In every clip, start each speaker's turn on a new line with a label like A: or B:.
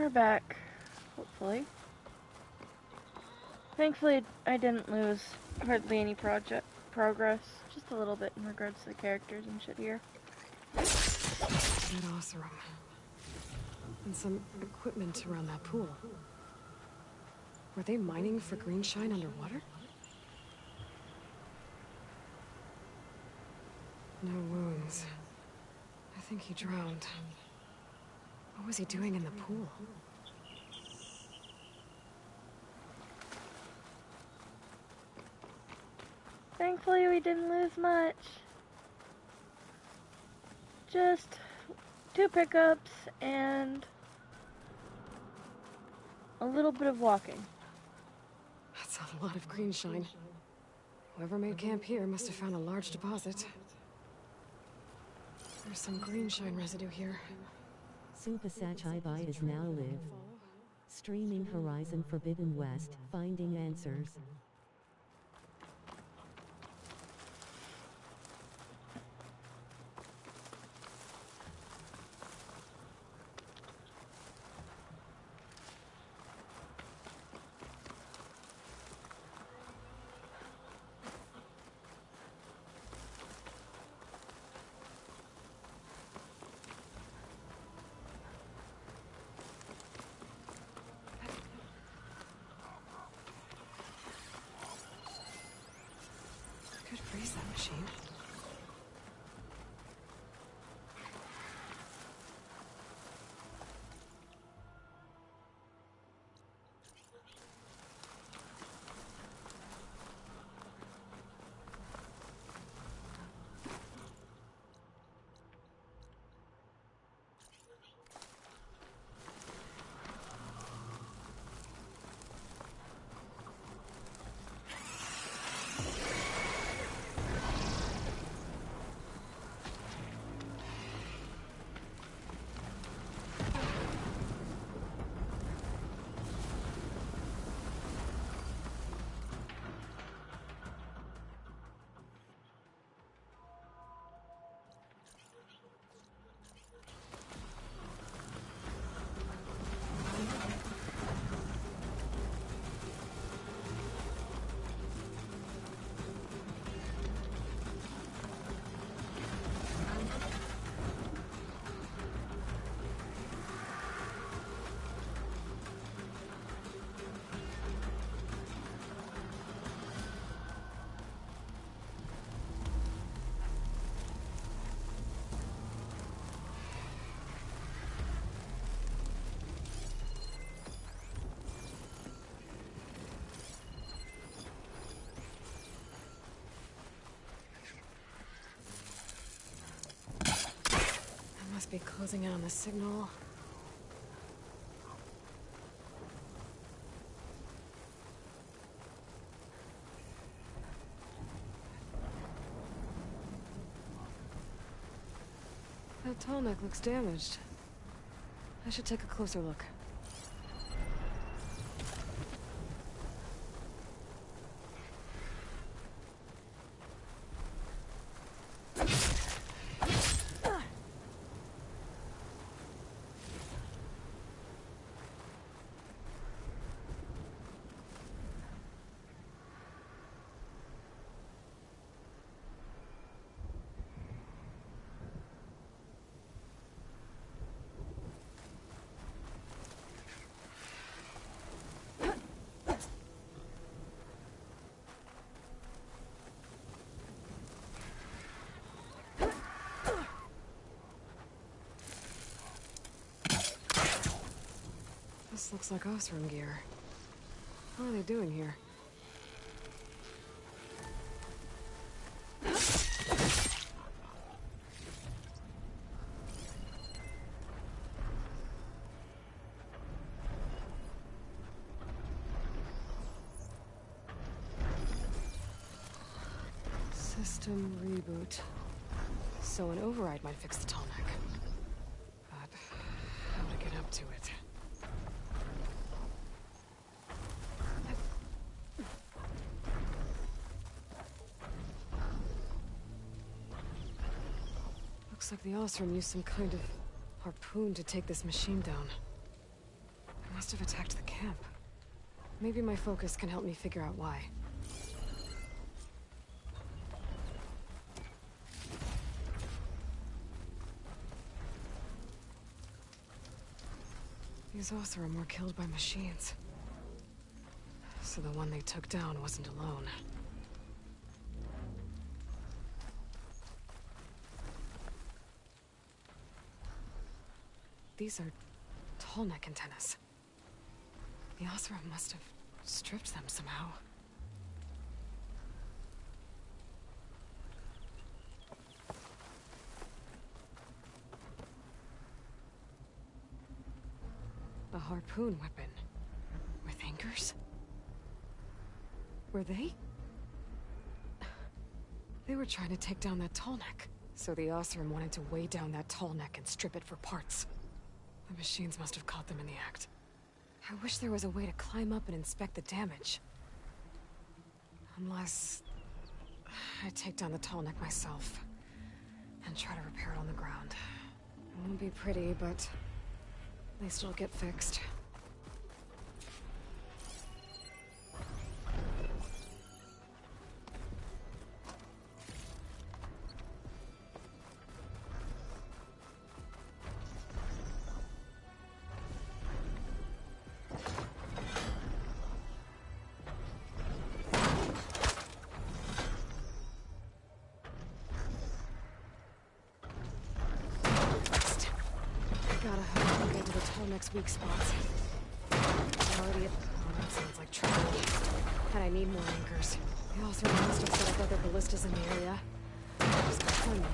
A: we're back. Hopefully. Thankfully, I didn't lose hardly any progress. Just a little bit in regards to the characters and shit here.
B: That Oseram. And some equipment around that pool. Were they mining for Greenshine underwater? No wounds. I think he drowned. What was he doing in the pool?
A: Thankfully, we didn't lose much. Just 2 pickups and a little bit of walking.
B: That's a lot of Greenshine. Whoever made camp here must have found a large deposit. There's some Greenshine residue here.
C: Supasach Ibai is now live. Streaming Horizon Forbidden West, finding answers.
B: Could freeze that machine. Must be closing in on the signal. That tall neck looks damaged. I should take a closer look. This looks like Oseram gear. What are they doing here? System reboot. So an override might fix the tall neck. But how to get up to it? Looks like the Oseram used some kind of harpoon to take this machine down. Must have attacked the camp. Maybe my focus can help me figure out why. These Oseram were killed by machines. So the one they took down wasn't alone. These are tall-neck antennas. The Oseram must have stripped them somehow. A harpoon weapon. With anchors? Were they? They were trying to take down that tall neck. So the Oseram wanted to weigh down that tall neck and strip it for parts. The machines must have caught them in the act. I wish there was a way to climb up and inspect the damage. Unless... I take down the tall neck myself. And try to repair it on the ground. It won't be pretty, but... at least it'll get fixed. Gotta hook into the Tolmec's weak spots. Already at... oh, that sounds like trouble. And I need more anchors. The Oseram must have set up other ballistas in the area. Just gotta find them.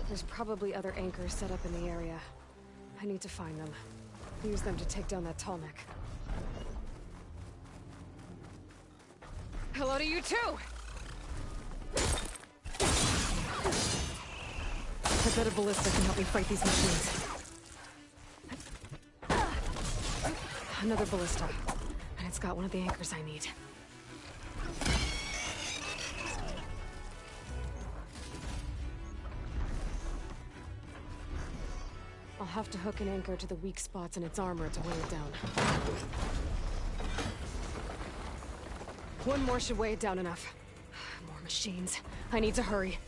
B: There's probably other anchors set up in the area. I need to find them. Use them to take down that tall neck. Hello to you too! I bet a ballista can help me fight these machines. Another ballista. And it's got one of the anchors I need. I'll have to hook an anchor to the weak spots in its armor to weigh it down. One more should weigh it down enough. More machines. I need to hurry.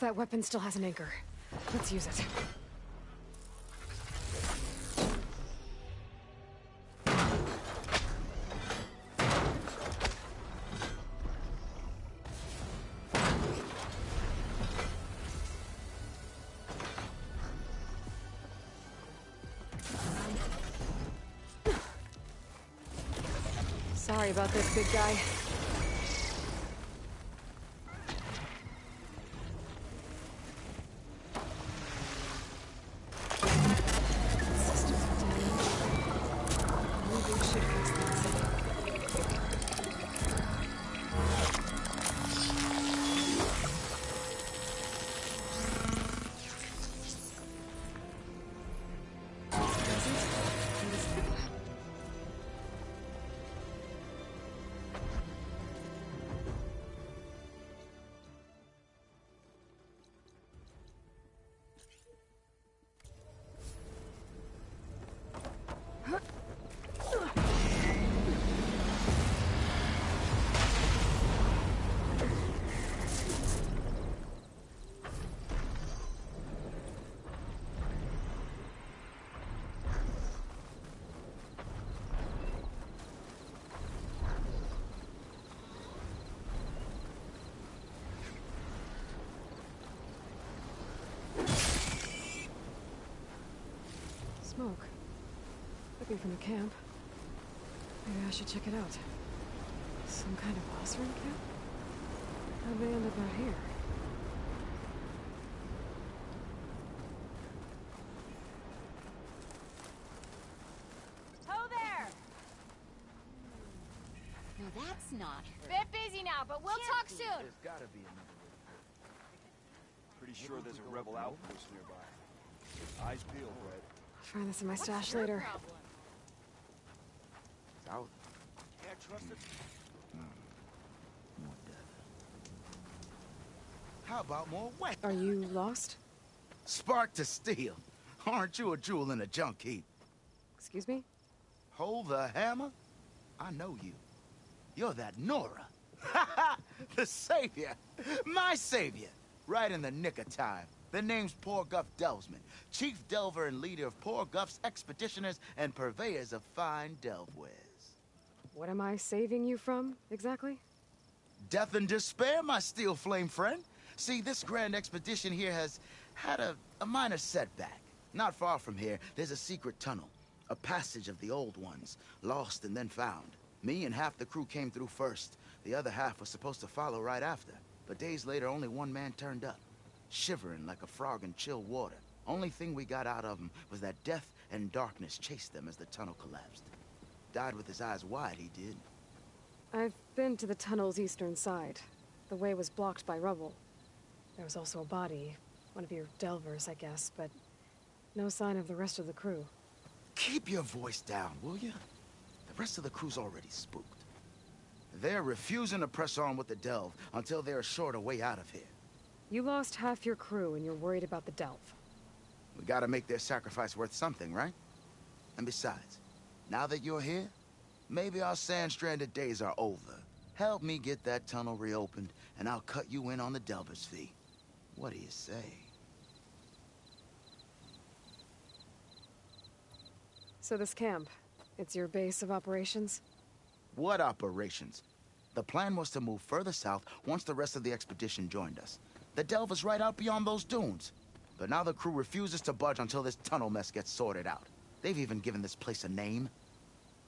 B: That weapon still has an anchor. Let's use it. Sorry about this, big guy. Smoke. Looking from the camp. Maybe I should check it out. Some kind of Osram camp? How'd they end up out here?
D: Ho there!
E: Now that's not her.
D: Bit busy now, but we'll talk soon.
F: There's gotta be another way. Pretty sure there's a rebel outpost nearby. Eyes peeled, Red.
B: I'll find this in my stash
D: Your
B: later.
D: problem?
F: Out. Can't trust it.
G: More death. How about more wet?
B: Are you lost?
G: Spark to steel. Aren't you a jewel in a junk heap?
B: Excuse me?
G: Hold the hammer? I know you. You're that Nora. The savior. My savior. Right in the nick of time. The name's Poor Guff Delvesman, chief delver and leader of Poor Guff's expeditioners and purveyors of fine delve wares.
B: What am I saving you from, exactly?
G: Death and despair, my steel flame friend. See, this grand expedition here has had a minor setback. Not far from here, there's a secret tunnel. A passage of the old ones, lost and then found. Me and half the crew came through first. The other half was supposed to follow right after. But days later, only one man turned up, shivering like a frog in chill water. Only thing we got out of him was that death and darkness chased them as the tunnel collapsed. Died with his eyes wide, he did.
B: I've been to the tunnel's eastern side. The way was blocked by rubble. There was also a body, one of your delvers, I guess, but no sign of the rest of the crew.
G: Keep your voice down, will you? The rest of the crew's already spooked. They're refusing to press on with the delve until they're assured a way out of here.
B: You lost half your crew and you're worried about the delve.
G: We gotta make their sacrifice worth something, right? And besides, now that you're here, maybe our sand-stranded days are over. Help me get that tunnel reopened, and I'll cut you in on the delver's fee. What do you say?
B: So this camp, it's your base of operations?
G: What operations? The plan was to move further south once the rest of the expedition joined us. The delve is right out beyond those dunes. But now the crew refuses to budge until this tunnel mess gets sorted out. They've even given this place a name.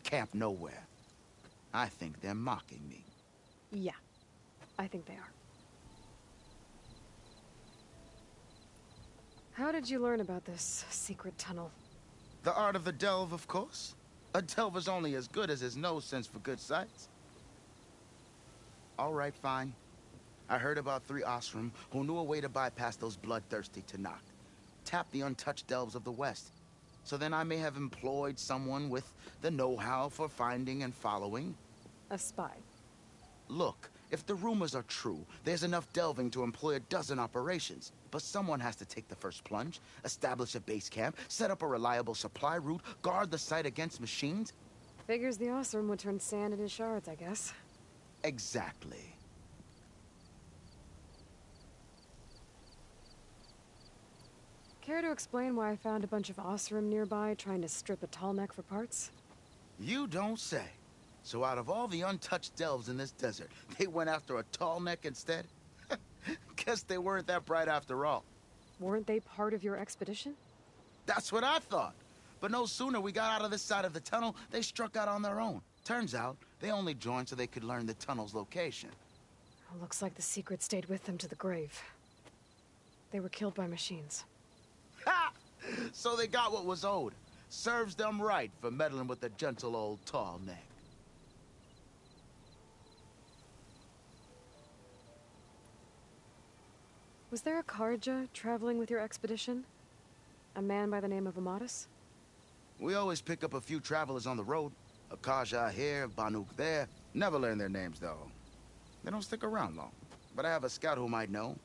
G: Camp Nowhere. I think they're mocking me.
B: Yeah, I think they are. How did you learn about this secret tunnel?
G: The art of the delve, of course. A delver's only as good as his nose sense for good sights. All right, fine. I heard about 3 Osram who knew a way to bypass those bloodthirsty Tanakh. Tap the untouched delves of the West. So then I may have employed someone with the know-how for finding and following.
B: A spy.
G: Look, if the rumors are true, there's enough delving to employ a dozen operations. But someone has to take the first plunge, establish a base camp, set up a reliable supply route, guard the site against machines.
B: Figures the Osram would turn sand into shards, I guess.
G: Exactly.
B: Care to explain why I found a bunch of Osram nearby trying to strip a tall neck for parts?
G: You don't say. So out of all the untouched delves in this desert, they went after a tall neck instead? Guess they weren't that bright after all.
B: Weren't they part of your expedition?
G: That's what I thought. But no sooner we got out of this side of the tunnel, they struck out on their own. Turns out, they only joined so they could learn the tunnel's location.
B: Looks like the secret stayed with them to the grave. They were killed by machines.
G: Ha! So they got what was owed. Serves them right for meddling with the gentle old tall neck.
B: Was there a Karja traveling with your expedition? A man by the name of Amatus?
G: We always pick up a few travelers on the road. A Kaja here, Banuk there. Never learn their names, though. They don't stick around long. But I have a scout who might know.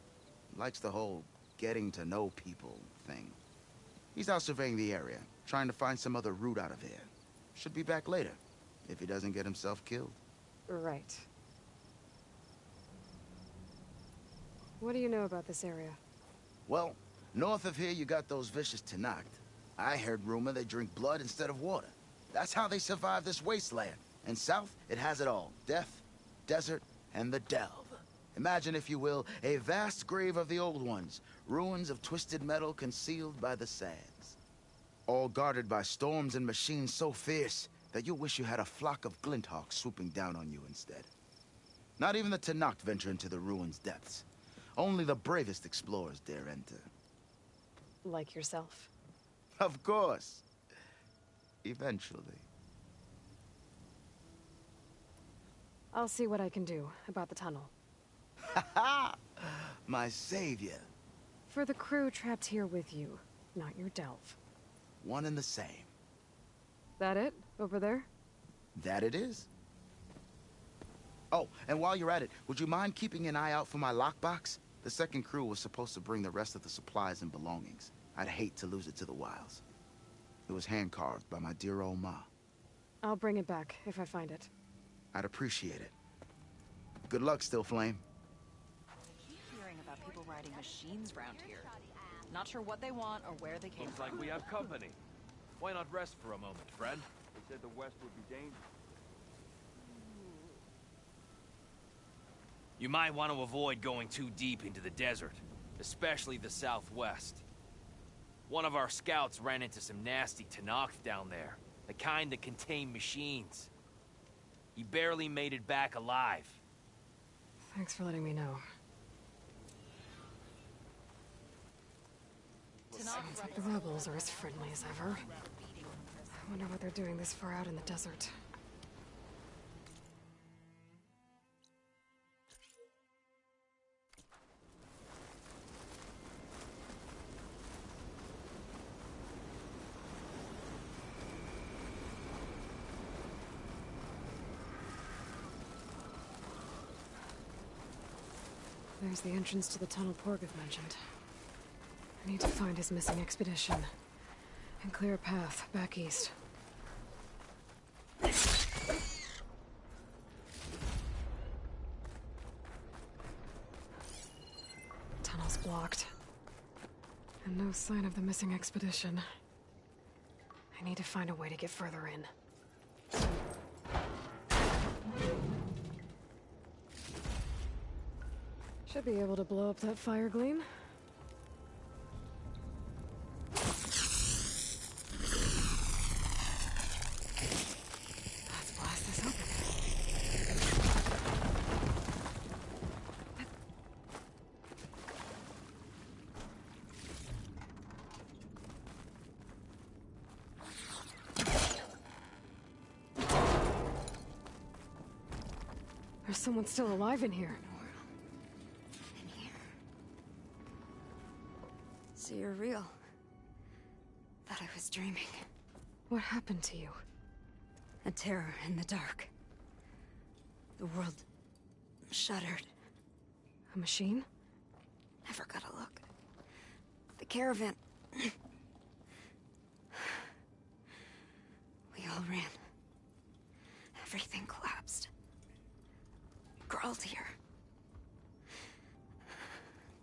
G: Likes the whole getting to know people thing. He's out surveying the area, trying to find some other route out of here. Should be back later, if he doesn't get himself killed.
B: Right. What do you know about this area?
G: Well, north of here you got those vicious Tanakh. I heard rumor they drink blood instead of water. That's how they survive this wasteland. And south, it has it all. Death, desert, and the delve. Imagine, if you will, a vast grave of the old ones. Ruins of twisted metal concealed by the sands. All guarded by storms and machines so fierce, that you'll wish you had a flock of glinthawks swooping down on you instead. Not even the Tenakth venture into the ruin's depths. Only the bravest explorers dare enter.
B: Like yourself.
G: Of course. Eventually.
B: I'll see what I can do about the tunnel.
G: Ha! My savior.
B: For the crew trapped here with you, not your delve.
G: One and the same.
B: That it? Over there?
G: That it is. Oh, and while you're at it, would you mind keeping an eye out for my lockbox? The second crew was supposed to bring the rest of the supplies and belongings. I'd hate to lose it to the wilds. It was hand-carved by my dear old ma.
B: I'll bring it back if I find it.
G: I'd appreciate it. Good luck, Still Flame.
E: I keep hearing about people riding machines around here. Not sure what they want or where they came
H: Looks
E: from.
H: like we have company. Why not rest for a moment, friend?
F: They said the west would be dangerous.
H: You might want to avoid going too deep into the desert, especially the southwest. One of our scouts ran into some nasty Tenakth down there, the kind that contain machines. He barely made it back alive.
B: Thanks for letting me know. Sounds like the rebels are as friendly as ever. I wonder what they're doing this far out in the desert. There's the entrance to the tunnel Porgeth mentioned. I need to find his missing expedition and clear a path back east. Tunnel's blocked. And no sign of the missing expedition. I need to find a way to get further in. Should be able to blow up that fire gleam. Let's blast this open. There's someone still alive in here.
I: So you're real. Thought I was dreaming.
B: What happened to you?
I: A terror in the dark. The world shuddered.
B: A machine?
I: Never got a look. The caravan. We all ran. Everything collapsed. Crawled here.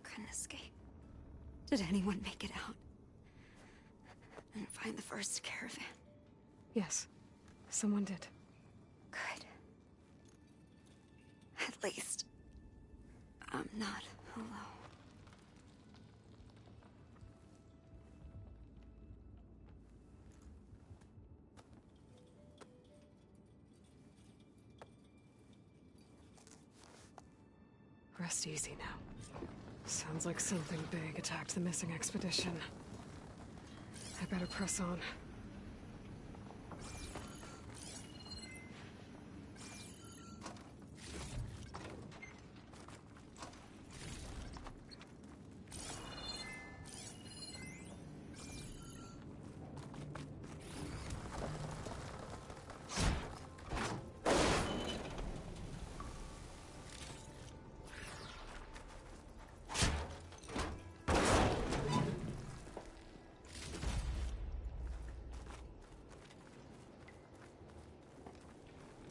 I: Couldn't escape. Did anyone make it out? And find the first caravan?
B: Yes, someone did.
I: Good. At least, I'm not alone.
B: Rest easy now. Sounds like something big attacked the missing expedition. I better press on.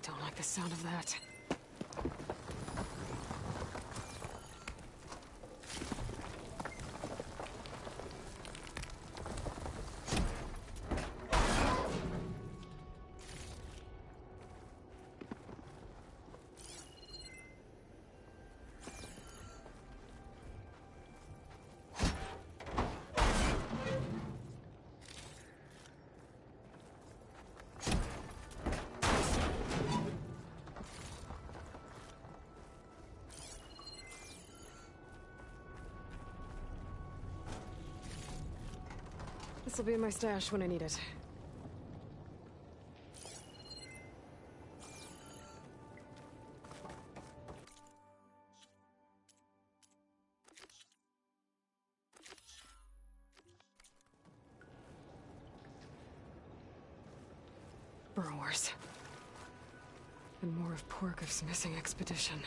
B: Don't like the sound of that. This'll be in my stash when I need it. Burrowers. And more of Porkov's missing expedition.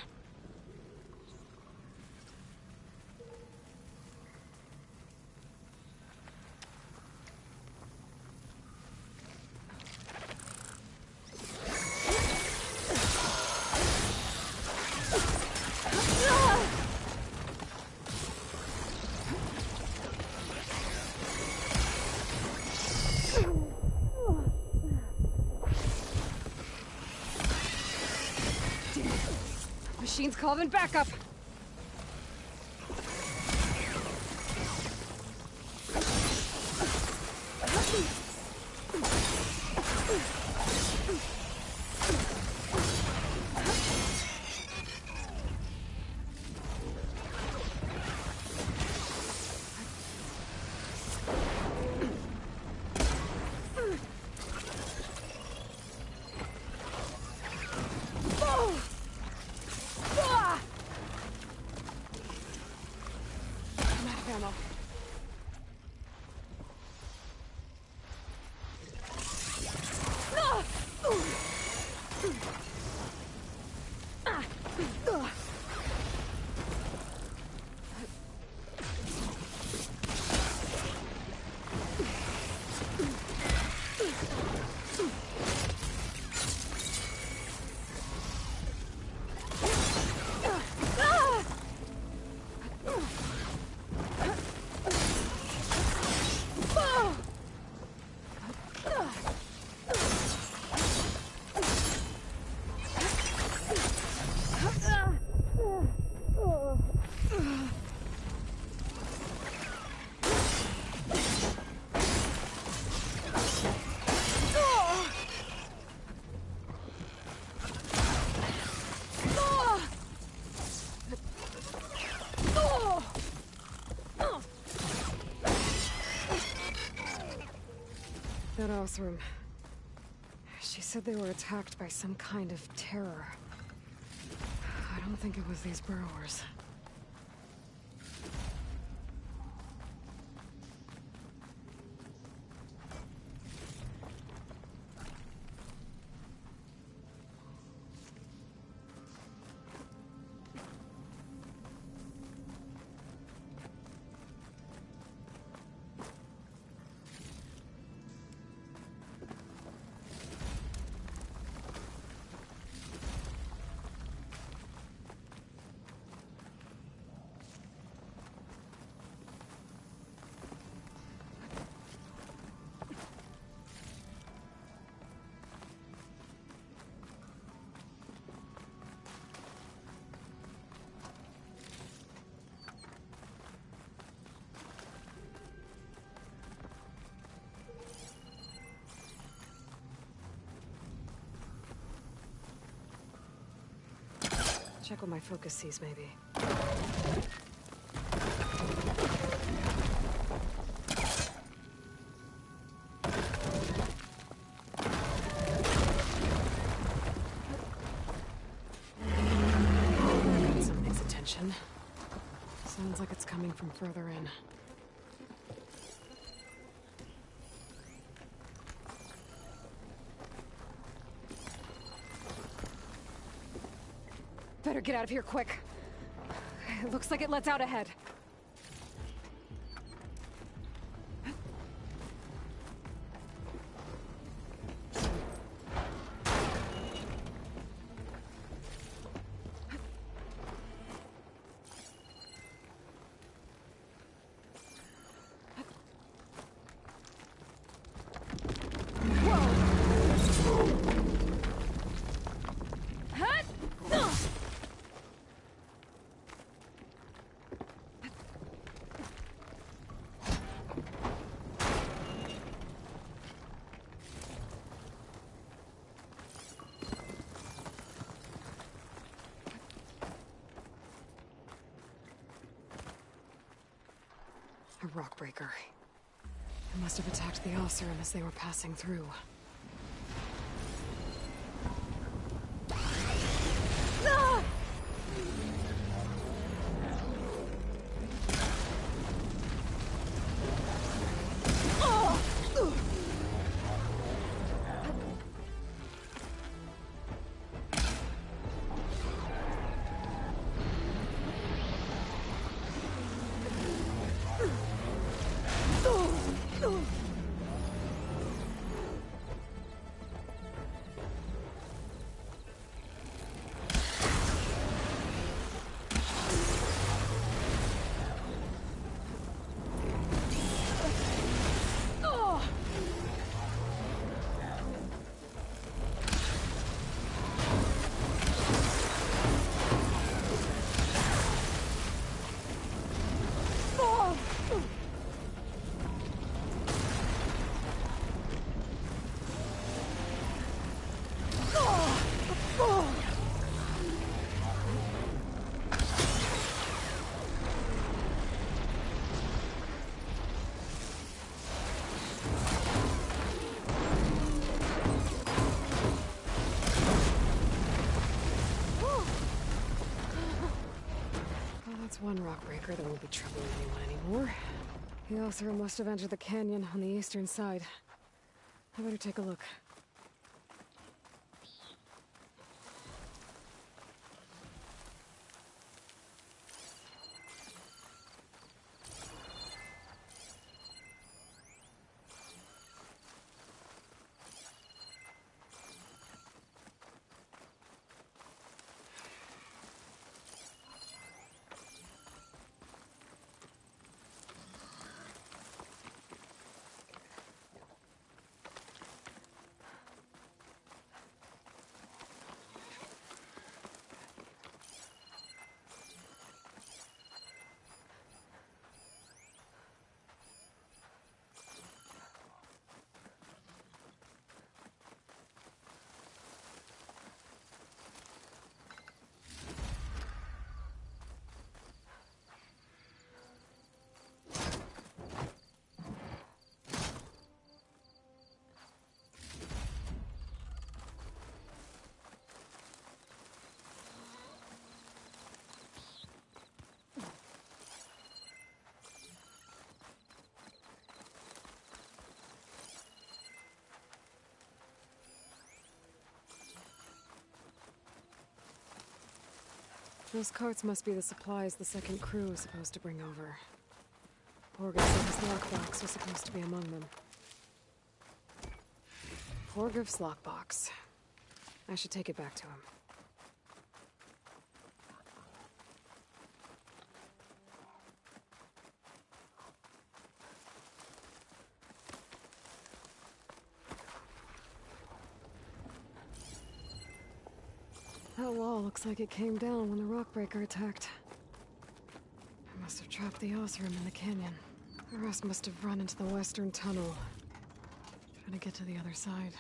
B: Machine's calling backup! That Othram. She said they were attacked by some kind of terror. I don't think it was these burrowers. Check what my focus sees, maybe. Got something's attention. Sounds like it's coming from further in. Better get out of here quick. It looks like it lets out ahead. A rock breaker. Must have attacked the Oseram as they were passing through. That's one rock breaker that won't be troubling anyone anymore. The Oseram must have entered the canyon on the eastern side. I better take a look. Those carts must be the supplies the second crew was supposed to bring over. Porgus said his lockbox was supposed to be among them. Porguf's lockbox. I should take it back to him. That wall looks like it came down when the Rockbreaker attacked. I must have trapped the Oseram in the canyon. The rest must have run into the western tunnel, trying to get to the other side.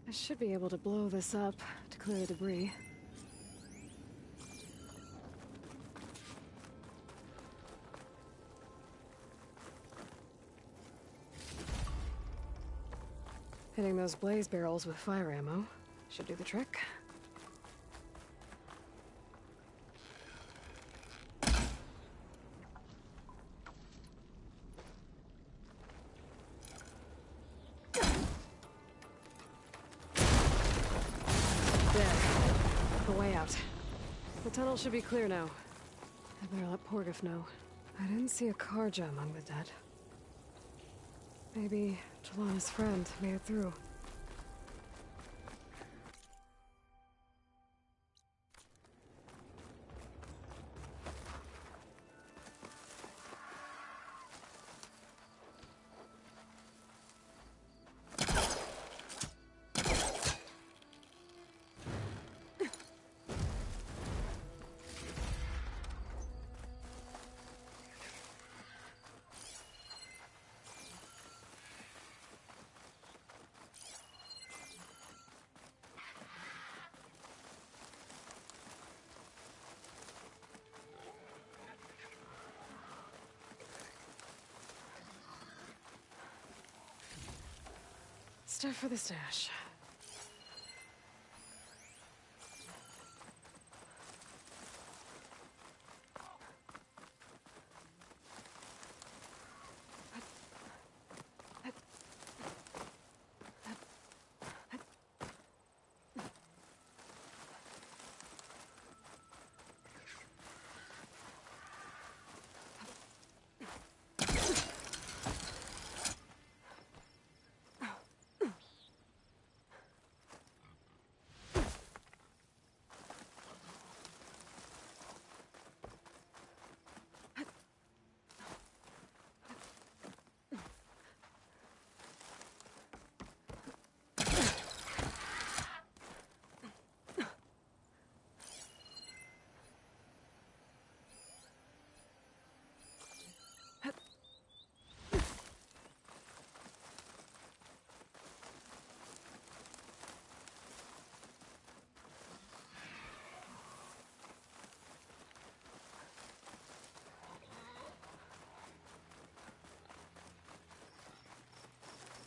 B: I should be able to blow this up to clear the debris. Hitting those blaze barrels with fire ammo should do the trick. The tunnel should be clear now. I better let Porguf know. I didn't see a Carja among the dead. Maybe Jelana's friend made it through. stuff for the stash.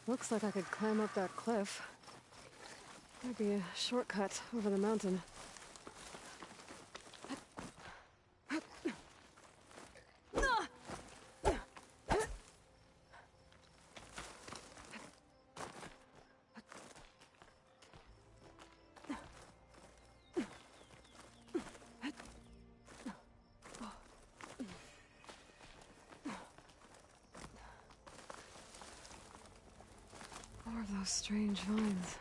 B: Looks like I could climb up that cliff. Might be a shortcut over the mountain. More of those strange vines.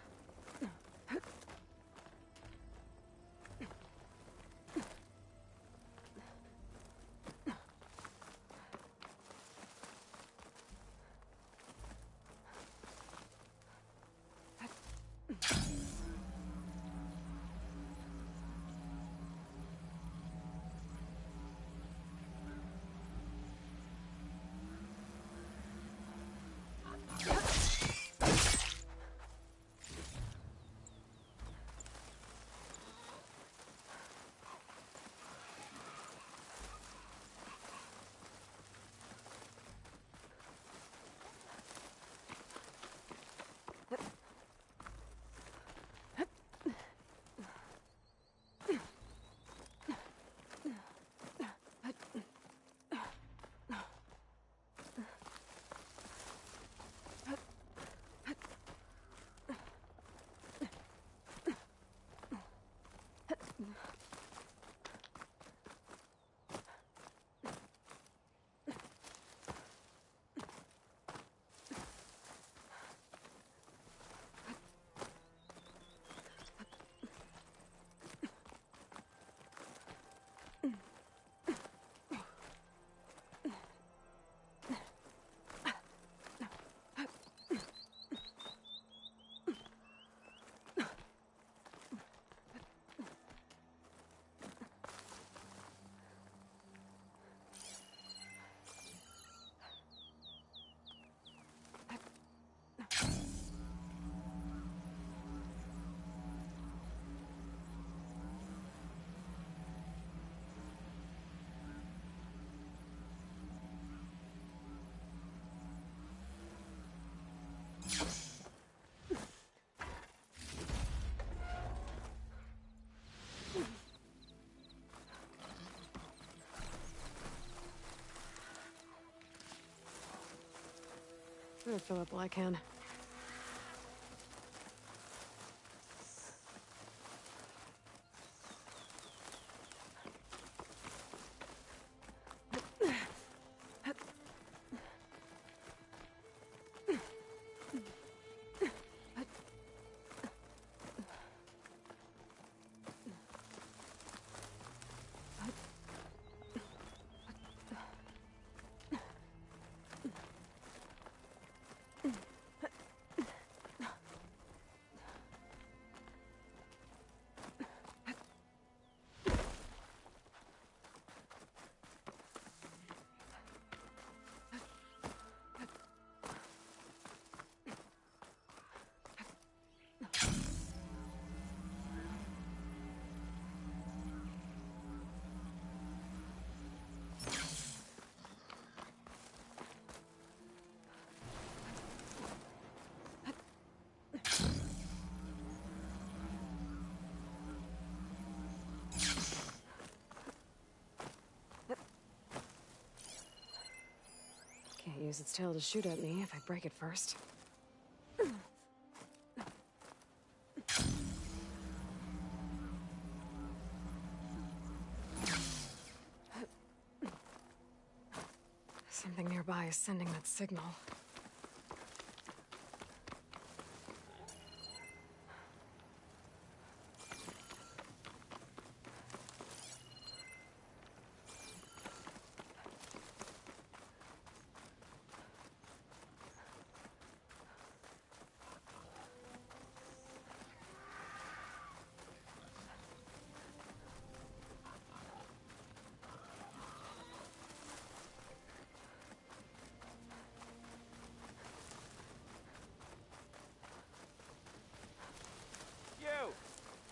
B: I'm gonna fill up while I can. use its tail to shoot at me if I break it first. Something nearby is sending that signal.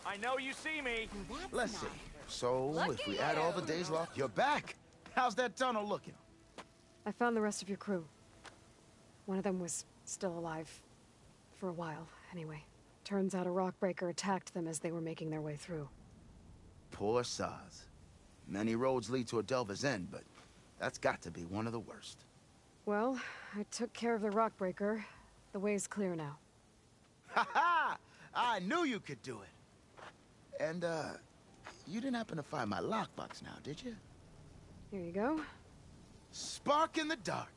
H: I know you see me.
G: Let's see. So, if we add all the days lost, you're back. How's that tunnel looking?
B: I found the rest of your crew. One of them was still alive. For a while, anyway. Turns out a rockbreaker attacked them as they were making their way through.
G: Poor Saz. Many roads lead to a Delver's End, but that's got to be one of the worst.
B: Well, I took care of the rockbreaker. The way's clear now.
G: Ha ha! I knew you could do it. And, you didn't happen to find my lockbox now, did you?
B: Here you go.
G: Spark in the dark.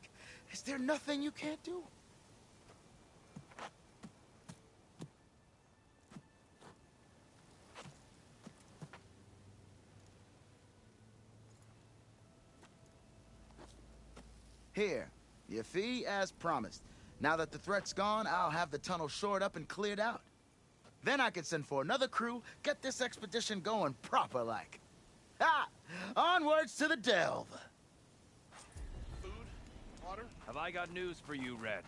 G: Is there nothing you can't do? Here, your fee as promised. Now that the threat's gone, I'll have the tunnel shored up and cleared out. Then I can send for another crew, get this expedition going proper-like. Ha! Onwards to the Delve!
F: Food? Water?
H: Have I got news for you, Red?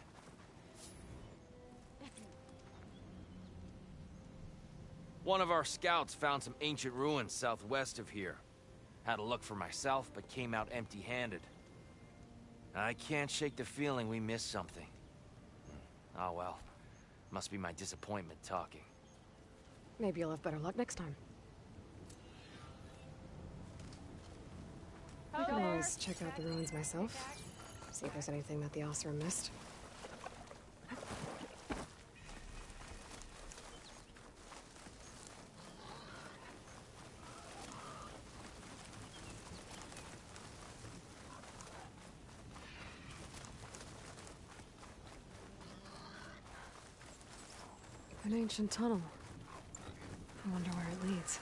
H: One of our scouts found some ancient ruins southwest of here. Had a look for myself, but came out empty-handed. I can't shake the feeling we missed something. Oh well. Must be my disappointment talking.
B: Maybe you'll have better luck next time. I can always check out the ruins myself. See if there's anything that the Oseram missed. An ancient tunnel. I wonder where it leads.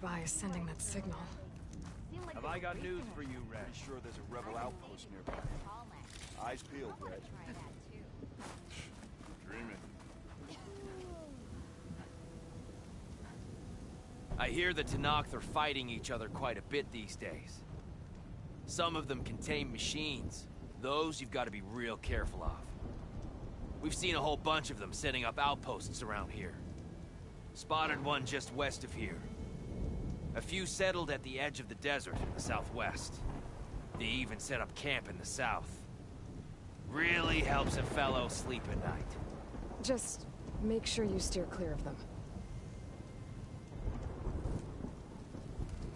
B: nearby is sending that signal.
H: Have I got news for you, Red?
F: Pretty sure there's a rebel outpost nearby. Eyes peeled, Red. Dreaming.
H: I hear the Tenakth are fighting each other quite a bit these days. Some of them contain machines. Those you've got to be real careful of. We've seen a whole bunch of them setting up outposts around here. Spotted one just west of here. A few settled at the edge of the desert in the southwest. They even set up camp in the south. Really helps a fellow sleep at night.
B: Just make sure you steer clear of them.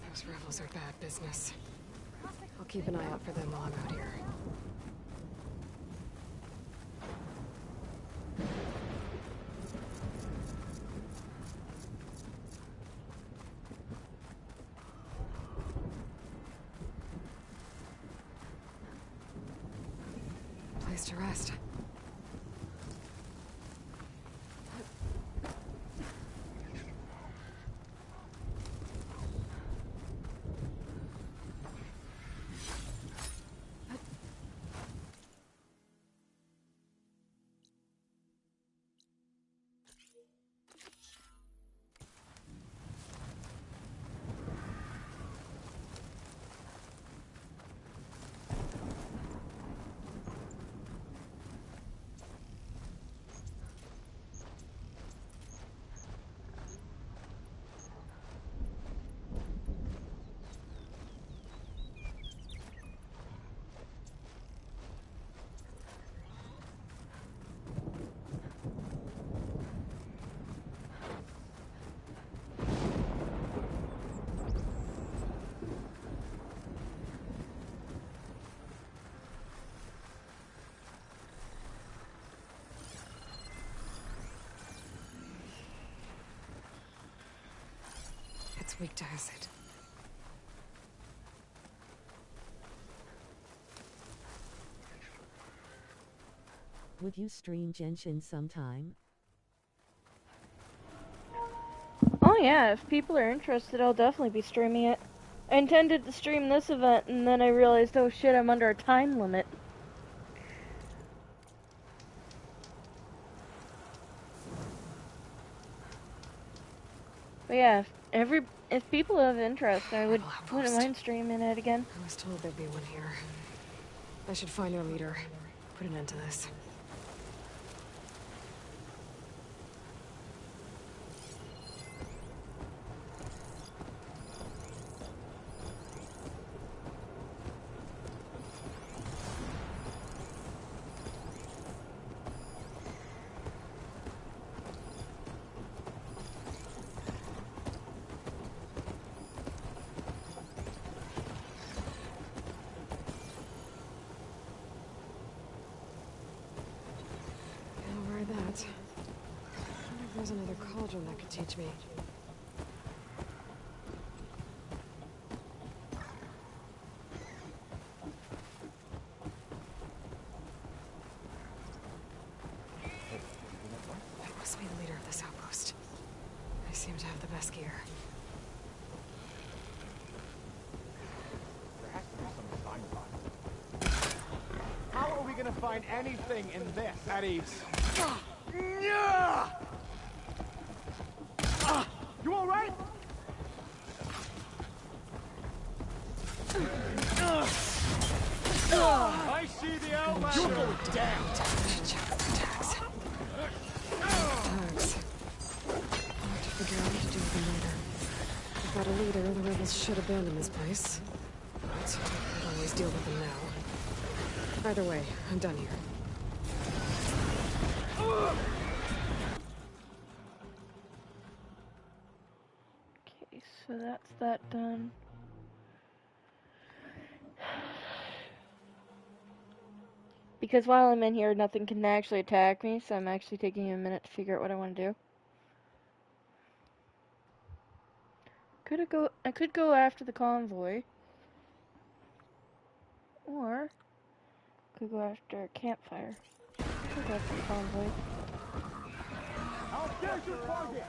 B: Those rebels are bad business. I'll keep an eye out for them while I'm out here. Place to rest. It's weak to acid.
C: Would you stream Genshin sometime?
A: Oh yeah, if people are interested, I'll definitely be streaming it. I intended to stream this event, and then I realized, oh shit, I'm under a time limit. But yeah, if people have interest, I wouldn't mind streaming it again.
B: I was told there'd be one here. I should find their leader. Put an end to this. There's another cauldron that could teach me. That must be the leader of this outpost. They seem to have the best gear.
J: There has to be some sign box. How are we gonna find anything in this at ease? You all right? I see the outlander. You go down.
B: Check the tags. Tags. I'll have to figure out what to do with them later. Without a leader, the rebels should abandon this place. But I can always deal with them now. Either way, I'm done here.
A: Okay, so that's that done. Because while I'm in here, nothing can actually attack me, so I'm actually taking a minute to figure out what I want to do. I could go after the convoy. Or could go after a campfire. Could go after the convoy.
J: I'll get your target.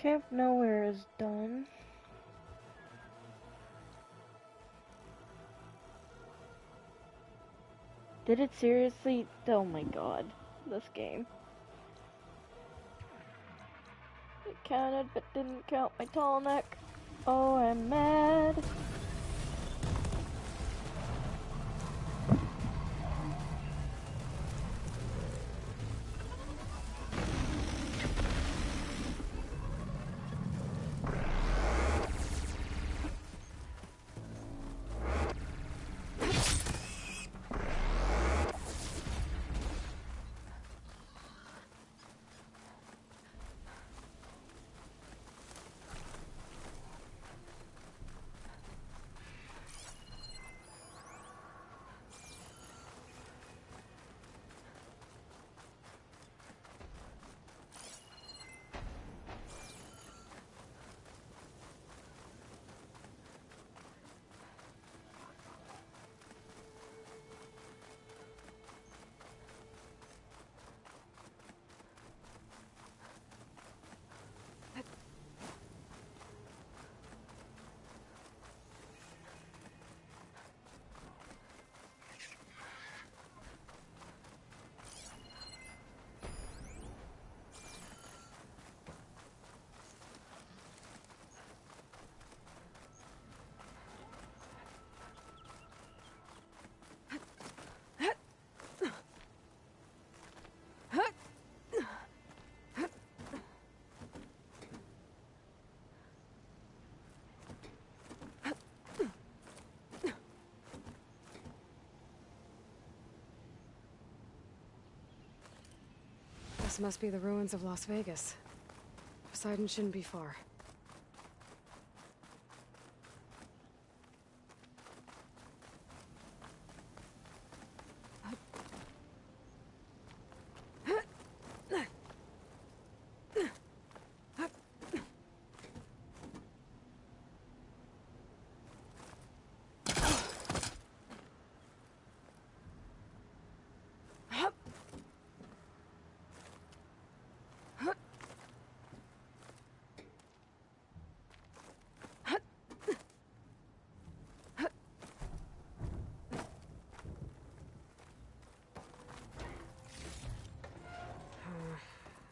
A: Camp Nowhere is done. Did it seriously? Oh my god. This game. It counted but didn't count my tall neck. Oh, I'm mad.
B: This must be the ruins of Las Vegas. Poseidon shouldn't be far.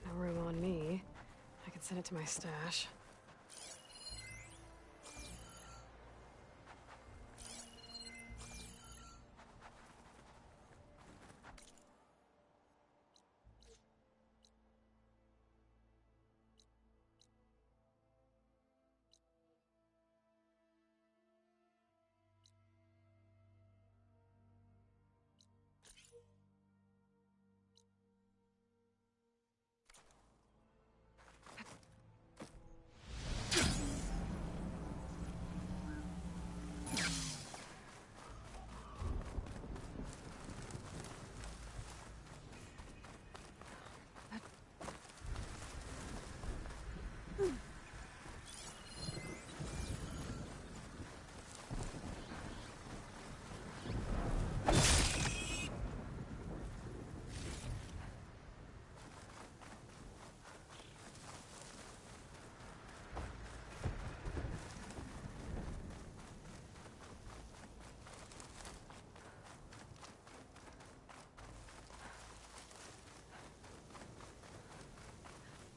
B: No room on me. I can send it to my stash.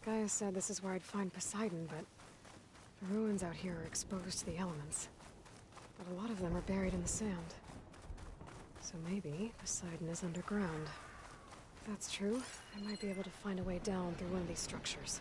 B: Gaia said this is where I'd find Poseidon, but the ruins out here are exposed to the elements. But a lot of them are buried in the sand. So maybe Poseidon is underground. If that's true, I might be able to find a way down through one of these structures.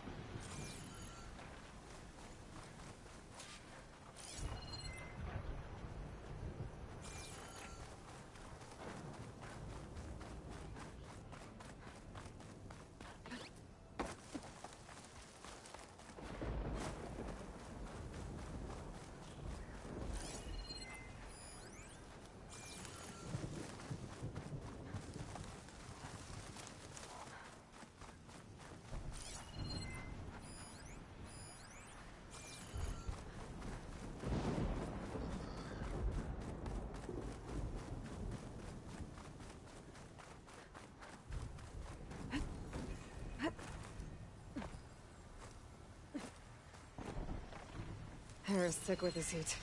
B: Harris, stick with his heat.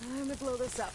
B: I'm gonna blow this up.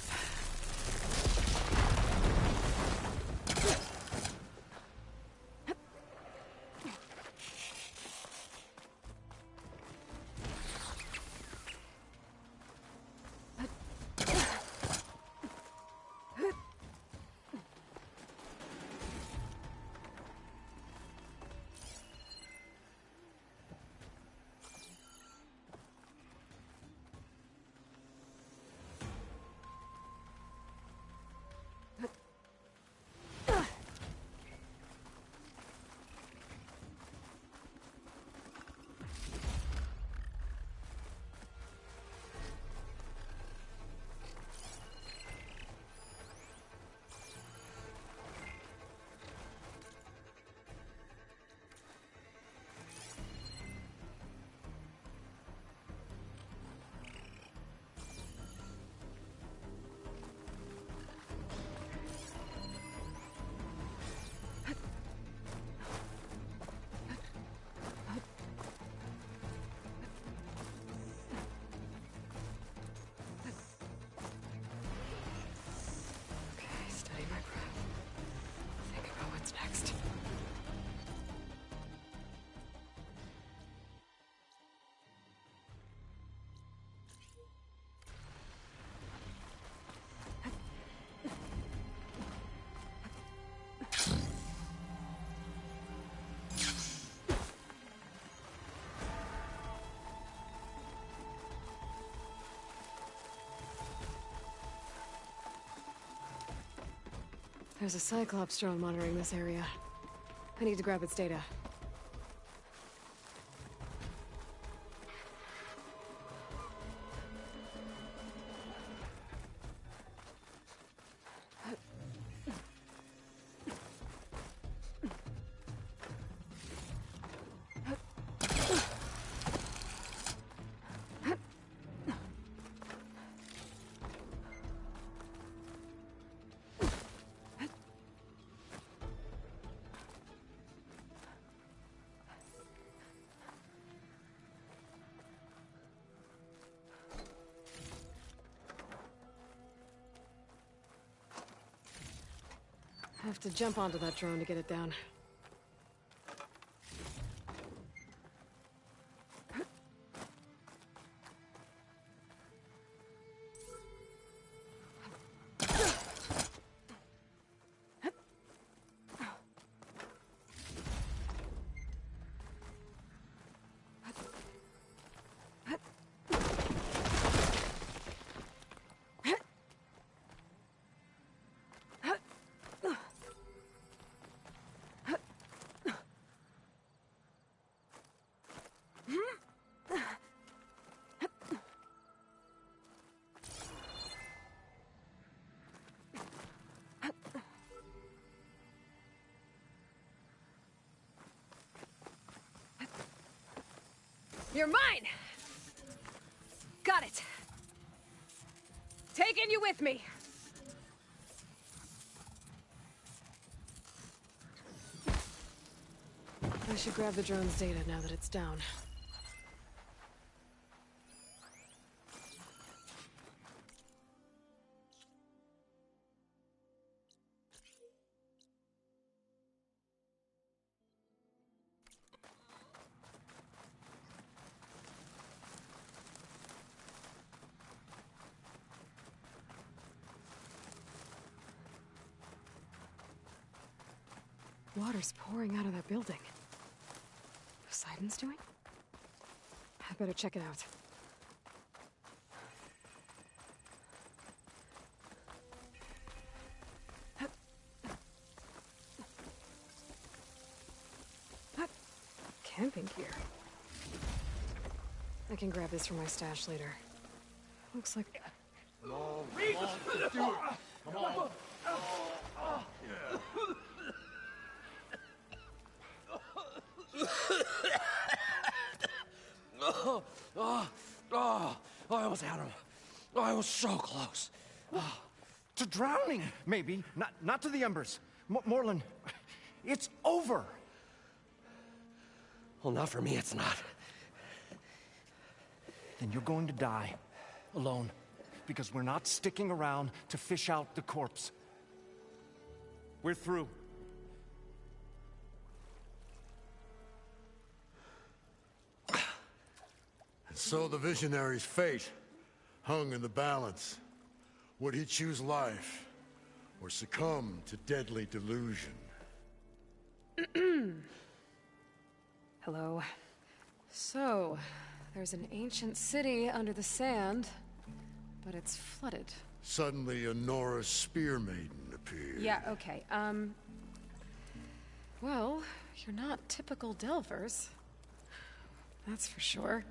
B: There's a Cyclops drone monitoring this area. I need to grab its data. I have to jump onto that drone to get it down. You're mine! Got it. Taking you with me. I should grab the drone's data now that it's down. Water's pouring out of that building. Poseidon's doing? I better check it out. Camping gear. I can grab this from my stash later. Looks like...
K: I almost had him. Oh, I was so close.
J: To drowning, maybe. Not to the embers. Morlund, it's over.
K: Well, not for me, it's not.
J: Then you're going to die. Alone. Because we're not sticking around to fish out the corpse. We're through.
L: So the visionary's fate hung in the balance. Would he choose life, or succumb to deadly delusion?
B: Hello. So, there's an ancient city under the sand, but it's flooded.
L: Suddenly a Norse spear maiden appeared.
B: Yeah, okay, well, you're not typical Delvers. That's for sure.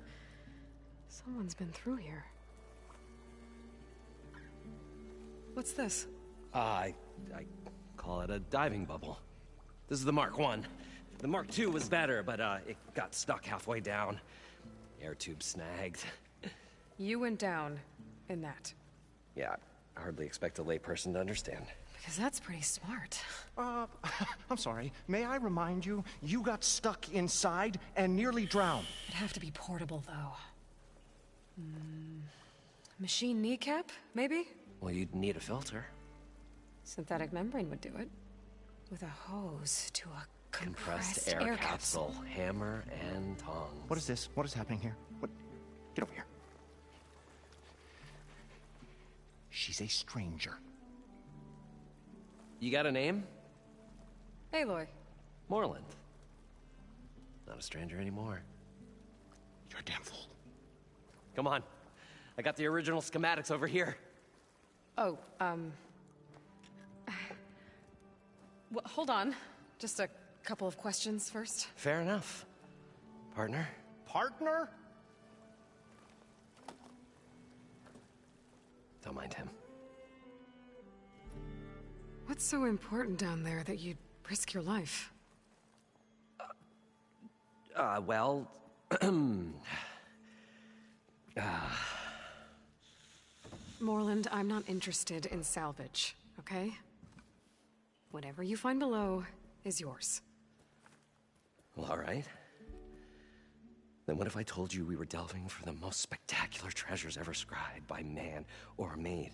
B: Someone's been through here. What's this?
K: I call it a diving bubble. This is the Mark I. The Mark II was better, but it got stuck halfway down. Air tube snagged.
B: You went down in that.
K: Yeah, I hardly expect a layperson to understand.
B: Because that's pretty smart.
J: I'm sorry. May I remind you, you got stuck inside and nearly drowned.
B: It'd have to be portable, though. Machine kneecap, maybe?
K: Well, you'd need a filter.
B: Synthetic membrane would do it. With a hose to a compressed
K: air capsule. Hammer and tongs.
J: What is this? What is happening here? What? Get over here. She's a stranger.
K: You got a name?
B: Aloy.
K: Morlund. Not a stranger anymore.
J: You're a damn fool.
K: Come on. I got the original schematics over here.
B: Oh, well, hold on. Just a couple of questions first.
K: Fair enough. Partner?
J: Partner?
K: Don't mind him.
B: What's so important down there that you'd risk your life?
K: Well...
B: Morlund, I'm not interested in salvage, okay? Whatever you find below is yours.
K: Well, all right. Then what if I told you we were delving for the most spectacular treasures ever scribed by man or maid?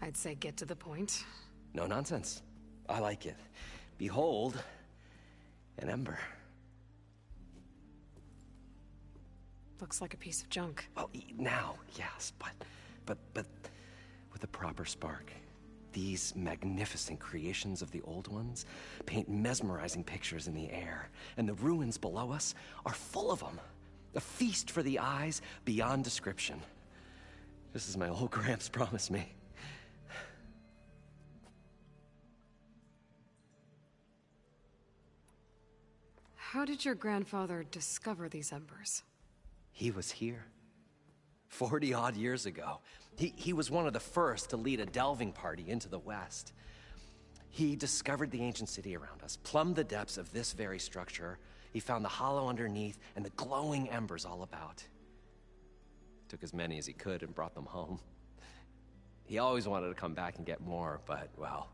B: I'd say get to the point.
K: No nonsense. I like it. Behold, an ember.
B: Looks like a piece of junk.
K: Well, now, yes, but with a proper spark. These magnificent creations of the old ones paint mesmerizing pictures in the air, and the ruins below us are full of them. A feast for the eyes beyond description. Just as my old Gramps promised me.
B: How did your grandfather discover these embers?
K: He was here. 40-odd years ago. He was one of the first to lead a delving party into the West. He discovered the ancient city around us, plumbed the depths of this very structure, He found the hollow underneath and the glowing embers all about. Took as many as he could and brought them home. He always wanted to come back and get more, but, well,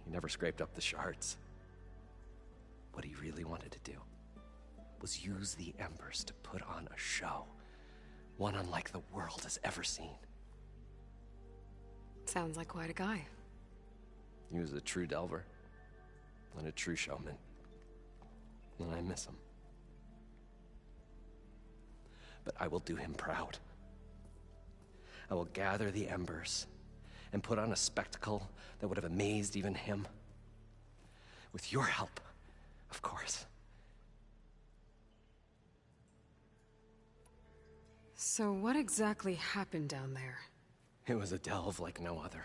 K: he never scraped up the shards. What he really wanted to do was use the embers to put on a show, one unlike the world has ever seen.
B: Sounds like quite a guy.
K: He was a true delver and a true showman, and I miss him. But I will do him proud. I will gather the embers and put on a spectacle that would have amazed even him. With your help, of course.
B: So what exactly happened down there?
K: It was a delve like no other.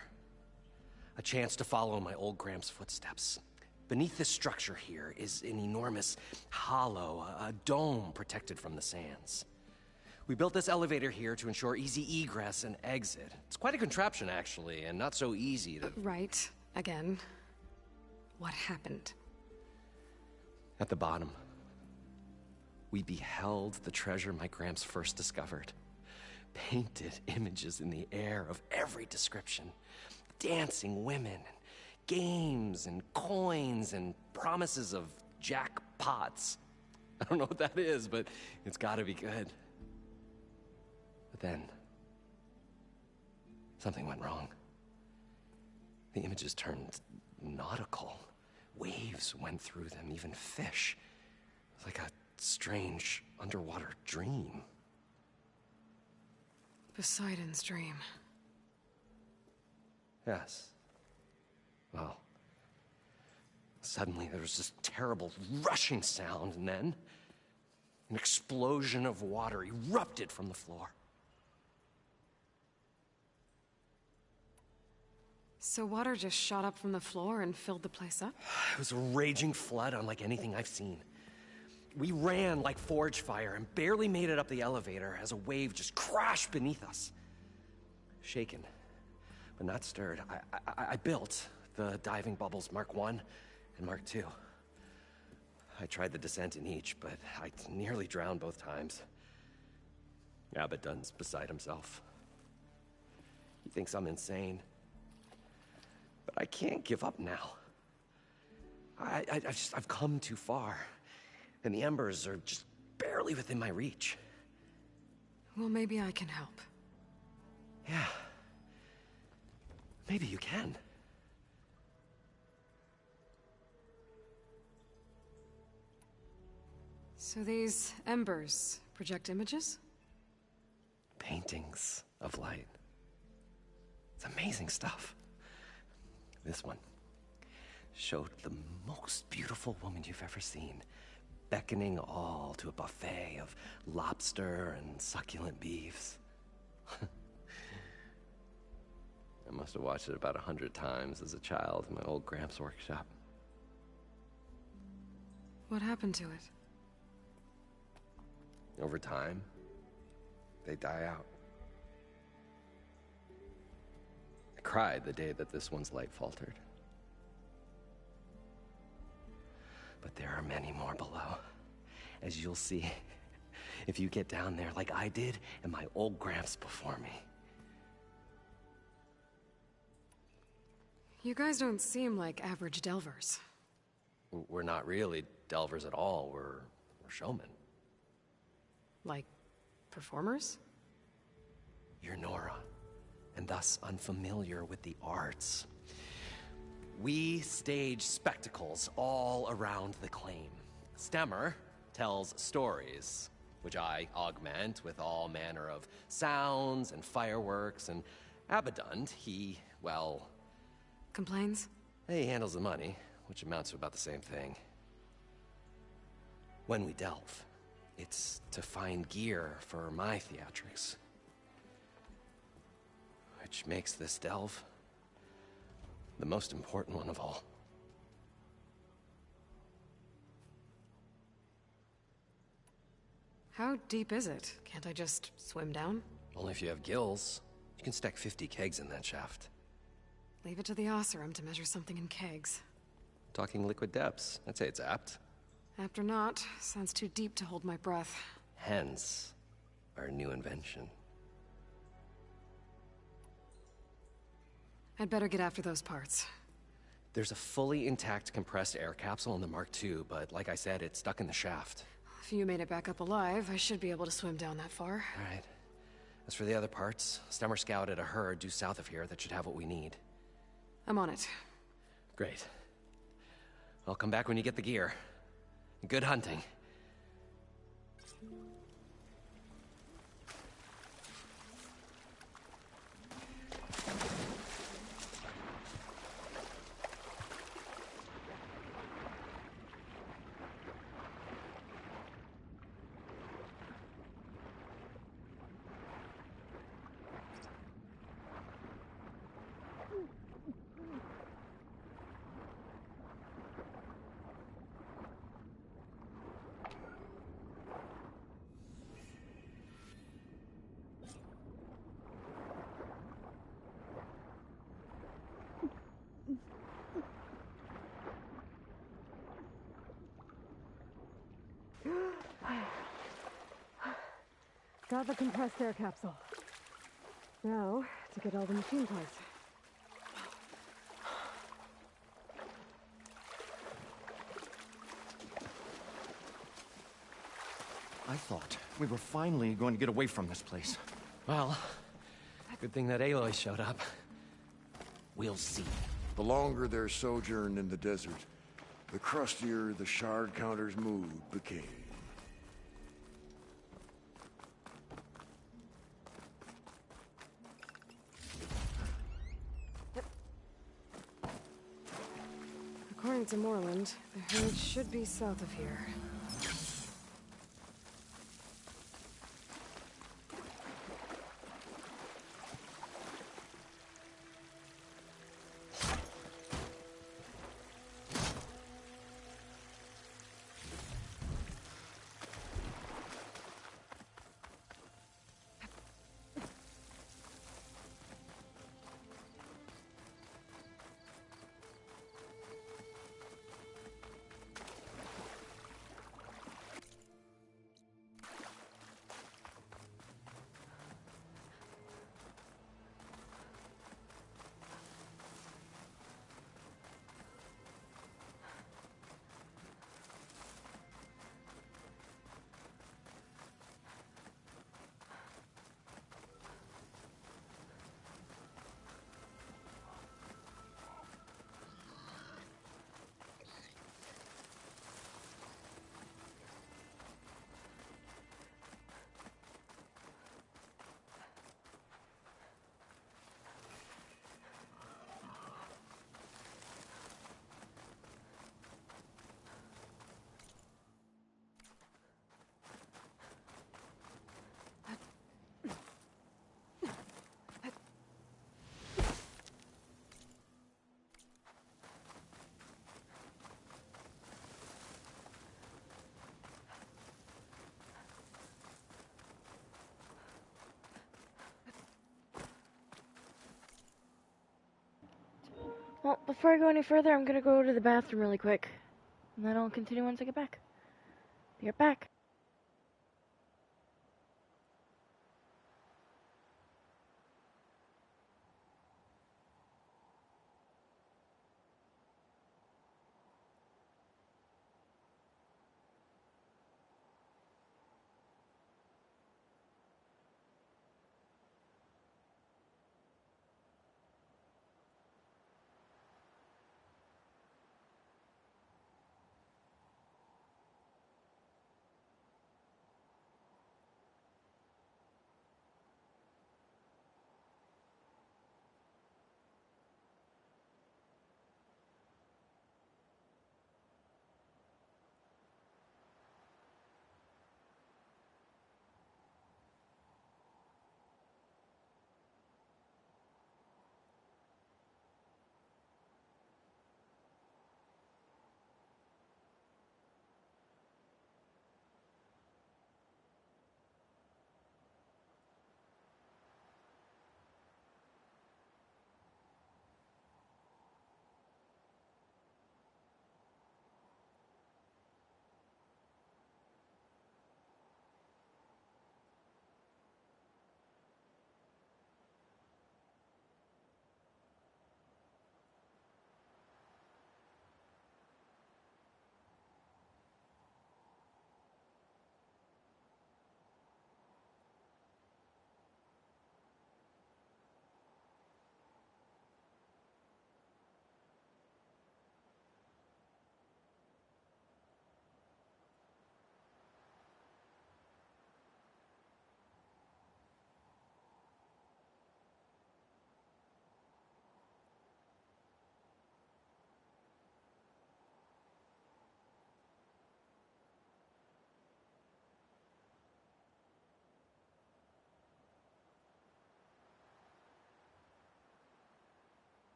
K: A chance to follow my old Gramps' footsteps. Beneath this structure here is an enormous hollow, a dome protected from the sands. We built this elevator here to ensure easy egress and exit. It's quite a contraption, actually, and not so easy to...
B: Right. Again. What happened?
K: At the bottom, we beheld the treasure my Gramps first discovered. Painted images in the air of every description. Dancing women, games and coins and promises of jackpots. I don't know what that is, but it's gotta be good. But then, something went wrong. The images turned nautical. Waves went through them, even fish. It was like a strange underwater dream.
B: Poseidon's dream.
K: Yes. Well, suddenly there was this terrible rushing sound, and then an explosion of water erupted from the floor.
B: So water just shot up from the floor and filled the place up?
K: It was a raging flood unlike anything I've seen. We ran like forge fire and barely made it up the elevator as a wave just crashed beneath us. Shaken, but not stirred, I built the diving bubbles Mark I and Mark II. I tried the descent in each, but I nearly drowned both times. Abaddon's beside himself. He thinks I'm insane. But I can't give up now. I've come too far. And the embers are just barely within my reach.
B: Well, maybe I can help.
K: Yeah. Maybe you can.
B: So these embers project images?
K: Paintings of light. It's amazing stuff. This one showed the most beautiful woman you've ever seen, beckoning all to a buffet of lobster and succulent beefs. I must have watched it about 100 times as a child in my old Gramps' workshop.
B: What happened to it?
K: Over time, they die out. I cried the day that this one's light faltered. But there are many more below, as you'll see if you get down there like I did and my old Gramps before me.
B: You guys don't seem like average delvers.
K: We're not really delvers at all, we're showmen.
B: Like, performers?
K: You're Nora, and thus unfamiliar with the arts. We stage spectacles all around the claim. Stemmer tells stories, which I augment with all manner of sounds and fireworks, and Abaddon, he, well...
B: Complains?
K: He handles the money, which amounts to about the same thing. When we delve, it's to find gear for my theatrics. Which makes this delve the most important one of all.
B: How deep is it? Can't I just swim down?
K: Only if you have gills. You can stack 50 kegs in that shaft.
B: Leave it to the Oseram to measure something in kegs.
K: Talking liquid depths. I'd say it's apt.
B: After not, sounds too deep to hold my breath.
K: Hence, our new invention.
B: I'd better get after those parts.
K: There's a fully intact compressed air capsule in the Mark II, but like I said, it's stuck in the shaft.
B: If you made it back up alive, I should be able to swim down that far.
K: All right. As for the other parts, Stemmer scouted a herd due south of here that should have what we need.
B: I'm on it.
K: Great. I'll come back when you get the gear. Good hunting.
B: Got the compressed air capsule. Now, to get all the machine parts.
J: I thought we were finally going to get away from this place.
K: Well, good thing that Aloy showed up. We'll see.
L: The longer their sojourn in the desert, the crustier the shard counter's mood became.
B: According to Moreland, the herd should be south of here.
A: Well, before I go any further, I'm gonna go to the bathroom really quick. And then I'll continue once I get back. Be right back.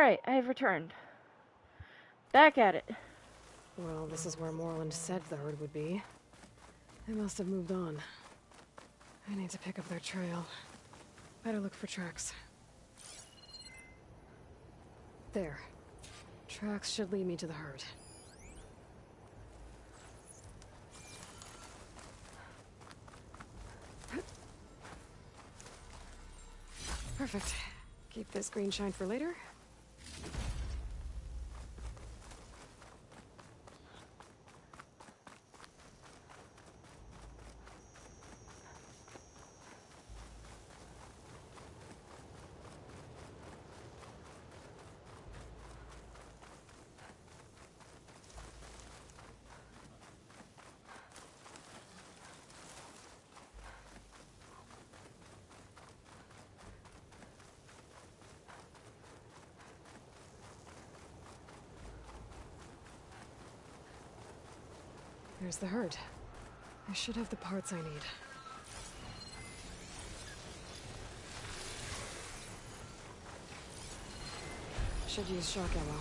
A: Alright, I have returned. Back at it.
B: Well, this is where Moreland said the herd would be. They must have moved on. I need to pick up their trail. Better look for tracks. There. Tracks should lead me to the herd. Perfect. Keep this green shine for later. There's the herd. I should have the parts I need. Should use shock ammo.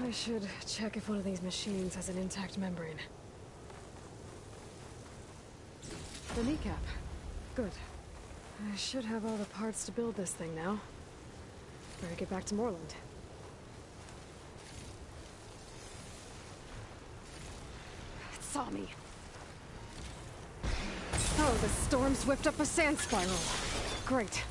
B: I should check if one of these machines has an intact membrane. The kneecap. Good. I should have all the parts to build this thing now. Better get back to Moreland. It saw me. Oh, the storm's whipped up a sand spiral. Great.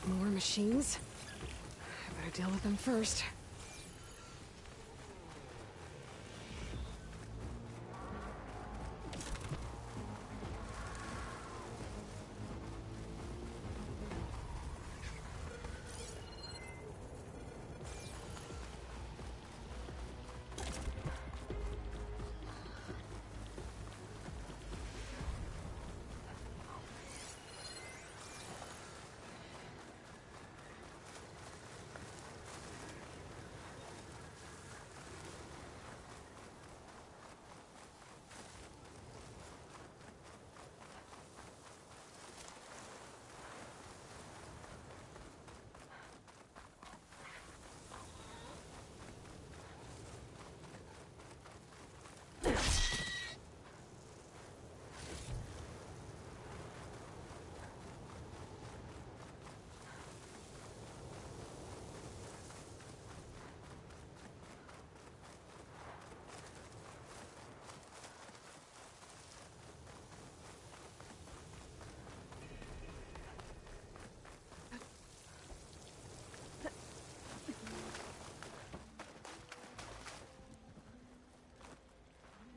B: More machines? I better deal with them first.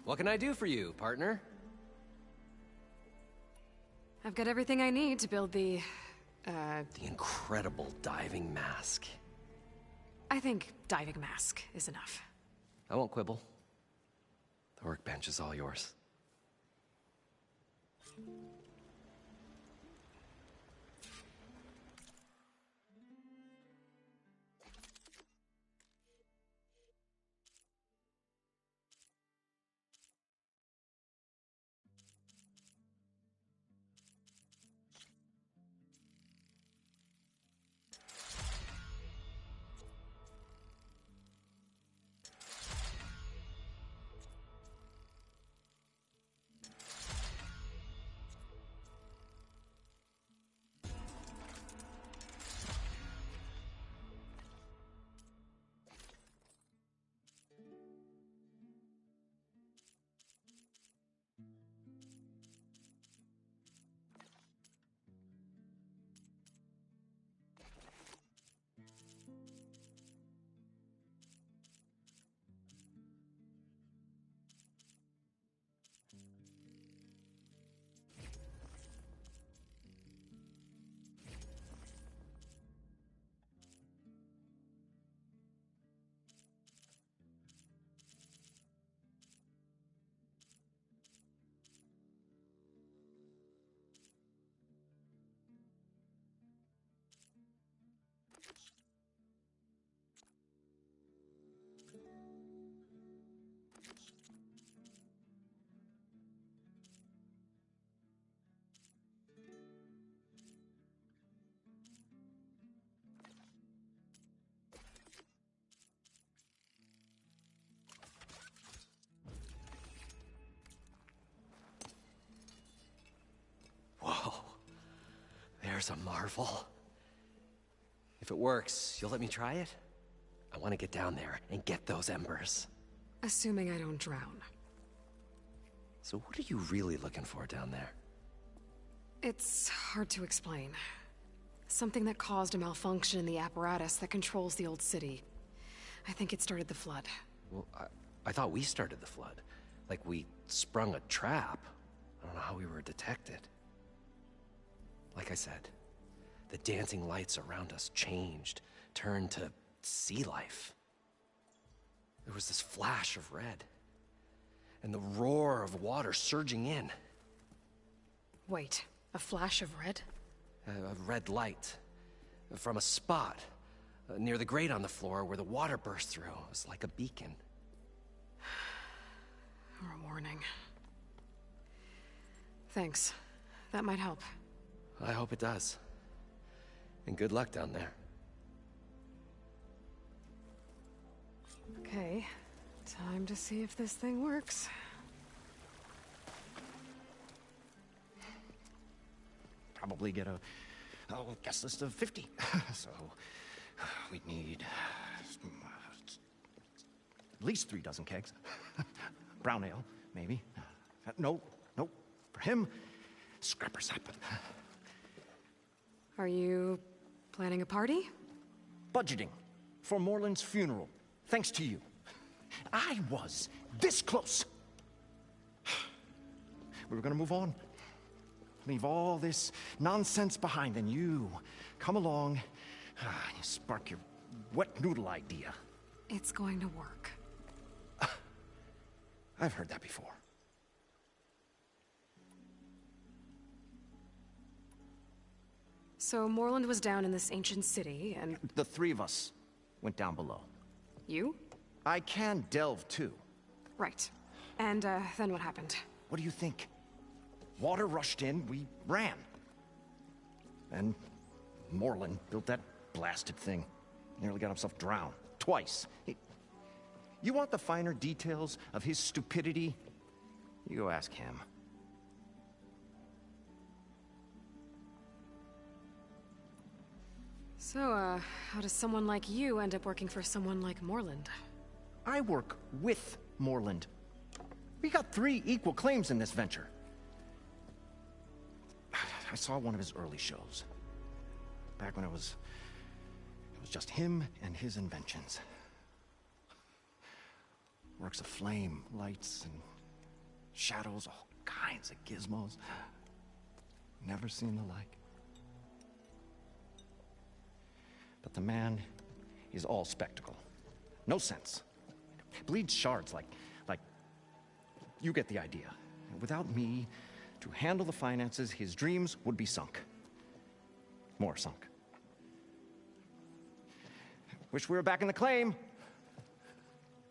K: What can I do for you, partner?
B: I've got everything I need to build the
K: incredible diving mask.
B: I think diving mask is enough.
K: I won't quibble. The workbench is all yours. There's a marvel. If it works, you'll let me try it? I want to get down there and get those embers.
B: Assuming I don't drown.
K: So what are you really looking for down there?
B: It's hard to explain. Something that caused a malfunction in the apparatus that controls the old city. I think it started the flood.
K: Well, I thought we started the flood. Like we sprung a trap. I don't know how we were detected. Like I said, the dancing lights around us changed, turned to sea life. There was this flash of red, and the roar of water surging in.
B: Wait, a flash of red?
K: A red light from a spot near the grate on the floor where the water burst through. It was like a beacon.
B: Or a warning. Thanks. That might help.
K: I hope it does. And good luck down there.
B: Okay, time to see if this thing works.
J: Probably get a guest list of 50. So we'd need at least 3 dozen kegs. Brown ale, maybe. No. For him, scrapper sap.
B: Are you planning a party?
J: Budgeting for Morland's funeral. Thanks to you. I was this close. We were gonna move on. Leave all this nonsense behind, and you come along, you spark your wet noodle idea.
B: It's going to work.
J: I've heard that before.
B: So Morland was down in this ancient city, and...
J: The 3 of us went down below.
B: You?
J: I can delve, too.
B: Right. And, then what happened?
J: What do you think? Water rushed in, we ran. And Morland built that blasted thing. Nearly got himself drowned. Twice. You want the finer details of his stupidity? You go ask him.
B: So, how does someone like you end up working for someone like Morland?
J: I work with Morland. We got 3 equal claims in this venture. I saw one of his early shows. Back when it was just him and his inventions. Works of flame, lights, and shadows, all kinds of gizmos. Never seen the like. But the man is all spectacle. No sense. Bleeds shards like you get the idea. Without me to handle the finances, his dreams would be sunk. More sunk. Wish we were back in the claim.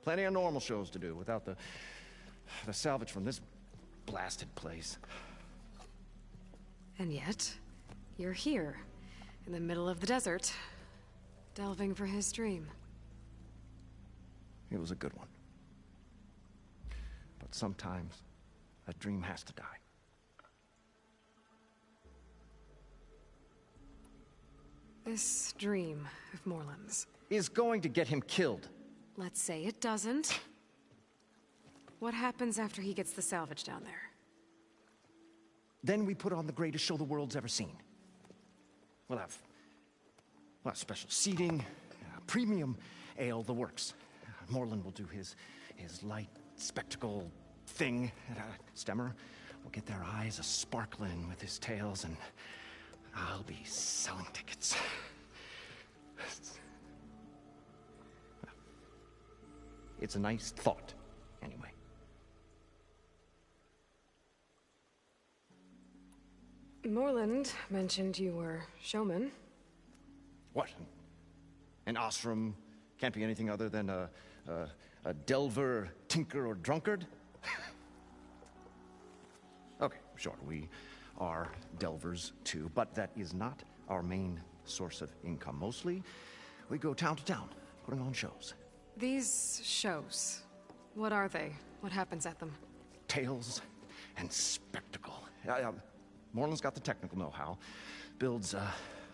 J: Plenty of normal shows to do without the salvage from this blasted place.
B: And yet, you're here, in the middle of the desert, delving for his dream.
J: It was a good one. But sometimes, a dream has to die.
B: This dream of Morland's
J: is going to get him killed.
B: Let's say it doesn't. What happens after he gets the salvage down there?
J: Then we put on the greatest show the world's ever seen. We'll have special seating, premium ale, the works. Morland will do his light spectacle thing. Stemmer will get their eyes a-sparkling with his tales, and I'll be selling tickets. It's a nice thought, anyway.
B: Morland mentioned you were showman.
J: What? An Osram can't be anything other than a delver, tinker, or drunkard? Okay, sure, we are delvers too, but that is not our main source of income. Mostly, we go town to town, putting on shows.
B: These shows, what are they? What happens at them?
J: Tales and spectacle. Morland's got the technical know-how. builds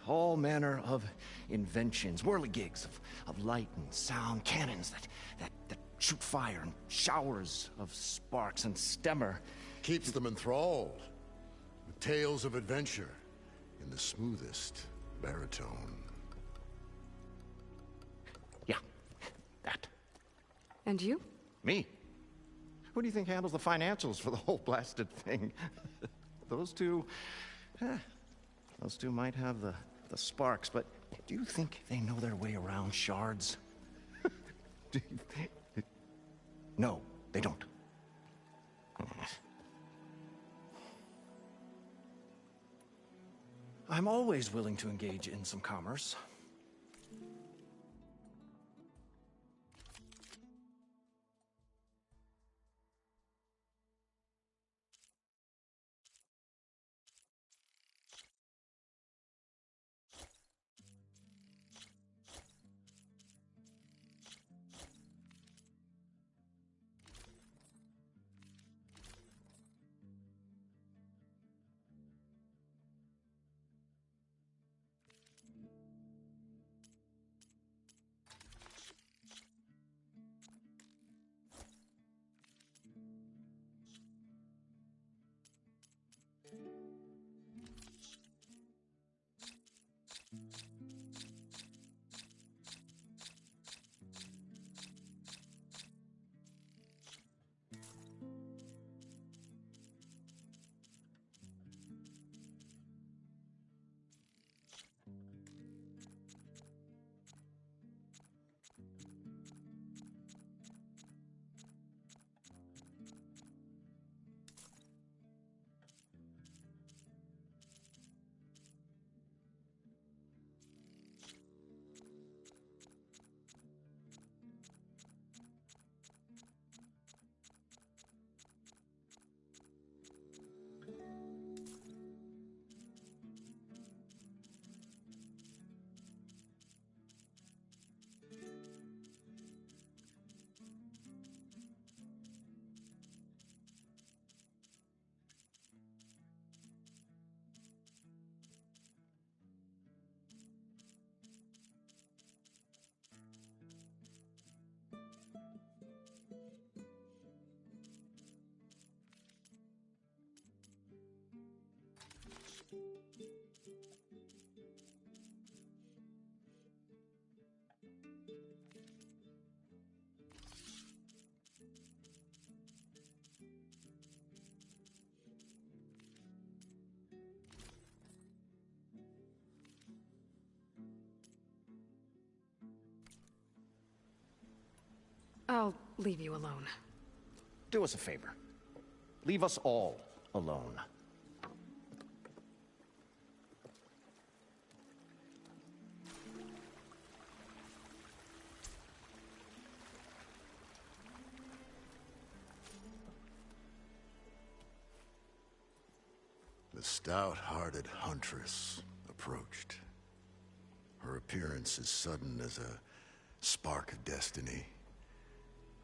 J: all manner of inventions, whirligigs of light and sound, cannons that shoot fire, and showers of sparks, and Stemmer
L: keeps them enthralled with tales of adventure in the smoothest baritone.
J: Yeah, that.
B: And you?
J: Me? Who do you think handles the financials for the whole blasted thing? Those two might have the sparks, but do you think they know their way around shards? No, they don't. I'm always willing to engage in some commerce.
B: I'll leave you alone.
J: Do us a favor. Leave us all alone.
L: The stout-hearted huntress approached. Her appearance as sudden as a spark of destiny,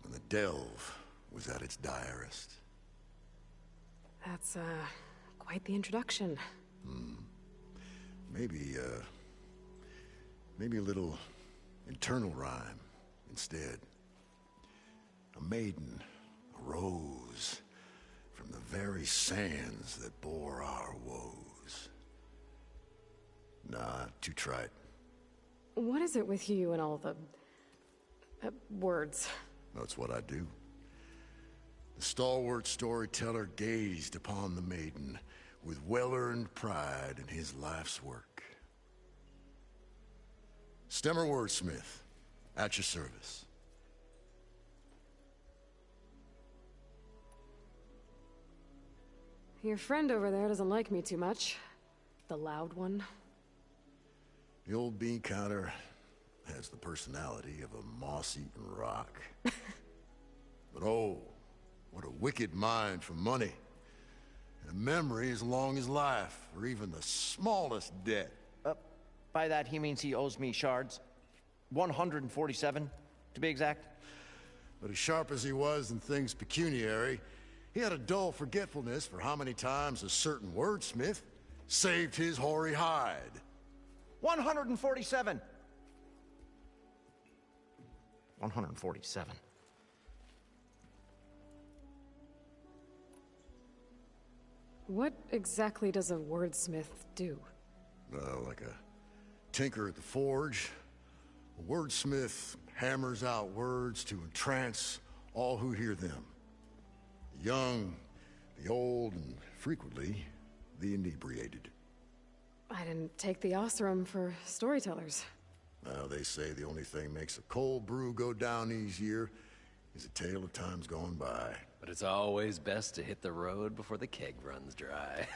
L: when the delve was at its direst.
B: That's, quite the introduction.
L: Maybe a little internal rhyme instead. A maiden arose from the very sands that bore our woes. Nah, too trite.
B: What is it with you and all the... words?
L: That's what I do. The stalwart storyteller gazed upon the maiden with well-earned pride in his life's work. Stemmer Wordsmith, at your service.
B: Your friend over there doesn't like me too much. The loud one.
L: The old bean counter has the personality of a moss-eaten rock. But oh, what a wicked mind for money. And a memory as long as life, or even the smallest debt.
J: By that he means he owes me shards. 147, to be exact.
L: But as sharp as he was in things pecuniary, he had a dull forgetfulness for how many times a certain wordsmith saved his hoary hide.
J: 147. 147.
B: What exactly does a wordsmith do?
L: Like a tinker at the forge. A wordsmith hammers out words to entrance all who hear them. The young, the old, and frequently, the inebriated.
B: I didn't take the Osram for storytellers.
L: Well, they say the only thing makes a cold brew go down easier is a tale of times gone by.
K: But it's always best to hit the road before the keg runs dry.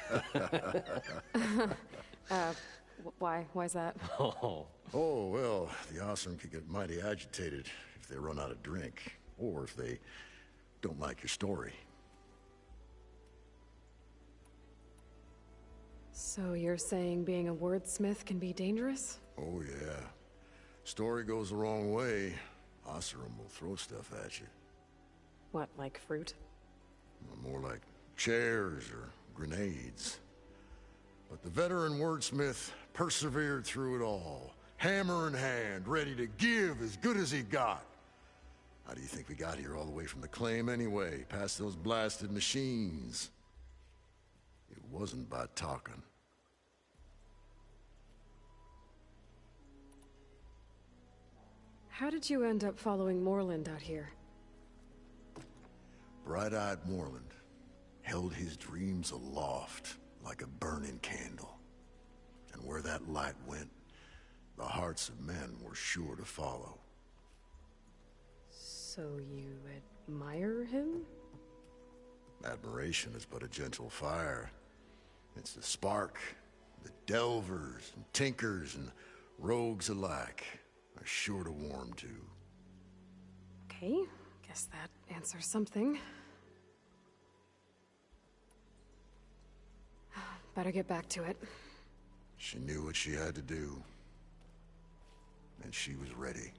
B: Why? Why's that?
L: Oh, well, the Osram could get mighty agitated if they run out of drink, or if they don't like your story.
B: So you're saying being a wordsmith can be dangerous?
L: Oh, yeah. Story goes the wrong way, Osram will throw stuff at you.
B: What, like fruit?
L: More like chairs or grenades. But the veteran wordsmith persevered through it all, hammer in hand, ready to give as good as he got. How do you think we got here all the way from the claim anyway, past those blasted machines? It wasn't by talking.
B: How did you end up following Morland out here?
L: Bright-eyed Morland held his dreams aloft like a burning candle. And where that light went, the hearts of men were sure to follow.
B: So you admire him?
L: Admiration is but a gentle fire. It's the spark that delvers and tinkers and rogues alike are sure to warm to.
B: Okay, guess that answers something. Better get back to it.
L: She knew what she had to do, and she was ready.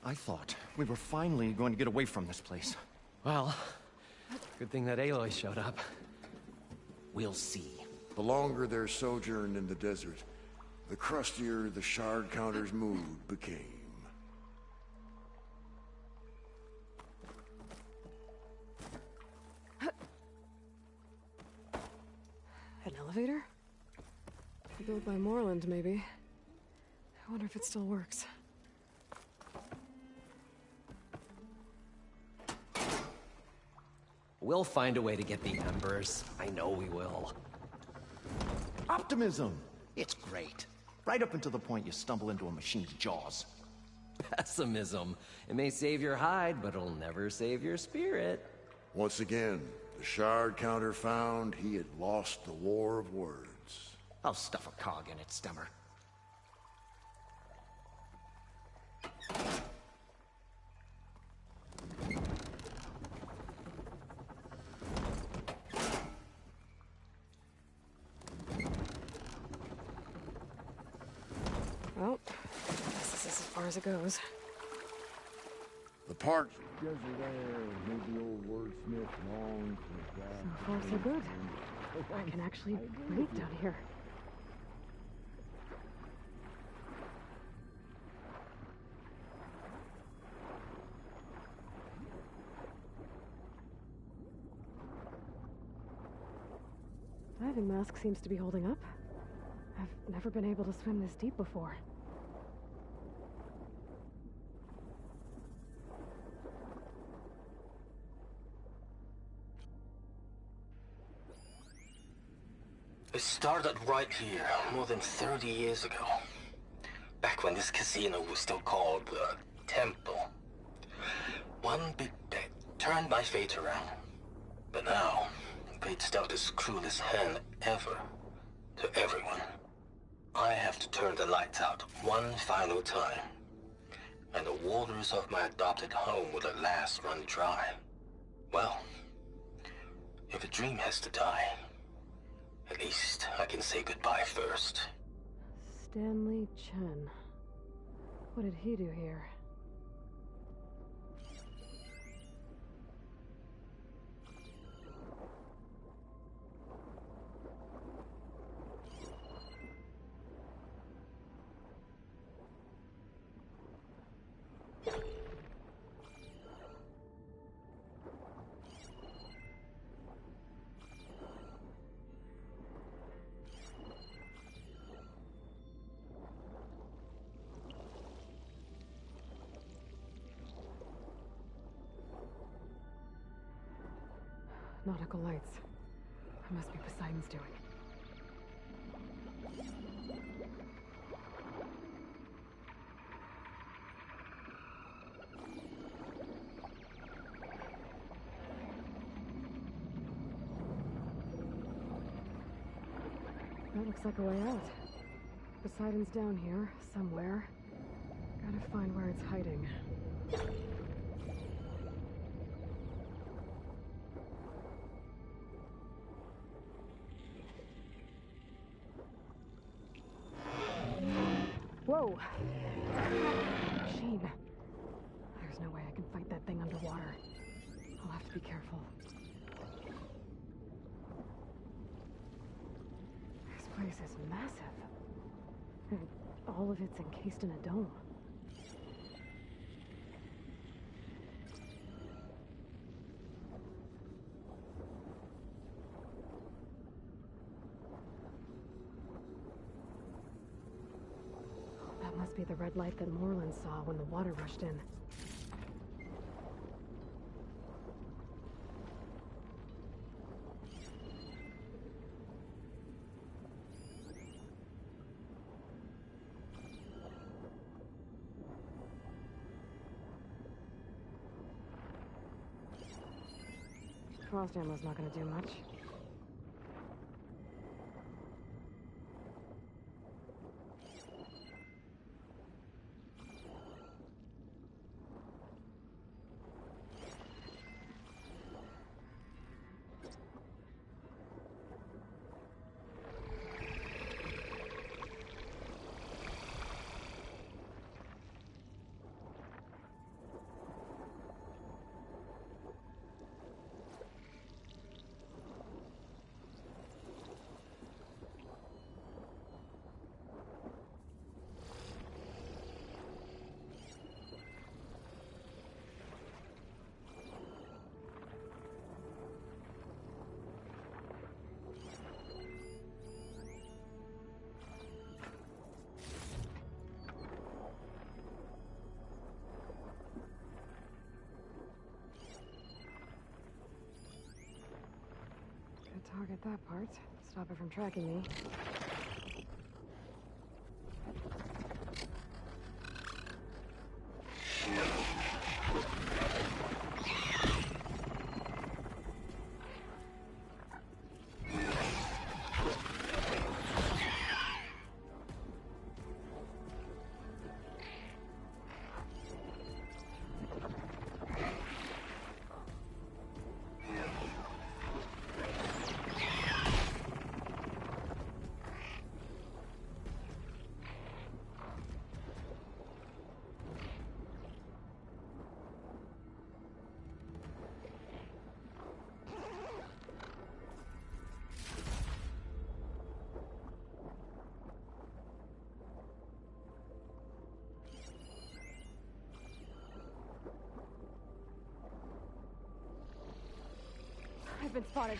J: I thought we were finally going to get away from this place.
K: Well, good thing that Aloy showed up. We'll see.
L: The longer their sojourn in the desert, the crustier the shard counter's mood became.
B: An elevator? Built by Morland, maybe. I wonder if it still works.
K: We'll find a way to get the Embers. I know we will.
J: Optimism! It's great. Right up until the point you stumble into a machine's jaws.
K: Pessimism. It may save your hide, but it'll never save your spirit.
L: Once again, the shard counter found he had lost the war of words.
J: I'll stuff a cog in it, Stemmer.
B: Well, guess this is as far as it goes.
L: The park desert air made the old wordsmith long for that.
B: So far, so good. I can actually breathe down here. Diving mask seems to be holding up. I've never been able to swim this deep before.
M: It started right here, more than 30 years ago. Back when this casino was still called the Temple. One big bet turned my fate around. But now, fate's dealt its cruelest hand ever to everyone. I have to turn the lights out one final time. and the waters of my adopted home will at last run dry. Well, if a dream has to die, at least I can say goodbye first.
B: Stanley Chen. What did he do here? Nautical lights. That must be Poseidon's doing. That looks like a way out. Poseidon's down here, somewhere. Gotta find where it's hiding. Whoa! Machine. There's no way I can fight that thing underwater. I'll have to be careful. This place is massive. And all of it's encased in a dome. Must be the red light that Moreland saw when the water rushed in. Frost ammo's not gonna do much. Target that part. Stop it from tracking me. I've been spotted.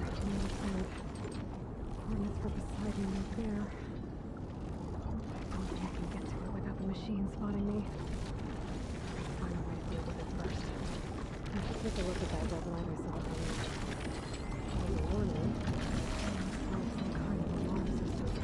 B: on the other side. Coordinates for Poseidon right there. I don't think I can get to it without the machine spotting me. I'll find a way to deal with it first. I should take a look at that red light I saw earlier. It was a warning. Like some kind of alarm system.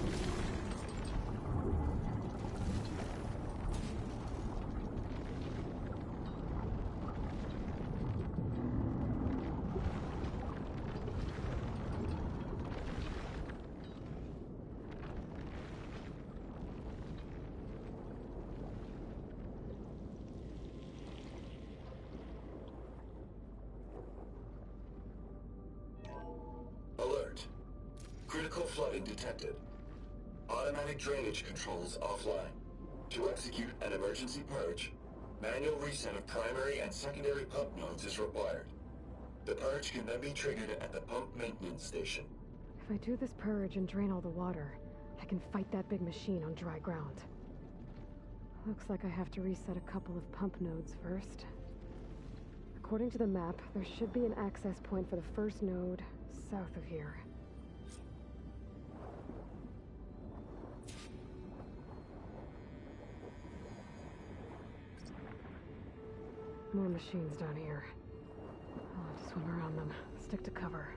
N: Alert. Critical flooding detected. Automatic drainage controls offline. To execute an emergency purge, manual reset of primary and secondary pump nodes is required. The purge can then be triggered at the pump maintenance station.
B: If I do this purge and drain all the water, I can fight that big machine on dry ground. Looks like I have to reset a couple of pump nodes first. According to the map, there should be an access point for the first node south of here. More machines down here. I'll have to swim around them. Stick to cover.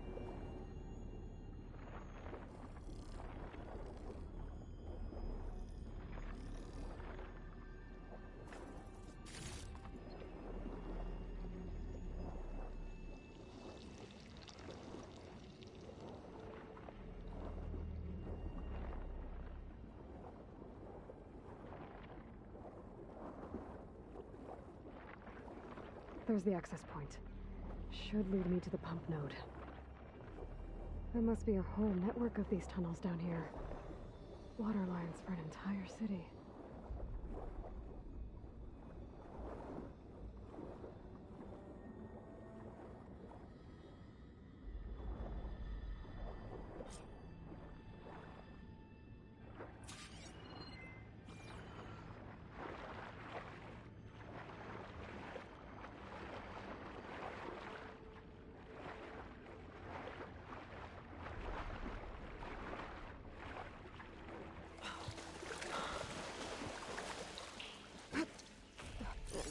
B: There's the access point. Should lead me to the pump node. There must be a whole network of these tunnels down here. Water lines for an entire city.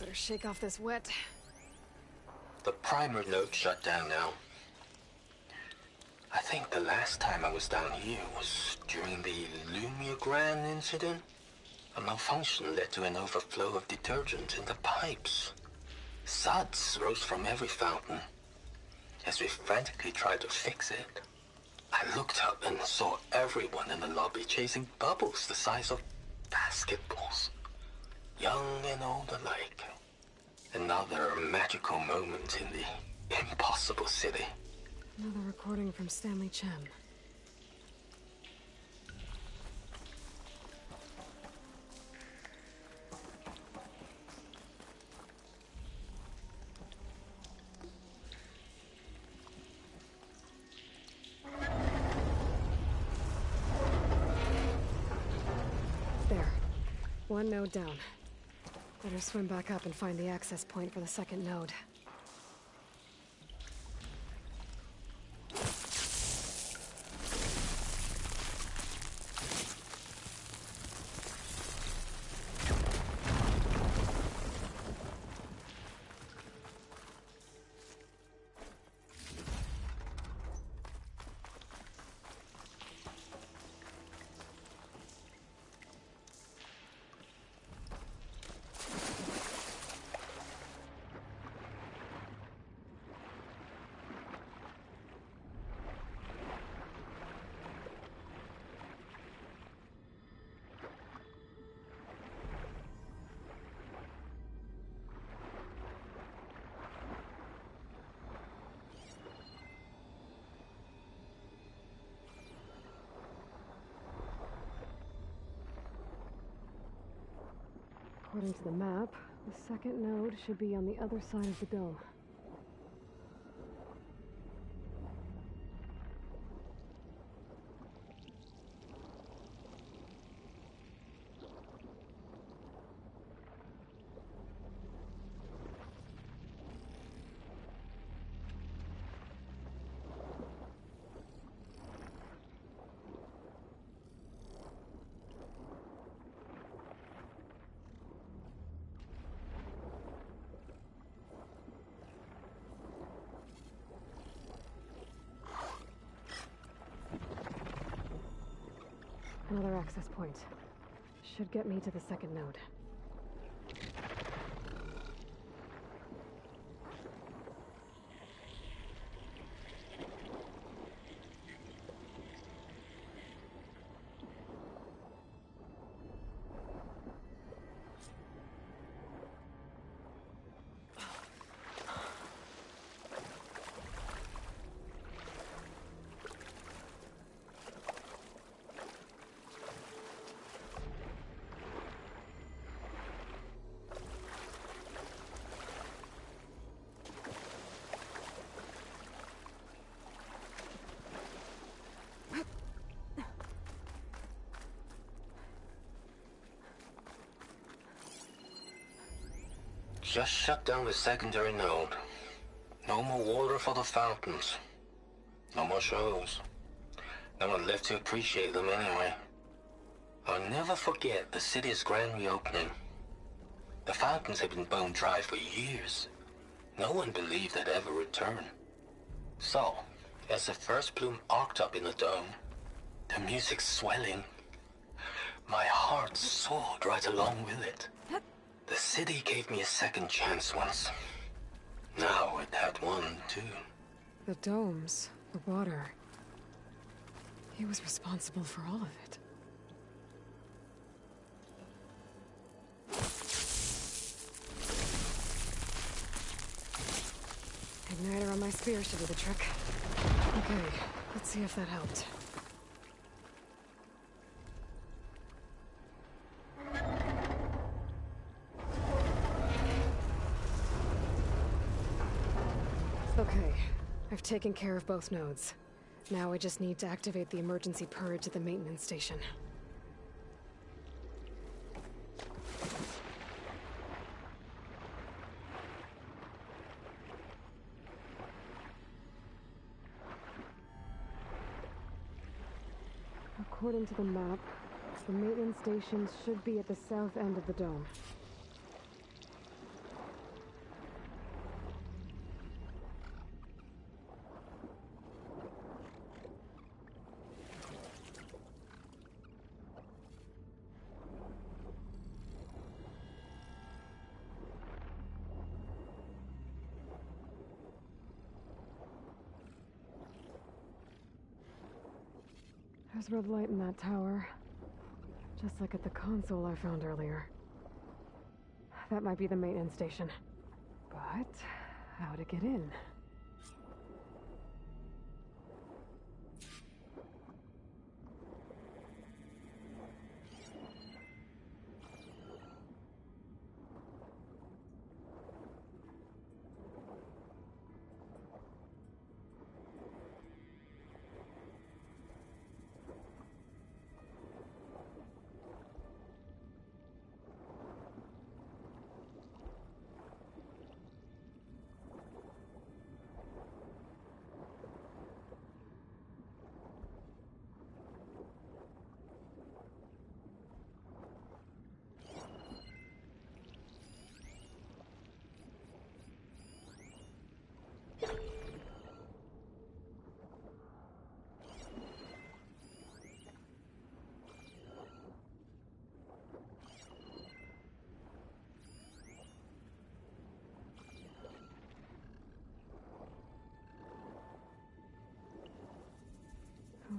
B: Better shake off this wet.
M: The primer node shut down now. I think the last time I was down here was during the Lumia Grand incident. A malfunction led to an overflow of detergent in the pipes. Suds rose from every fountain. As we frantically tried to fix it, I looked up and saw everyone in the lobby chasing bubbles the size of basketballs. Young and old alike. Another magical moment in the impossible city.
B: Another recording from Stanley Chen. There. One node down. Better swim back up and find the access point for the second node. According to the map, the second node should be on the other side of the dome. Another access point. Should get me to the second node.
M: Just shut down the secondary node. No more water for the fountains. No more shows. No one left to appreciate them anyway. I'll never forget the city's grand reopening. The fountains had been bone dry for years. No one believed they'd ever return. So, as the first plume arced up in the dome, the music swelling, my heart soared right along with it. The city gave me a second chance once. Now it had one, too.
B: The domes, the water. He was responsible for all of it. Igniter on my spear should do the trick. Okay, let's see if that helped. Okay, I've taken care of both nodes. Now I just need to activate the emergency purge at the maintenance station. According to the map, the maintenance stations should be at the south end of the dome. There's red light in that tower. Just like at the console I found earlier. That might be the maintenance station. But how to get in?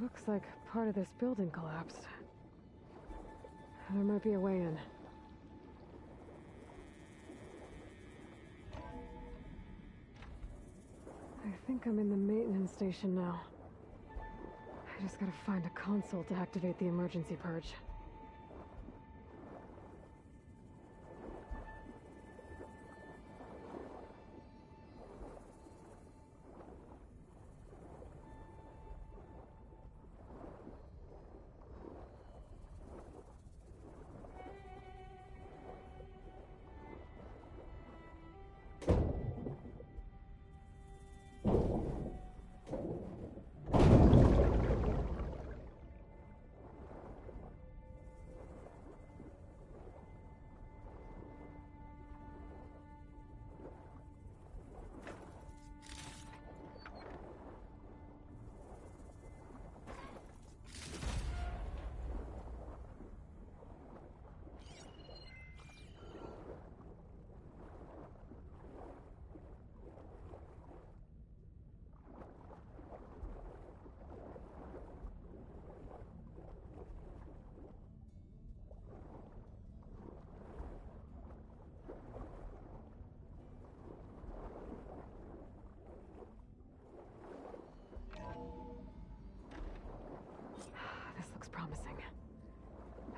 B: Looks like part of this building collapsed. There might be a way in. I think I'm in the maintenance station now. I just gotta find a console to activate the emergency purge.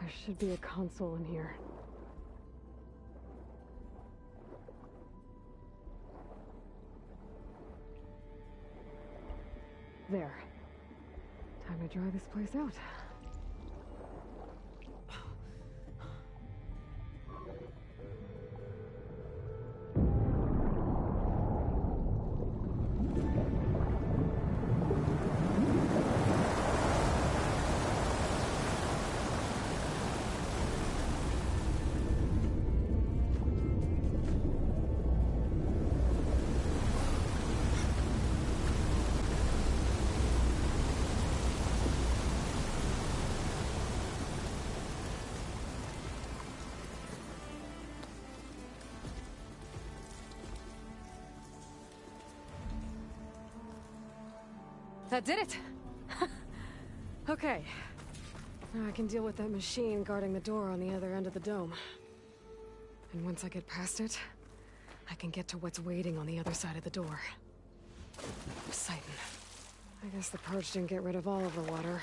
B: There should be a console in here. There. Time to dry this place out. That did it! Okay. Now I can deal with that machine guarding the door on the other end of the dome. And once I get past it, I can get to what's waiting on the other side of the door. Poseidon. I guess the purge didn't get rid of all of the water.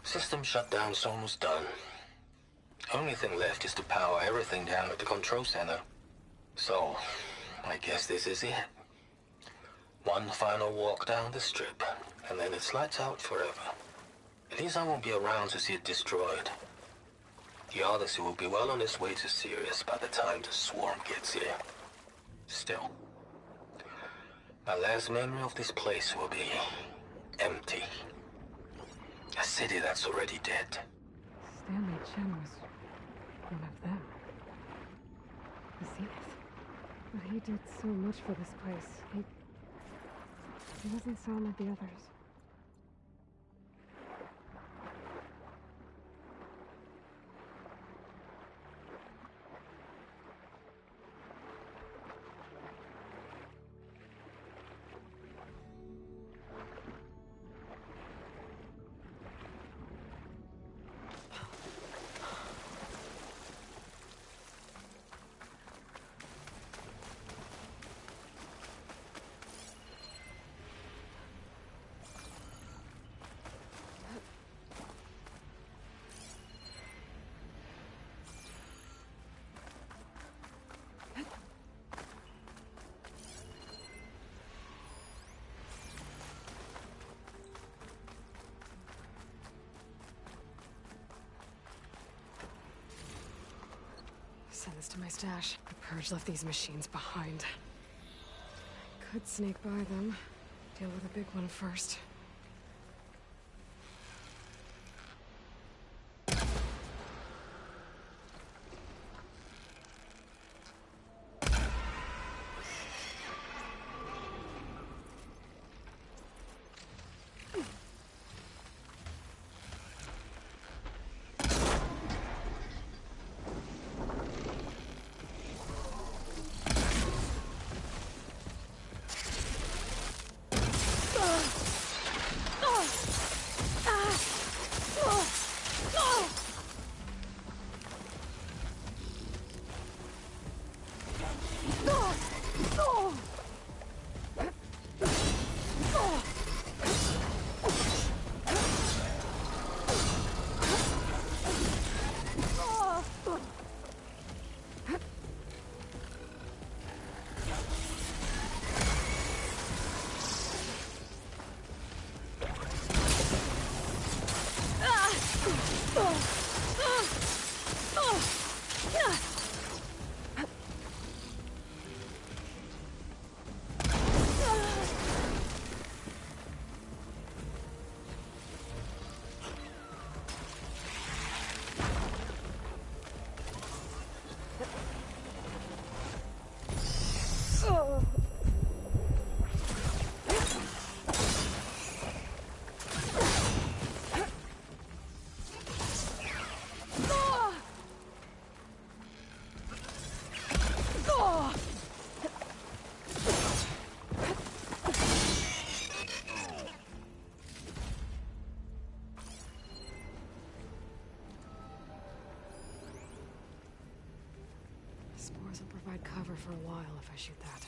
M: System shutdown's almost done. Only thing left is to power everything down at the control center. So, I guess this is it. One final walk down the strip, and then it's lights out forever. At least I won't be around to see it destroyed. The Odyssey will be well on its way to Sirius by the time the swarm gets here. Still, my last memory of this place will be empty. A city that's already dead.
B: Stanley Chen was one of them. The Zenith. But he did so much for this place. He doesn't sound like the others. Send this to my stash. The Purge left these machines behind. I could sneak by them. Deal with the big one first. Spores will provide cover for a while if I shoot that.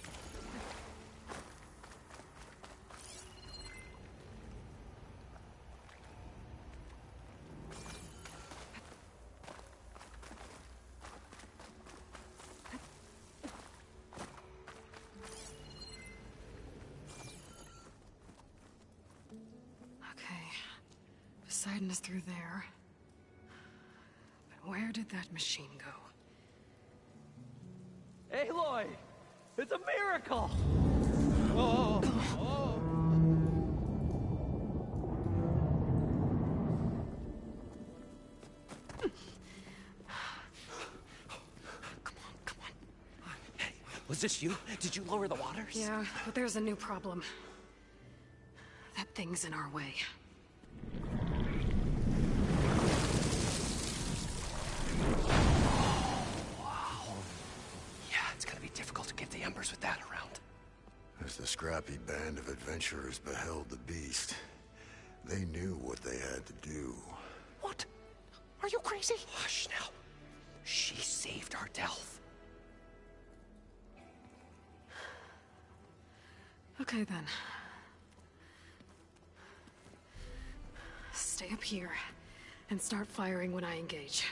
B: Poseidon is through there. But where did that machine go?
K: Aloy! It's a miracle! Oh, oh. Was this you? Did you lower the waters?
B: Yeah, but there's a new problem. That thing's in our way.
K: Wow. Yeah, it's gonna be difficult to get the embers with that around.
L: As the scrappy band of adventurers beheld the beast, they knew what they had to do.
K: What? Are you crazy? Hush now. She saved our Delph.
B: Okay, then. Stay up here and start firing when I engage.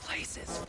K: Places.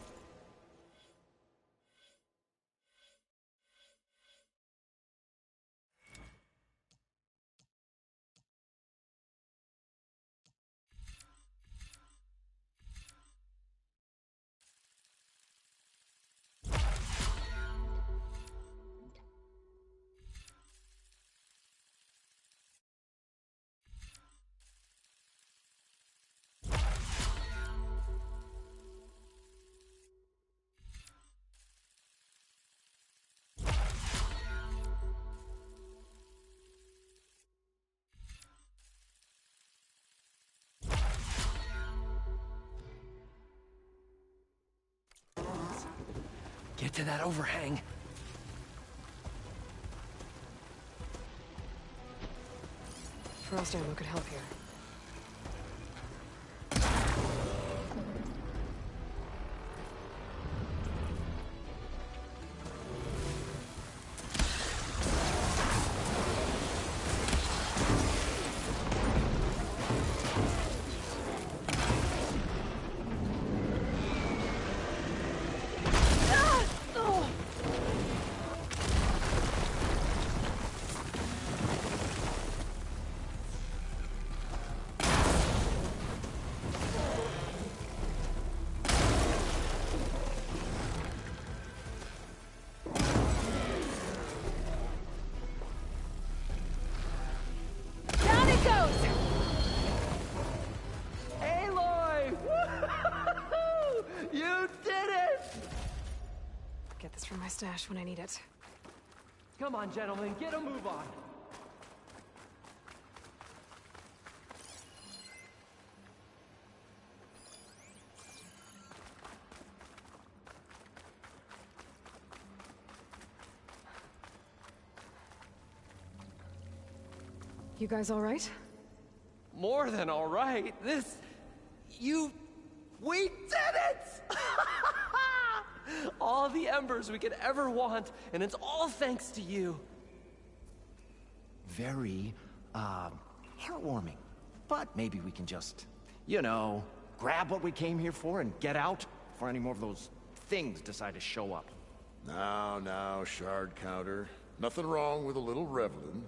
K: Get to that overhang.
B: Frost ammo could help here. From my stash when I need it.
K: Come on, gentlemen, get a move on.
B: You guys all right?
K: More than all right. We did it! All the embers we could ever want, and it's all thanks to you.
J: Very, heartwarming. But maybe we can just, you know, grab what we came here for and get out before any more of those things decide to show up.
L: Now, Shard Counter. Nothing wrong with a little reveling.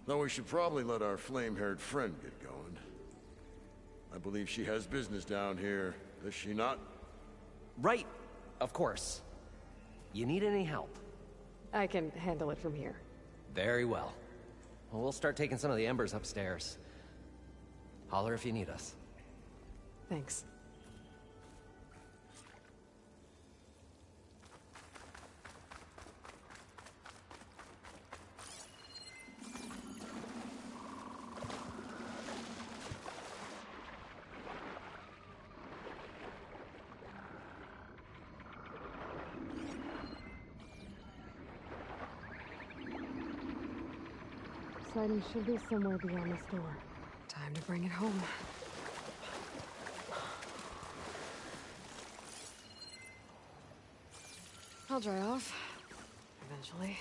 L: Though we should probably let our flame-haired friend get going. I believe she has business down here, does she not?
K: Right, of course. You need any help?
B: I can handle it from here.
K: Very well. Well, we'll start taking some of the embers upstairs. Holler if you need us.
B: Thanks. Poseidon should be somewhere beyond this door. Time to bring it home. I'll dry off. Eventually.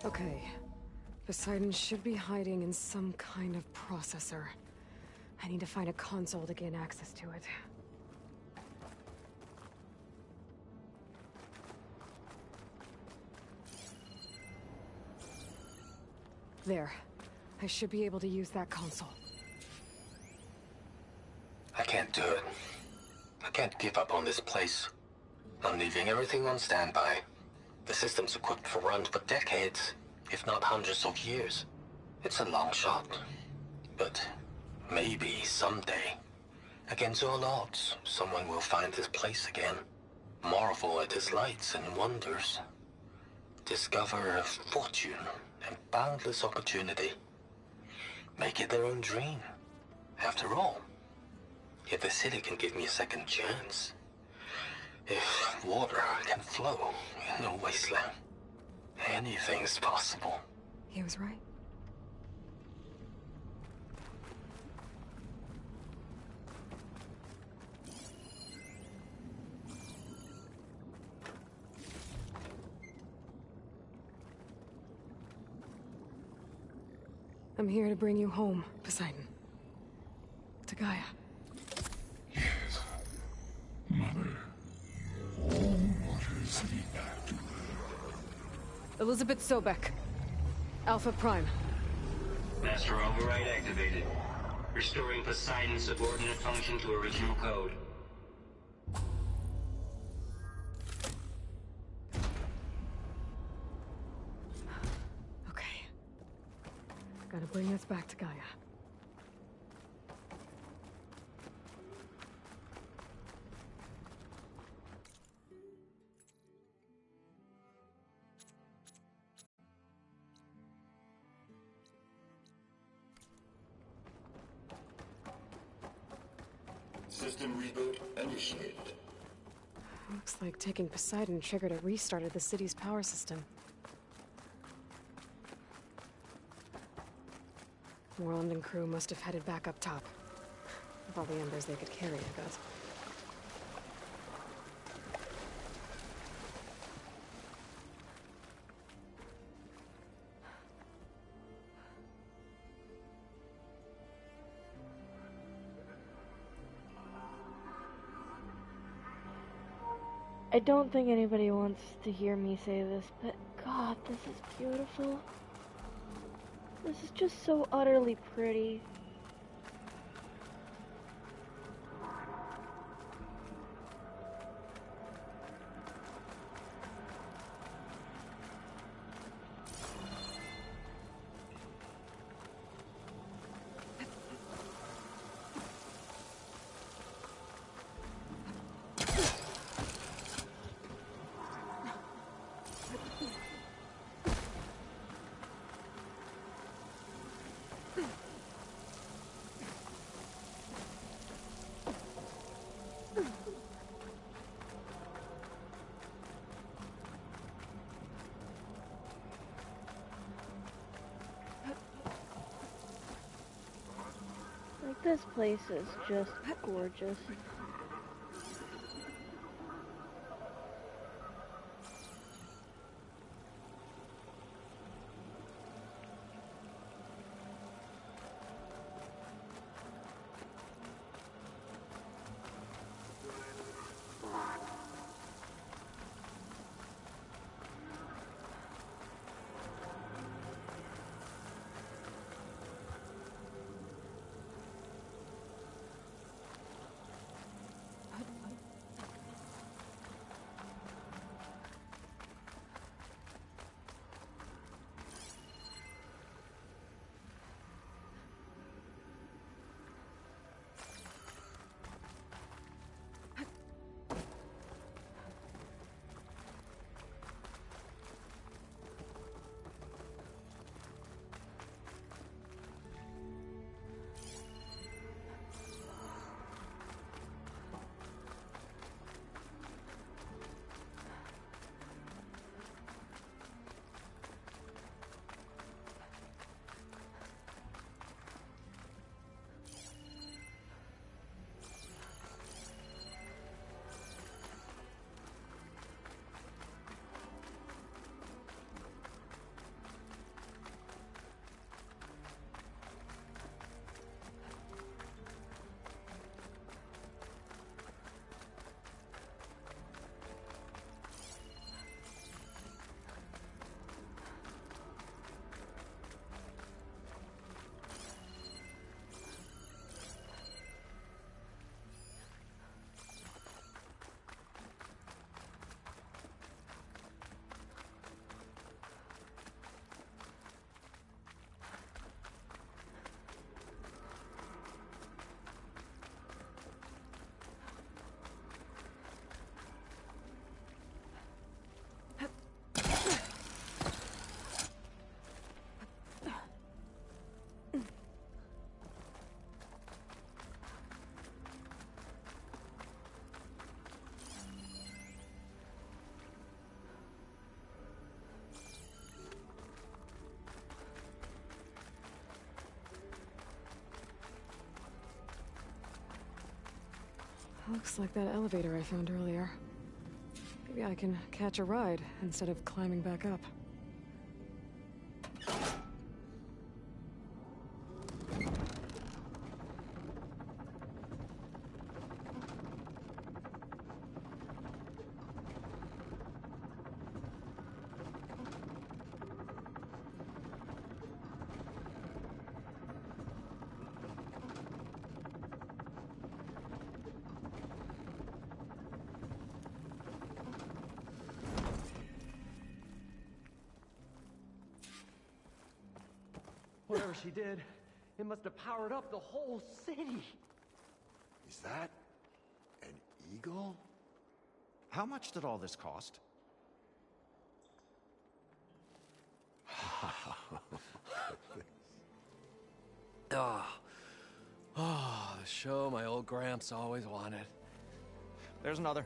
B: Okay. Poseidon should be hiding in some kind of processor. I need to find a console to gain access to it. There. I should be able to use that console.
M: I can't do it. I can't give up on this place. I'm leaving everything on standby. The system's equipped for runs for decades, if not hundreds of years. It's a long shot. But maybe someday, against all odds, someone will find this place again. Marvel at its lights and wonders. Discover a fortune and boundless opportunity. Make it their own dream. After all, if the city can give me a second chance, if water can flow in a wasteland, anything's possible.
B: He was right. I'm here to bring you home, Poseidon. To Gaia.
O: Yes. Mother. All waters lead back to her.
B: Elizabeth Sobek. Alpha Prime.
P: Master override activated. Restoring Poseidon's subordinate function to original code.
B: Okay. Gotta bring this back to Gaia.
N: System reboot initiated.
B: Looks like taking Poseidon triggered a restart of the city's power system. Morland and crew must have headed back up top. With all the embers they could carry, I guess.
A: I don't think anybody wants to hear me say this, but God, this is beautiful. This is just so utterly pretty. Like, this place is just gorgeous.
B: Looks like that elevator I found earlier. Maybe I can catch a ride instead of climbing back up.
K: Whatever she did, it must have powered up the whole city.
L: Is that an eagle?
J: How much did all this cost?
K: The show my old Gramps always wanted.
J: There's another.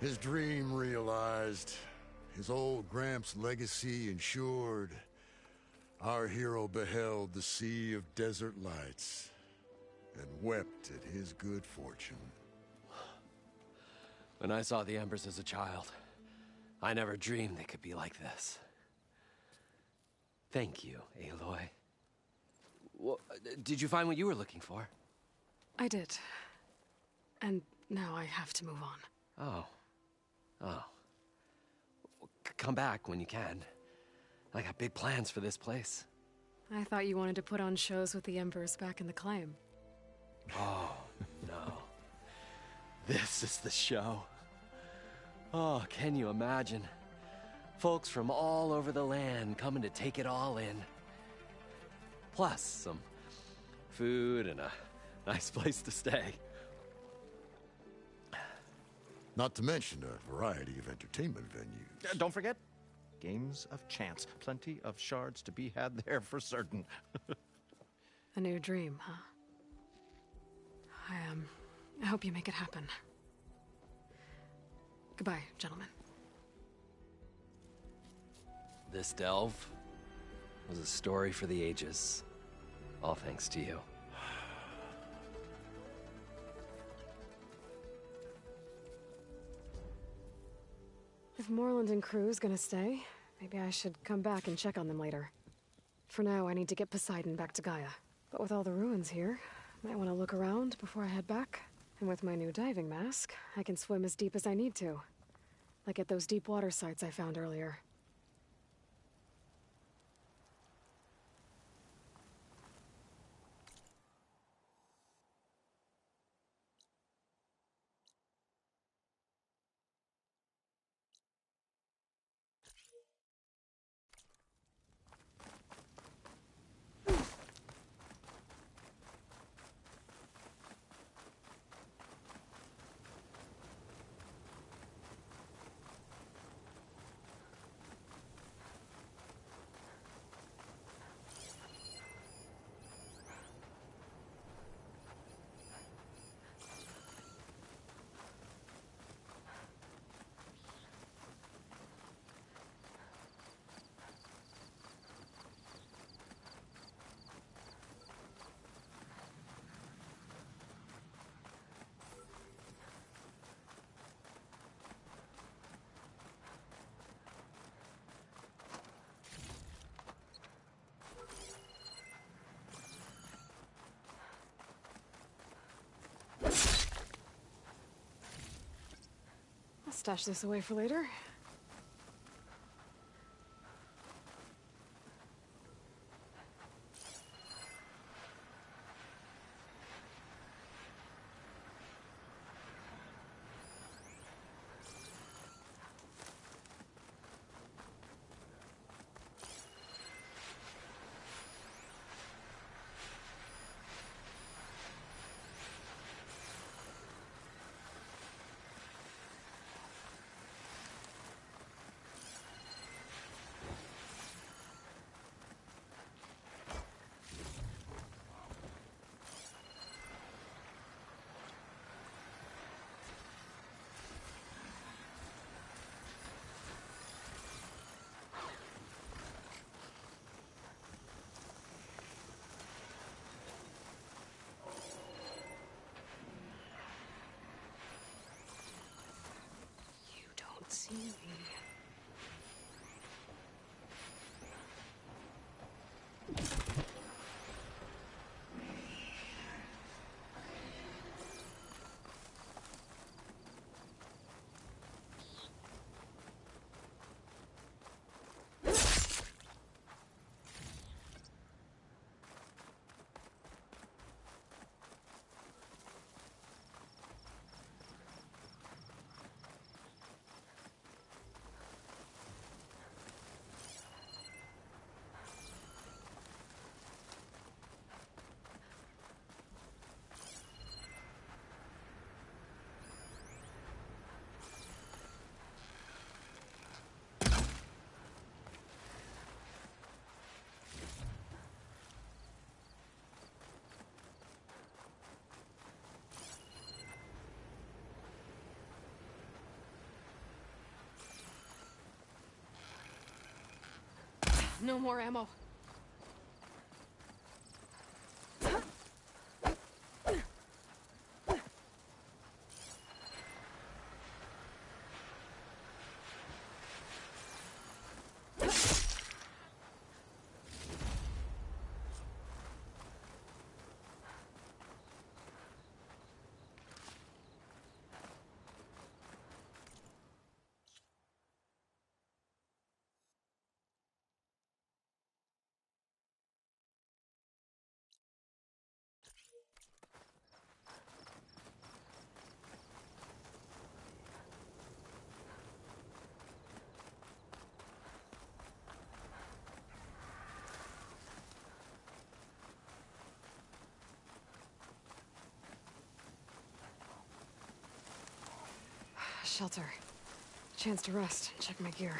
L: His dream realized, his old Gramps' legacy ensured. Our hero beheld the sea of desert lights and wept at his good fortune.
K: When I saw the Embers as a child, I never dreamed they could be like this. Thank you, Aloy. Well, did you find what you were looking for?
B: I did. And now I have to move on.
K: Oh. Well, come back when you can. I got big plans for this place.
B: I thought you wanted to put on shows with the Embers back in the Claim.
K: Oh, no. This is the show. Oh, can you imagine? Folks from all over the land coming to take it all in. Plus some food and a nice place to stay.
L: Not to mention a variety of entertainment venues.
J: Don't forget, games of chance. Plenty of shards to be had there for certain.
B: A new dream, huh? I hope you make it happen. Goodbye, gentlemen.
K: This delve was a story for the ages. All thanks to you.
B: If Moreland and crew's gonna stay, maybe I should come back and check on them later. For now, I need to get Poseidon back to Gaia. But with all the ruins here, might want to look around before I head back. And with my new diving mask, I can swim as deep as I need to. Like at those deep water sites I found earlier. I'll stash this away for later. No more ammo. Shelter. Chance to rest, check my gear.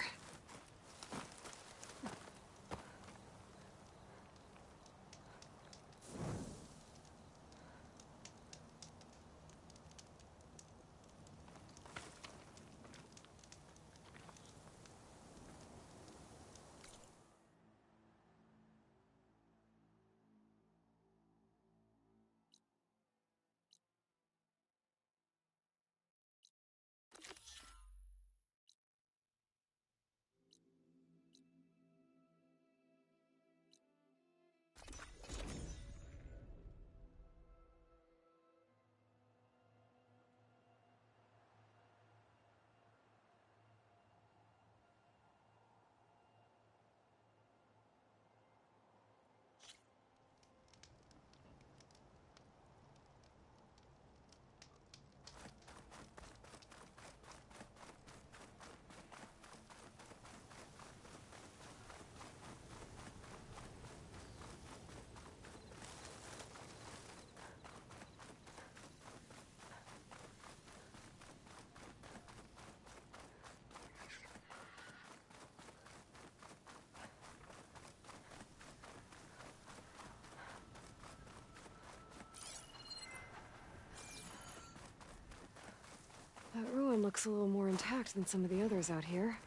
B: That ruin looks a little more intact than some of the others out here.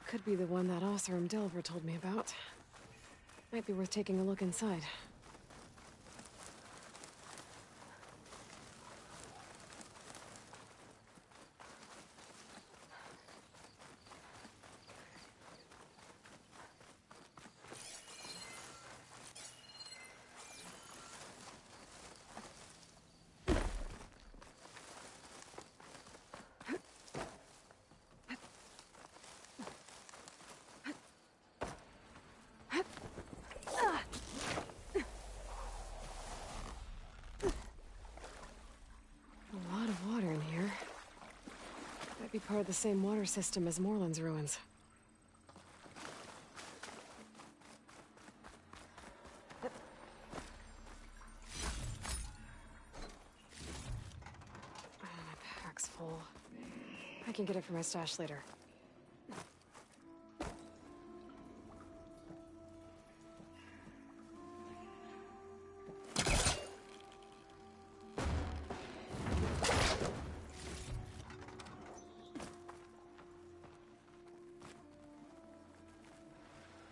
B: Could be the one that Oseram Delver told me about. Might be worth taking a look inside. Part of the same water system as Morland's ruins. My pack's full. I can get it from my stash later.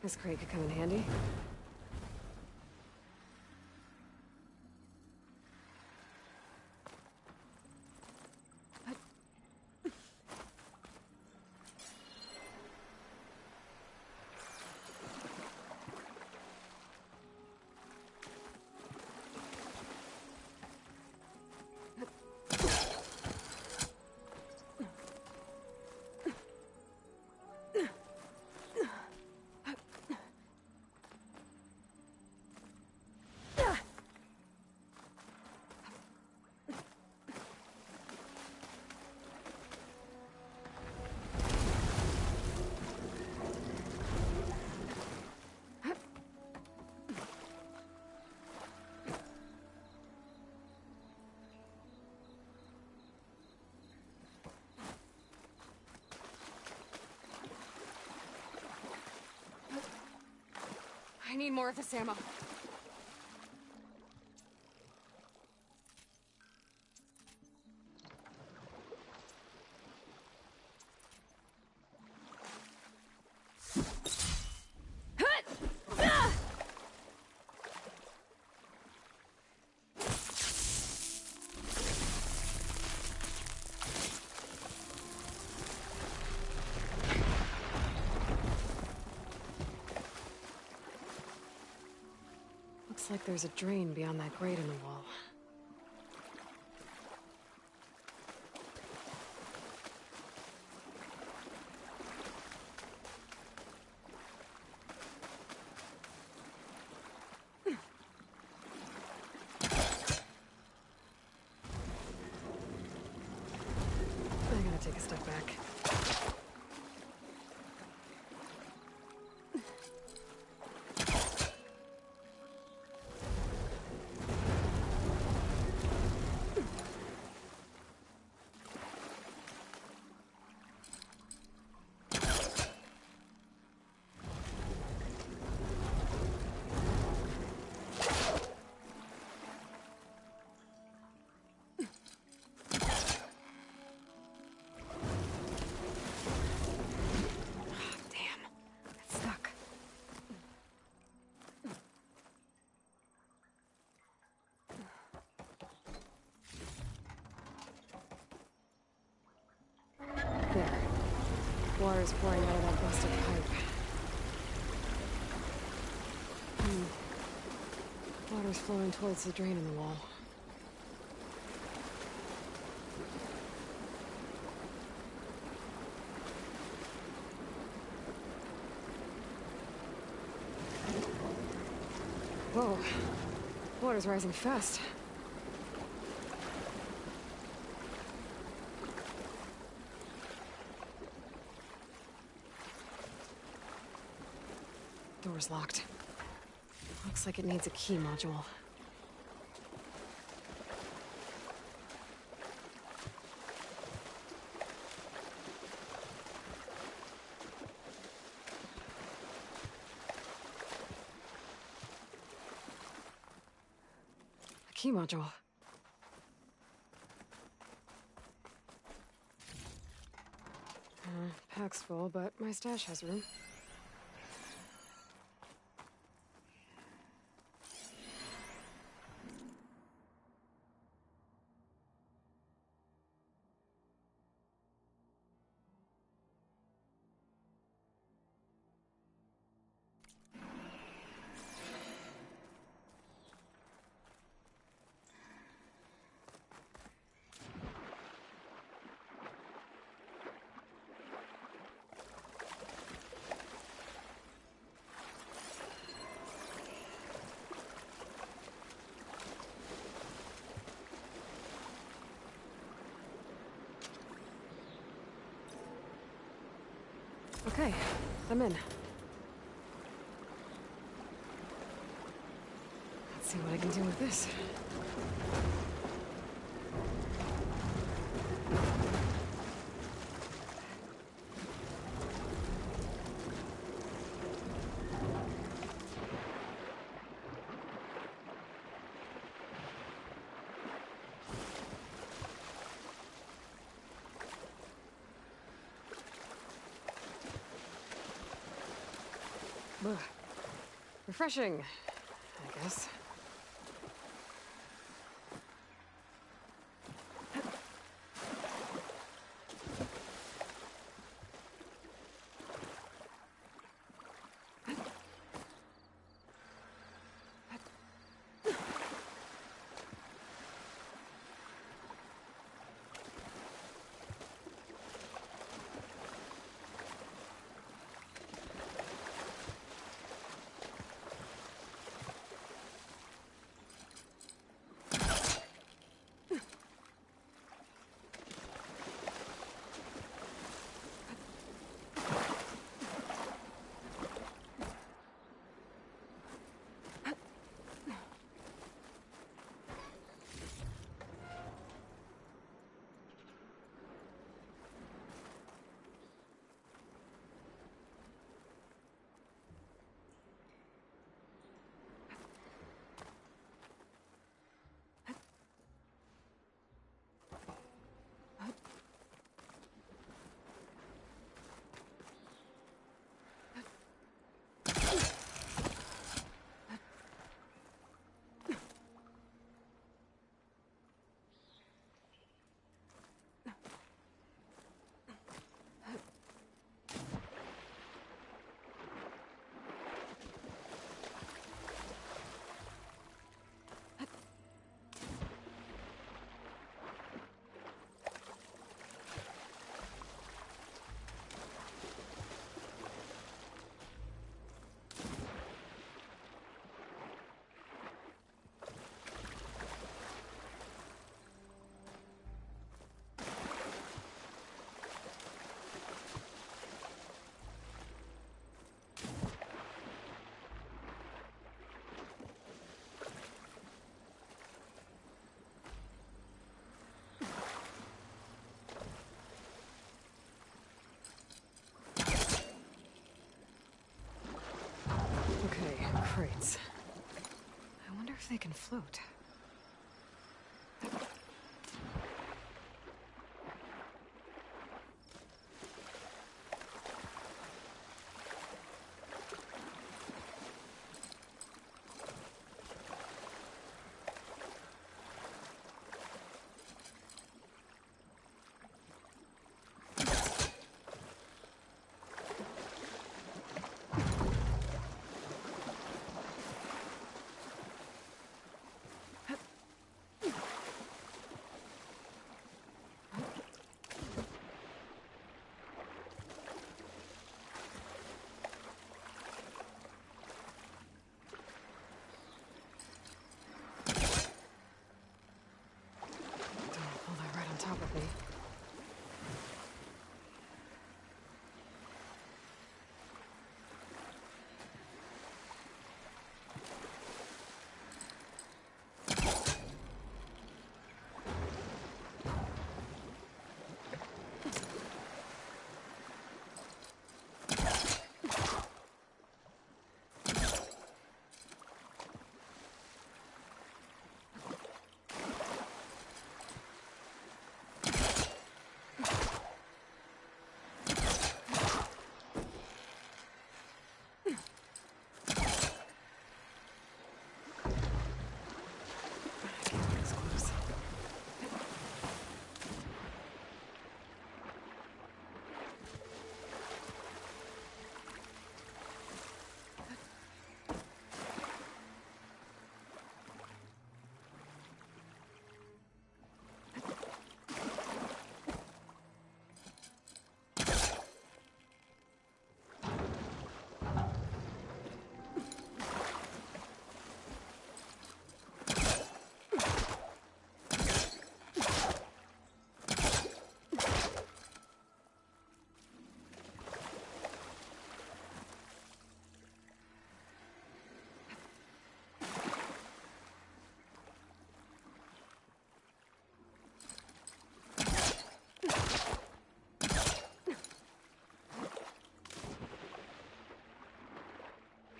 B: This crate could come in handy. I need more of this ammo. like there's a drain beyond that grate in the wall. I gotta take a step back. There. Water's pouring out of that busted pipe. Water's flowing towards the drain in the wall. Whoa. Water's rising fast. Door's locked. Looks like it needs a key module. A key module. Pack's full, but my stash has room. Okay, I'm in. Let's see what I can do with this. Ugh. Refreshing, I guess. they can float. Pull that right on top of me.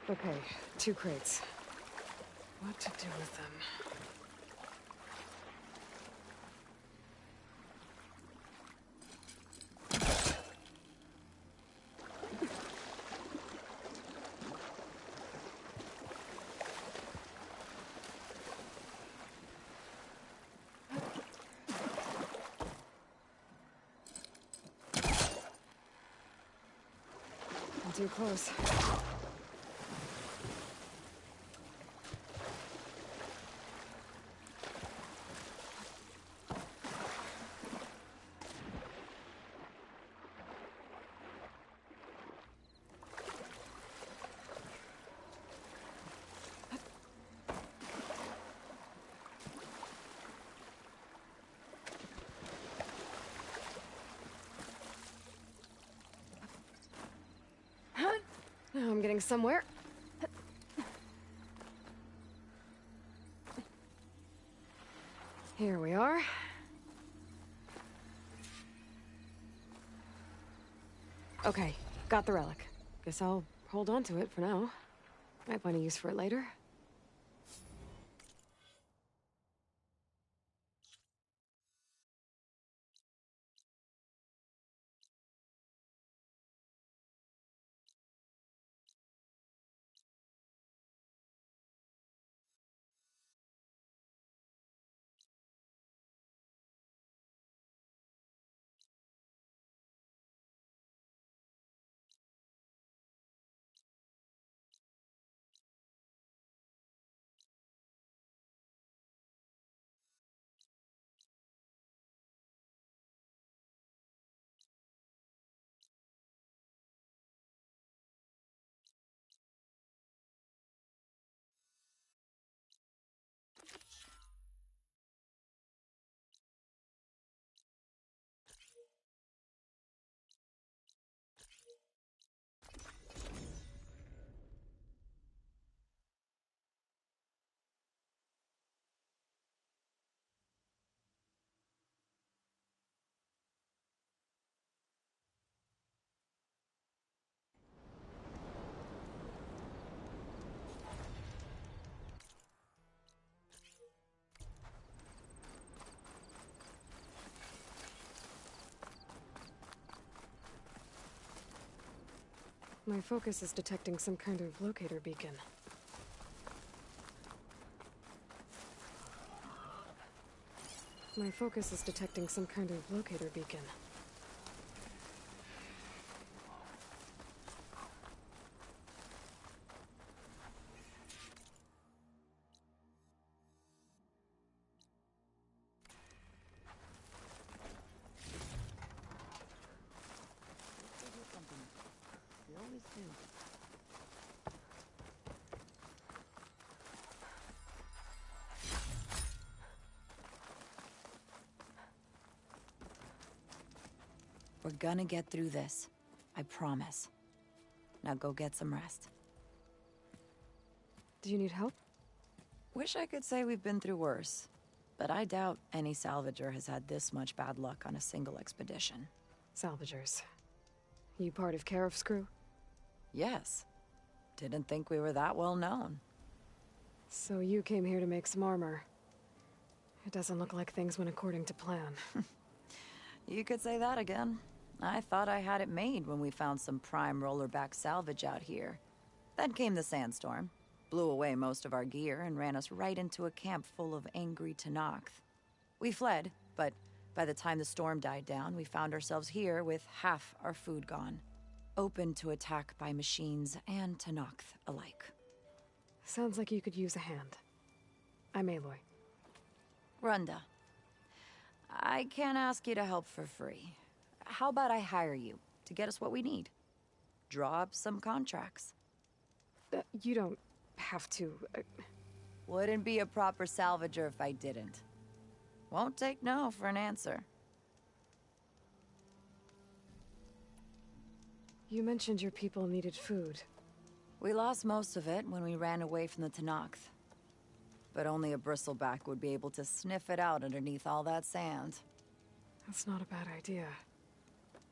B: Okay, 2 crates. What to do with them? I'm too close. Now I'm getting somewhere. Here we are. Okay, got the relic. Guess I'll hold on to it for now. Might find a use for it later. My focus is detecting some kind of locator beacon. My focus is detecting some kind of locator beacon.
Q: They always do.
E: We're gonna get through this. I promise. Now go get some rest.
B: Do you need help?
E: Wish I could say we've been through worse, but I doubt any salvager has had this much bad luck on a single expedition.
B: Salvagers. You part of Karif's crew?
E: Yes. Didn't think we were that well known.
B: So you came here to make some armor. It doesn't look like things went according to plan.
E: You could say that again. I thought I had it made when we found some prime rollerback salvage out here. Then came the sandstorm, blew away most of our gear, and ran us right into a camp full of angry Tenakth. We fled, but by the time the storm died down, we found ourselves here with half our food gone. Open to attack by machines and Tenakth alike.
B: Sounds like you could use a hand. I'm Aloy.
E: Runda. I can't ask you to help for free. How about I hire you to get us what we need? Draw up some contracts.
B: You don't have to.
E: Wouldn't be a proper salvager if I didn't. Won't take no for an answer.
B: You mentioned your people needed food.
E: We lost most of it when we ran away from the Tenakth. But only a bristleback would be able to sniff it out underneath all that sand.
B: That's not a bad idea.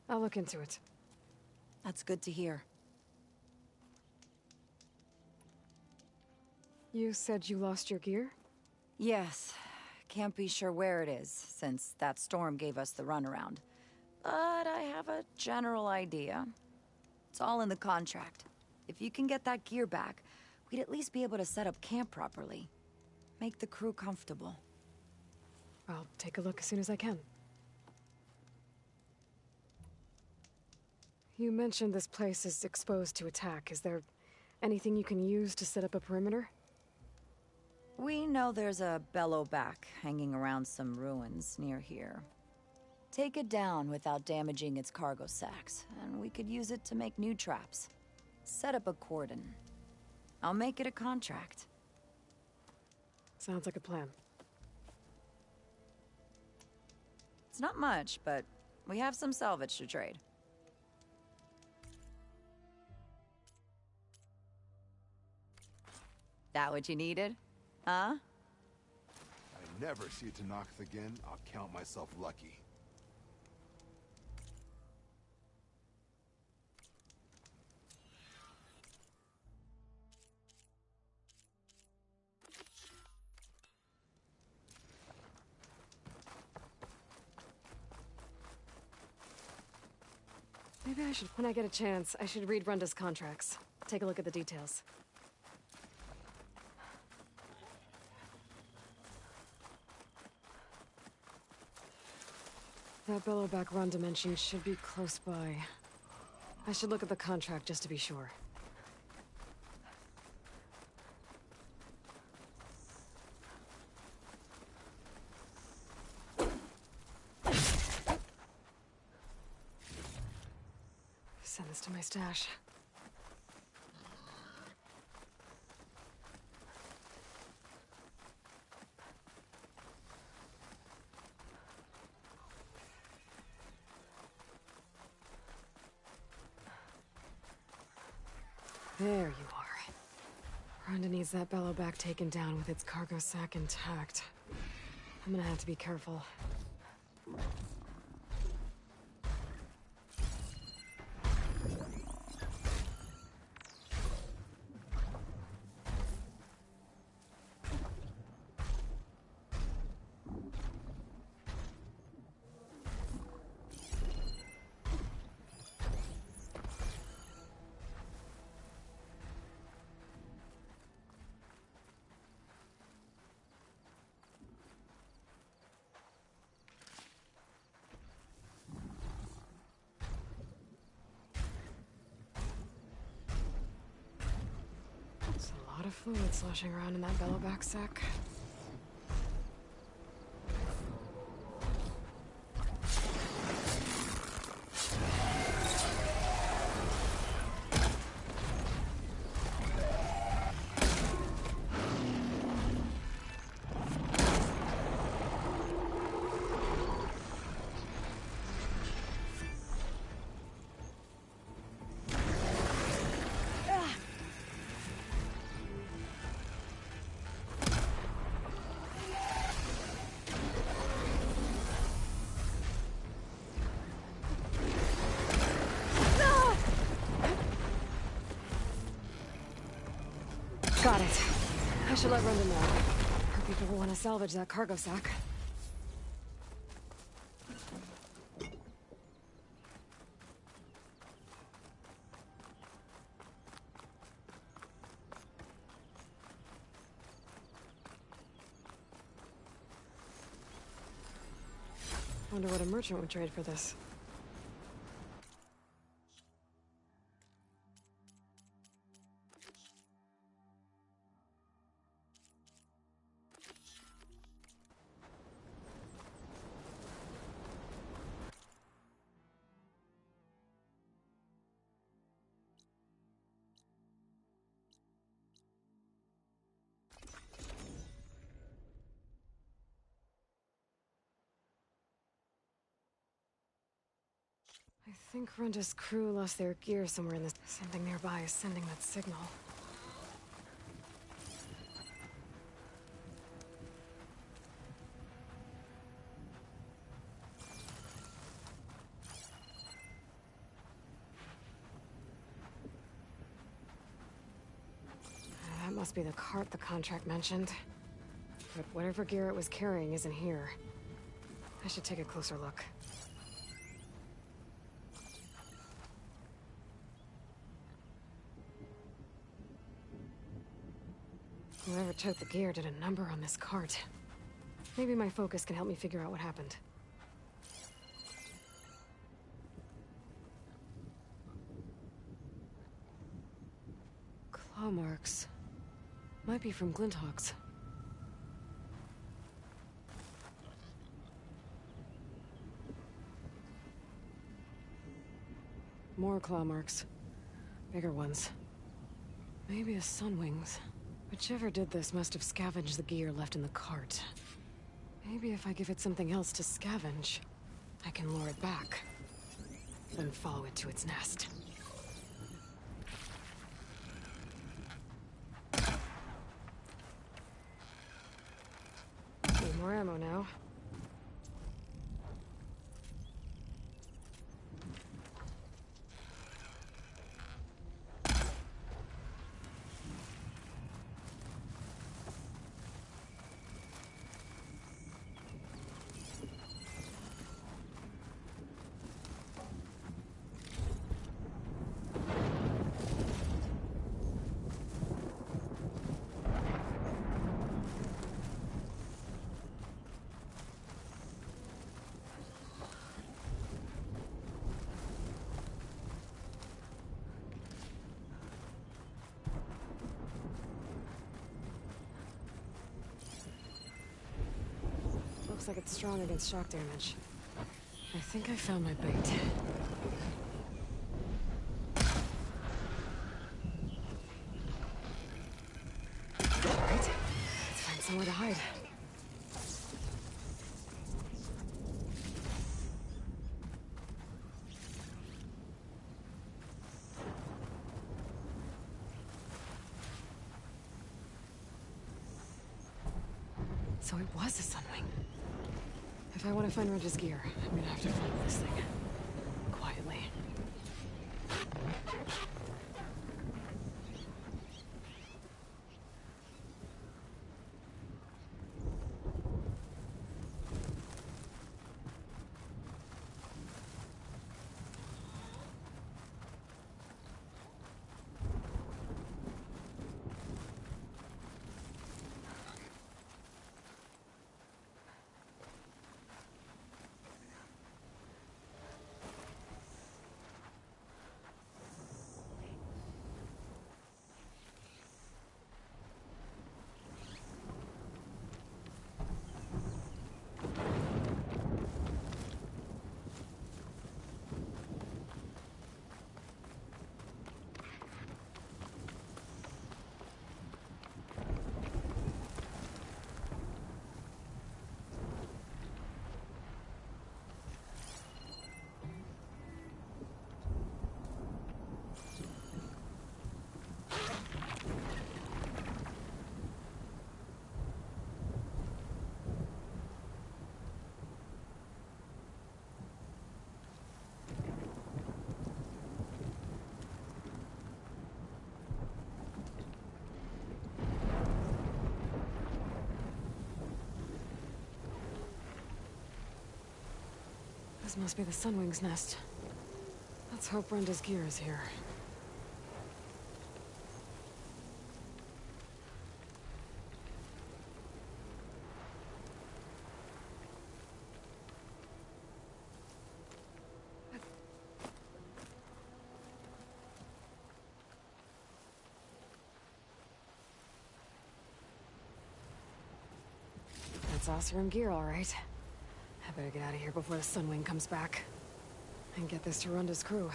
B: I'll look into it.
E: That's good to hear.
B: You said you lost your gear?
E: Yes. Can't be sure where it is, since that storm gave us the runaround. But I have a general idea. It's all in the contract. If you can get that gear back, we'd at least be able to set up camp properly. Make the crew comfortable.
B: I'll take a look as soon as I can. You mentioned this place is exposed to attack. Is there anything you can use to set up a perimeter?
E: We know there's a bellowback hanging around some ruins near here. Take it down without damaging its cargo sacks, and we could use it to make new traps. Set up a cordon. I'll make it a contract.
B: Sounds like a plan.
E: It's not much, but we have some salvage to trade. That what you needed? Huh?
R: I never see Tenakth again. I'll count myself lucky.
B: Maybe I should, when I get a chance, I should read Runda's contracts. Take a look at the details. That bellowback Runda mentioned should be close by. I should look at the contract just to be sure. Send this to my stash. There you are. Runda needs that bellowback taken down with its cargo sack intact. I'm gonna have to be careful. of fluid sloshing around in that bellowback sack. Got it. I should let Runda know. Her people will want to salvage that cargo sack. Wonder what a merchant would trade for this. I think Runda's crew lost their gear somewhere in this. Something nearby is sending that signal. That must be the cart the contract mentioned. But whatever gear it was carrying isn't here. I should take a closer look. Whoever took the gear did a number on this cart. Maybe my focus can help me figure out what happened. Claw marks. Might be from Glinthawks. More claw marks. Bigger ones. Maybe a Sunwings. Whichever did this must have scavenged the gear left in the cart. Maybe if I give it something else to scavenge, I can lure it back. Then follow it to its nest. Need more ammo now. Looks like it's strong against shock damage. I think I found my bait. Alright, let's find somewhere to hide. So it was a Sunwing. If I want to find Runda's gear, I'm gonna have to follow this thing. Quietly. This must be the Sunwing's nest. Let's hope Brenda's gear is here. That's Oseram gear, all right. I better get out of here before the Sunwing comes back. And get this to Runda's crew.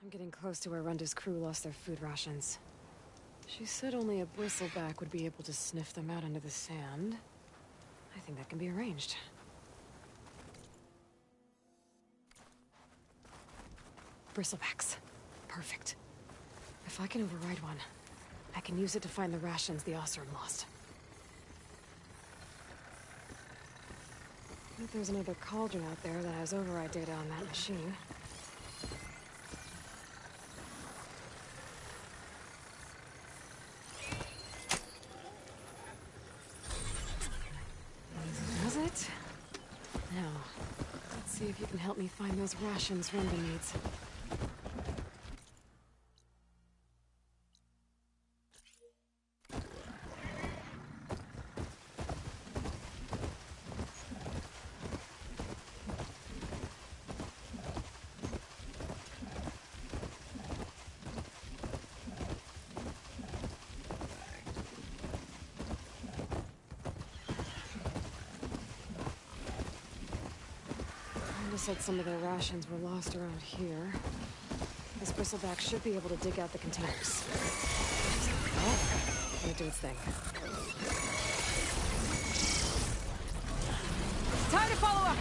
B: I'm getting close to where Runda's crew lost their food rations. She said only a bristleback would be able to sniff them out into the sand. I think that can be arranged. Bristlebacks. Perfect. If I can override one, I can use it to find the rations the Oseram lost. I think there's another cauldron out there that has override data on that machine. Does it? Now, let's see if you can help me find those rations Runda needs. Said some of their rations were lost around here. This bristleback should be able to dig out the containers. Oh, let it do its thing. Time to follow up!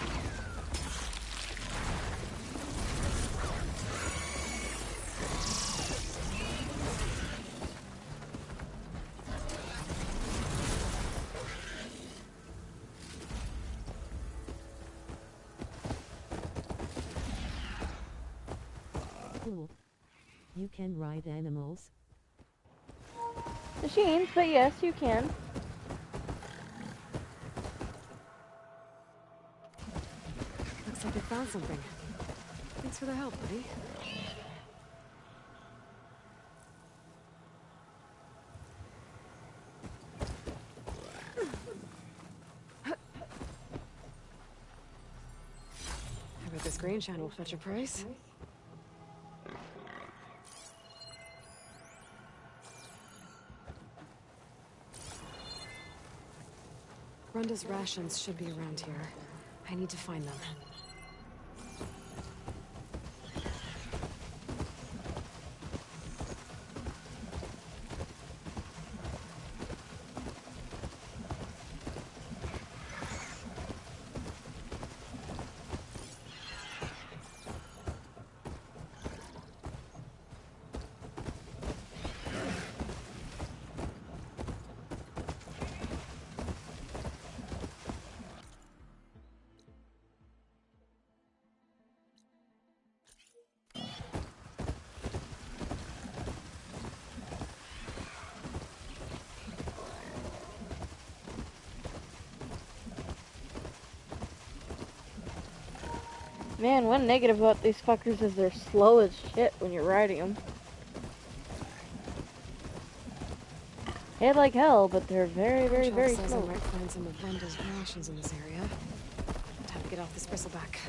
C: Cool. You can ride animals?
A: Machines, but yes, you can.
B: Looks like I found something. Thanks for the help, buddy. I bet this grain shine will fetch a price. Runda's rations should be around here. I need to find them.
A: Man, one negative about these fuckers is they're slow as shit when you're riding them. Hit like hell, but they're very, very, very
B: says
A: slow.
B: I might find some of Runda's rations in this area. Time to get off this bristleback.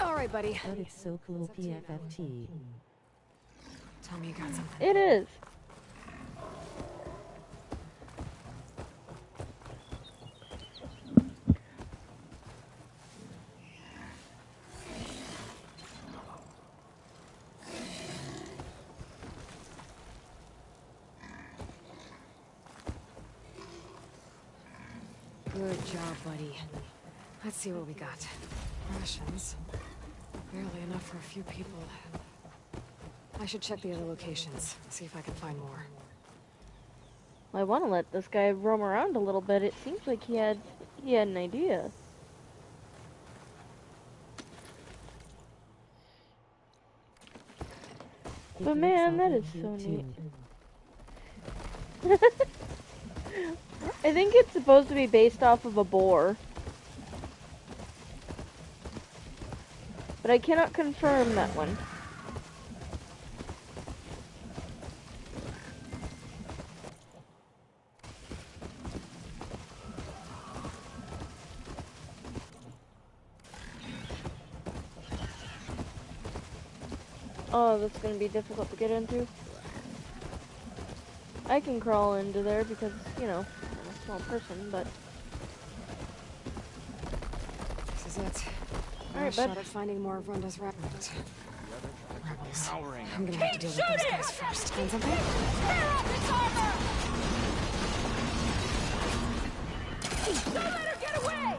B: All All right, buddy.
C: But it's so cool, PFFT.
B: Tell me you got something.
A: It is.
B: Good job, buddy. Let's see what we got. Rations. Barely enough for a few people. I should check the other locations, see if I can find more.
A: I want to let this guy roam around a little bit. It seems like he had an idea. But man, that is so neat. I think it's supposed to be based off of a boar. But I cannot confirm that one. Oh, that's gonna be difficult to get into. I can crawl into there because, you know, I'm a small person, but...
B: This is it.
A: Alright,
B: shot
A: bud.
B: at finding more of Ronda's rebels.
H: Powering.
B: I'm gonna have to deal with those guys first. Find something?
D: Don't let her get away!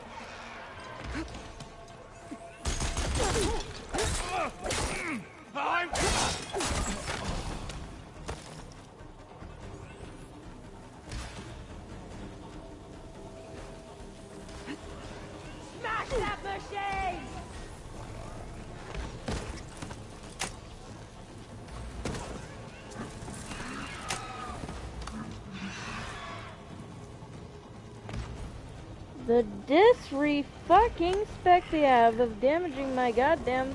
D: Smash that machine!
A: The disre-fucking spec they have of damaging my goddamn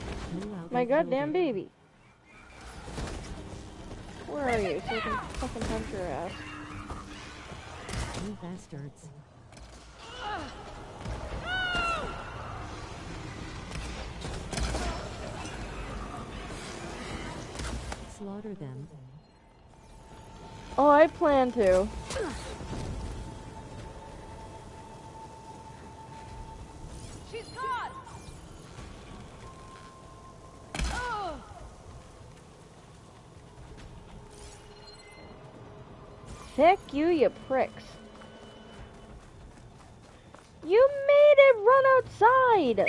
A: baby. Where are you? So I can fucking punch your ass.
C: You bastards. Slaughter them.
A: Oh, I plan to.
D: She's caught!
A: Heck you, you pricks. You made it run outside!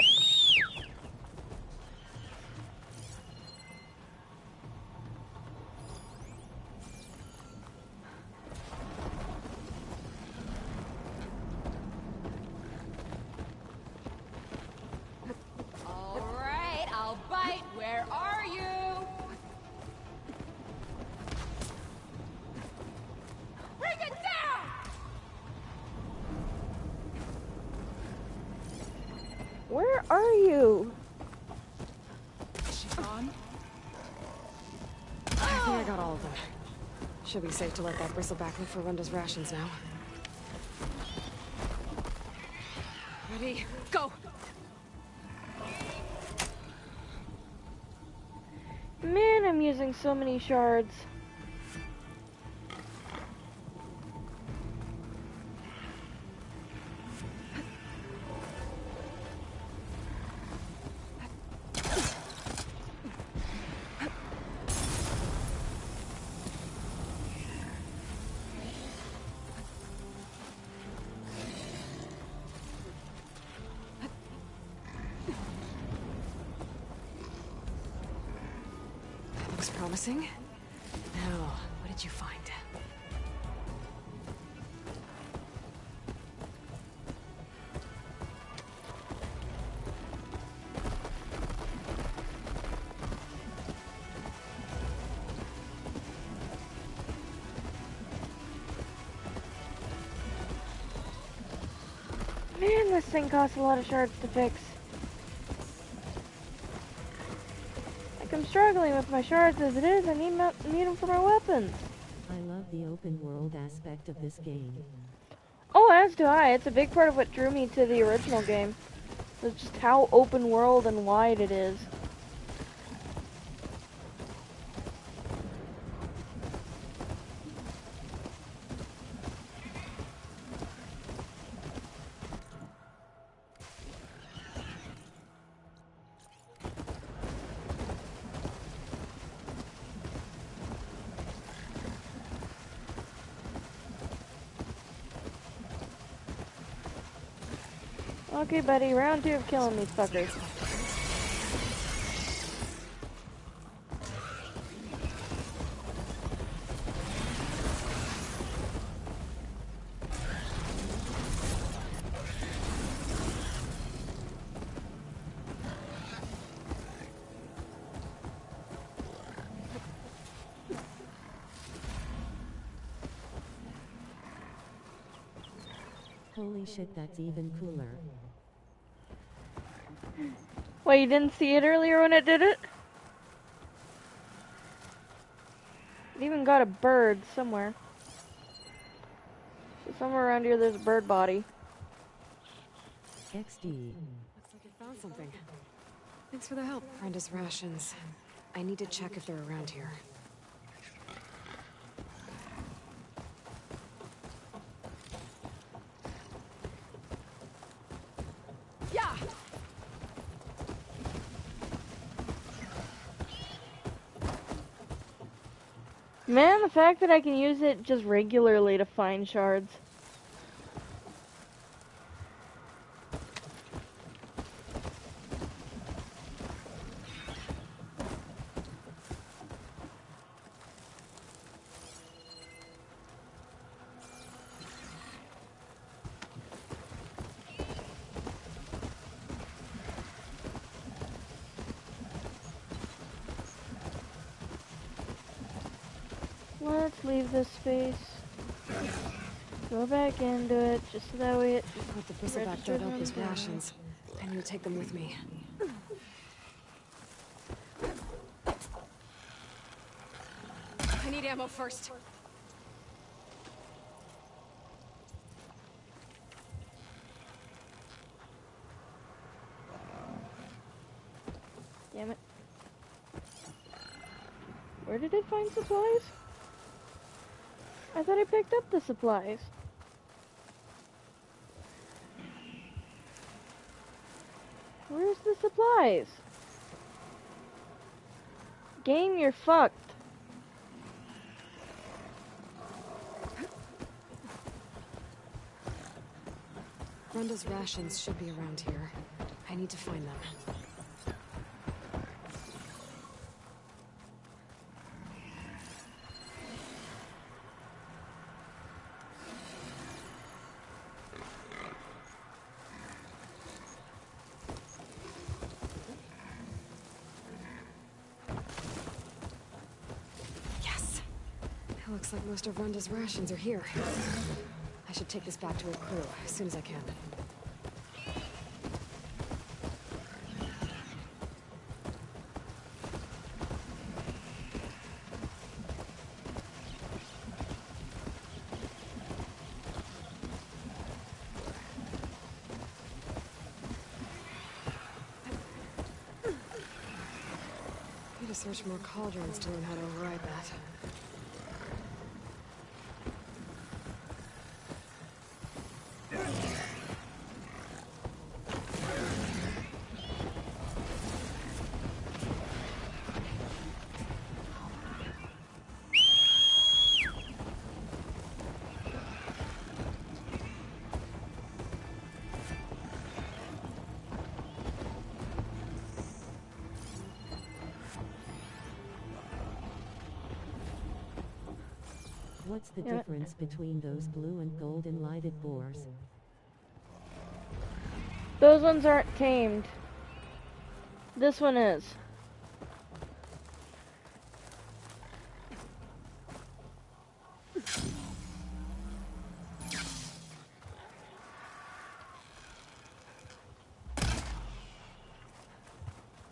D: Alright, I'll bite. Where are you? Bring it down!
A: Where are you?
B: Is she gone? I think I got all of them. Should be safe to let that bristleback look for Ronda's rations now. Ready? Go!
A: Man, I'm using so many shards.
B: Looks promising. Now, what did you find?
A: Man, this thing costs a lot of shards to fix. Like, I'm struggling with my shards as it is. I need them for my weapons.
C: I love the open world aspect of this game.
A: Oh, as do I. It's a big part of what drew me to the original game. That's just how open world and wide it is. Okay, buddy, round 2 of killing these fuckers.
C: Holy shit, that's even cooler.
A: Wait, you didn't see it earlier when it did it? It even got a bird somewhere. So somewhere around here there's a bird body.
C: XD.
B: Looks like I found something. Thanks for the help. Brenda's rations. I need to check if they're around here.
A: Yeah! Man, the fact that I can use it just regularly to find shards. Let's leave this space. Go back into it, just so that way it
B: What the bristleback dug up was rations. I need to take them with me. I need ammo first.
A: Damn it. Where did it find supplies? I thought I picked up the supplies. Where's the supplies? Game, you're fucked.
B: Brenda's rations should be around here. I need to find them. Yes! It looks like most of Brenda's rations are here. I should take this back to her crew as soon as I can. Need to search more cauldrons to learn how to override that.
C: What's the difference between those blue and golden lighted boars?
A: Those ones aren't tamed. This one is.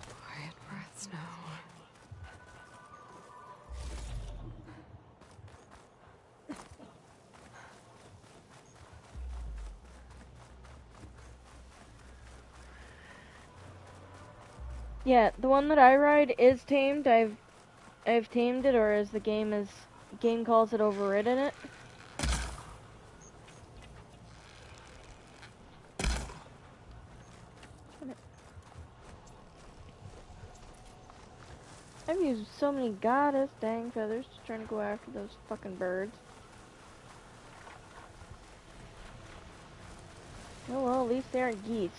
B: Quiet breaths now.
A: Yeah, the one that I ride is tamed. I've tamed it, or as the game calls it, overridden it. I've used so many goddess dang feathers just trying to go after those fucking birds. Oh well, at least they aren't geese.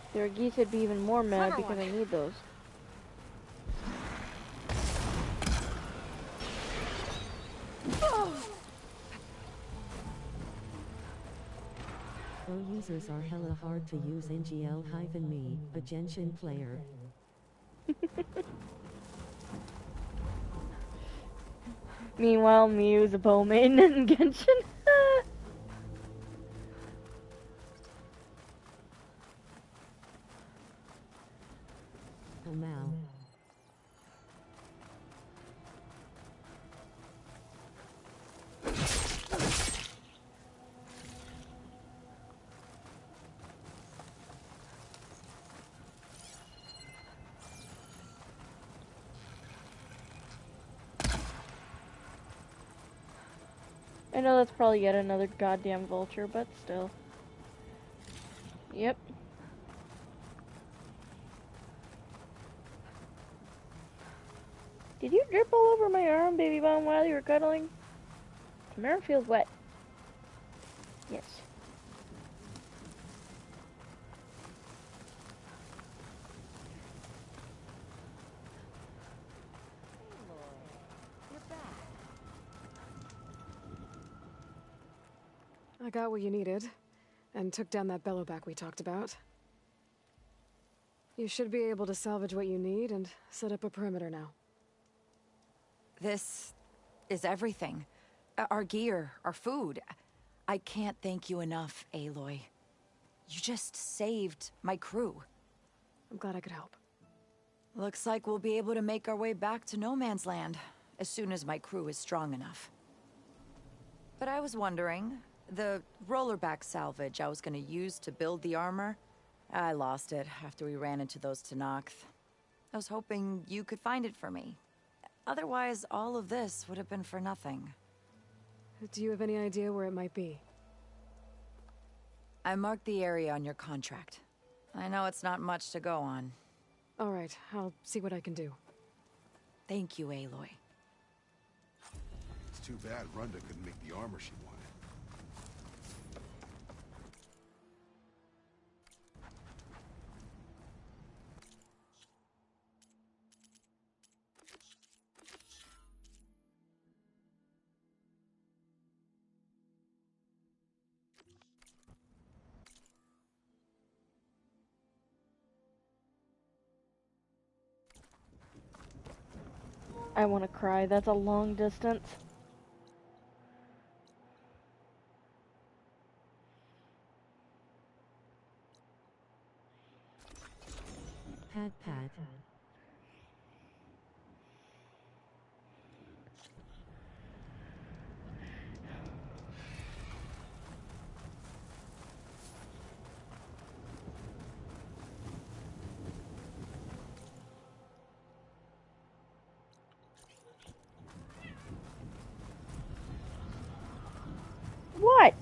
A: If they were geese, I'd be even more mad because I need those.
C: Pro users are hella hard to use. NGL-me, a Genshin player.
A: Meanwhile, Mew's a bow maiden in Genshin.
C: Oh Mao.
A: I know that's probably yet another goddamn vulture, but still. Yep. Did you drip all over my arm, baby bum, while you were cuddling? My arm feels wet. Yes.
B: I got what you needed, and took down that bellowback we talked about. You should be able to salvage what you need and set up a perimeter now.
E: This is everything. Our gear, our food. I can't thank you enough, Aloy. You just saved my crew.
B: I'm glad I could help.
E: Looks like we'll be able to make our way back to No Man's Land as soon as my crew is strong enough. But I was wondering, the rollerback salvage I was gonna use to build the armor, I lost it after we ran into those Tenakth. I was hoping you could find it for me. Otherwise, all of this would have been for nothing.
B: Do you have any idea where it might be?
E: I marked the area on your contract. I know it's not much to go on.
B: All right, I'll see what I can do.
E: Thank you, Aloy.
R: It's too bad Runda couldn't make the armor she wanted.
A: I want to cry. That's a long distance.
C: Pat pat.
A: What?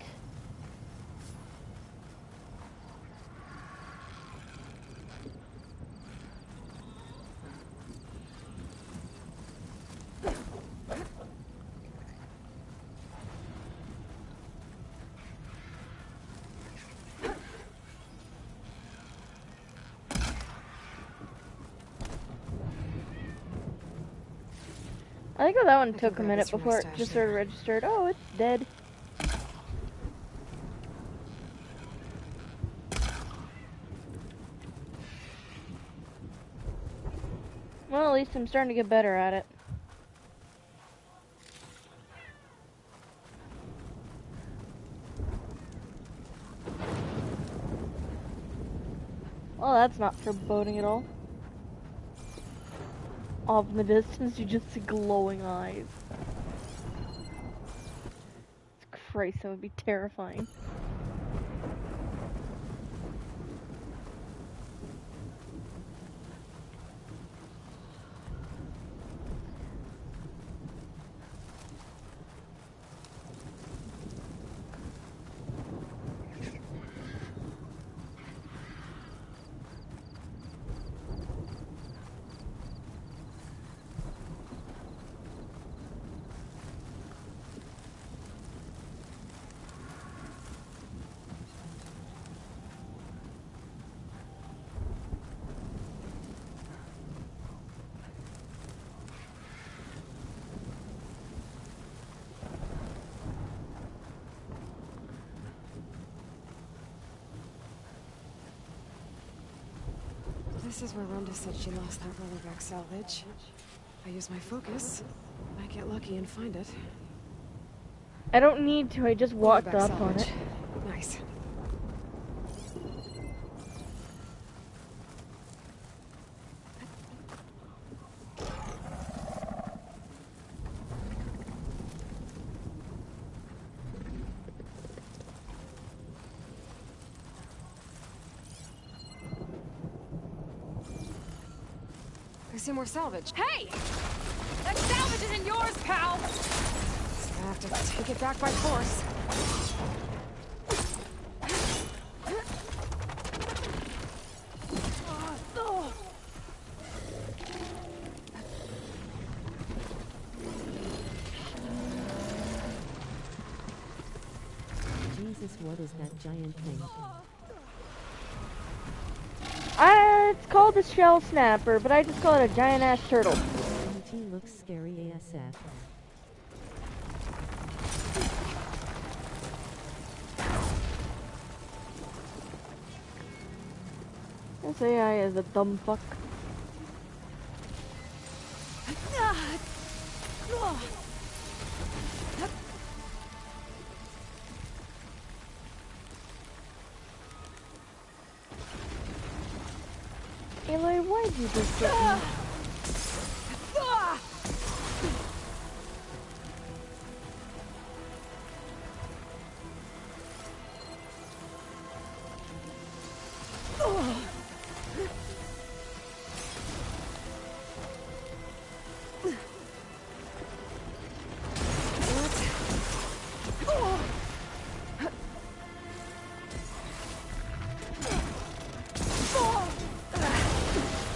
A: I think that one took a minute before it just sort of registered. Oh, it's dead. Well, at least I'm starting to get better at it. Well, that's not foreboding at all. Off in the distance, you just see glowing eyes. Christ, that would be terrifying.
B: This is where Rhonda said she lost that rollerback salvage. If I use my focus, I might get lucky and find it.
A: I don't need to, I just walked
B: Rollerback
A: up on it.
B: salvage. Nice. I see more salvage.
D: Hey! That salvage isn't yours, pal!
B: I have to take it back by force.
C: Jesus, what is that giant thing?
A: It's called a shell snapper, but I just call it a giant ass turtle.
C: MT looks scary ASF.
A: This AI is a dumb fuck. Aloy, why'd you just get me?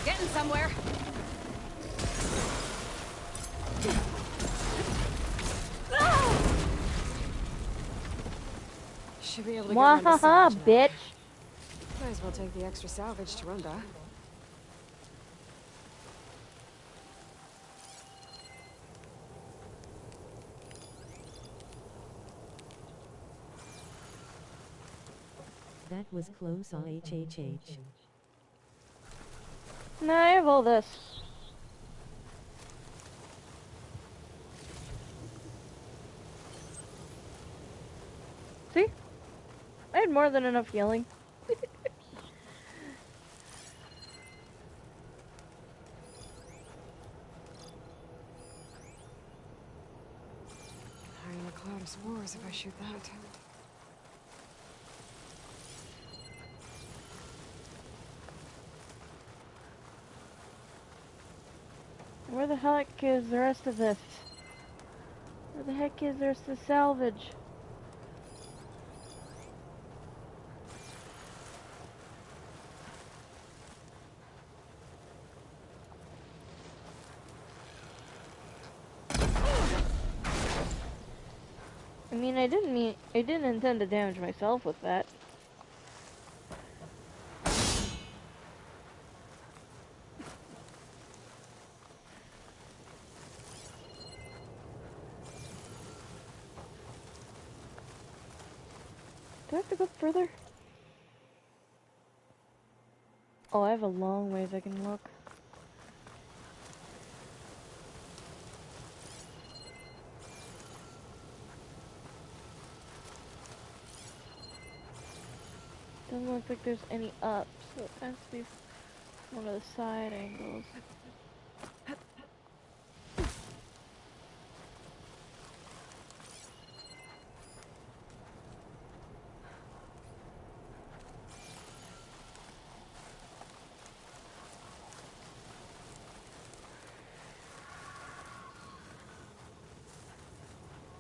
D: Getting somewhere.
B: Should be able to get Rhonda's
A: Mwahaha,
B: salvage now.
A: bitch.
B: Might as well take the extra salvage to Rhonda.
C: That was close, HHH.
A: Nah, I have all this. See? I had more than enough healing.
B: High in a cloud of spores if I shoot that.
A: Where the heck is the rest of this? Where the heck is the rest of the salvage? I mean, I didn't intend to damage myself with that. Do I have to go further? Oh, I have a long ways I can look. Doesn't look like there's any up, so it has to be one of the side angles.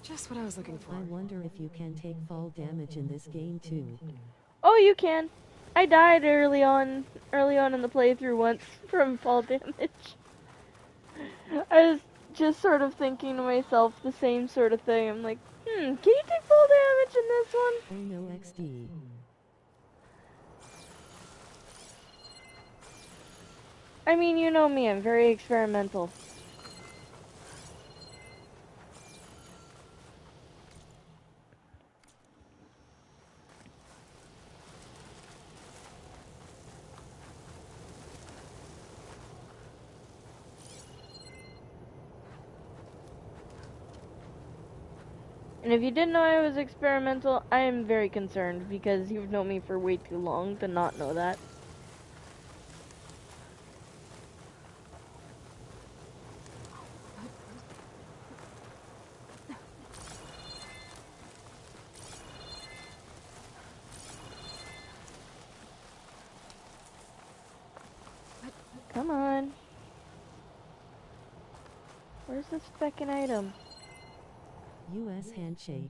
B: Just what I was looking for.
C: I wonder if you can take fall damage in this game too.
A: Oh, you can. I died early on in the playthrough once from fall damage. I was just sort of thinking to myself the same sort of thing. I'm like, can you take fall damage in this one?
C: Oh no, XD.
A: I mean, you know me, I'm very experimental. And if you didn't know I was experimental, I am very concerned because you've known me for way too long to not know that. Come on. Where's this feckin' item?
C: U.S. handshake.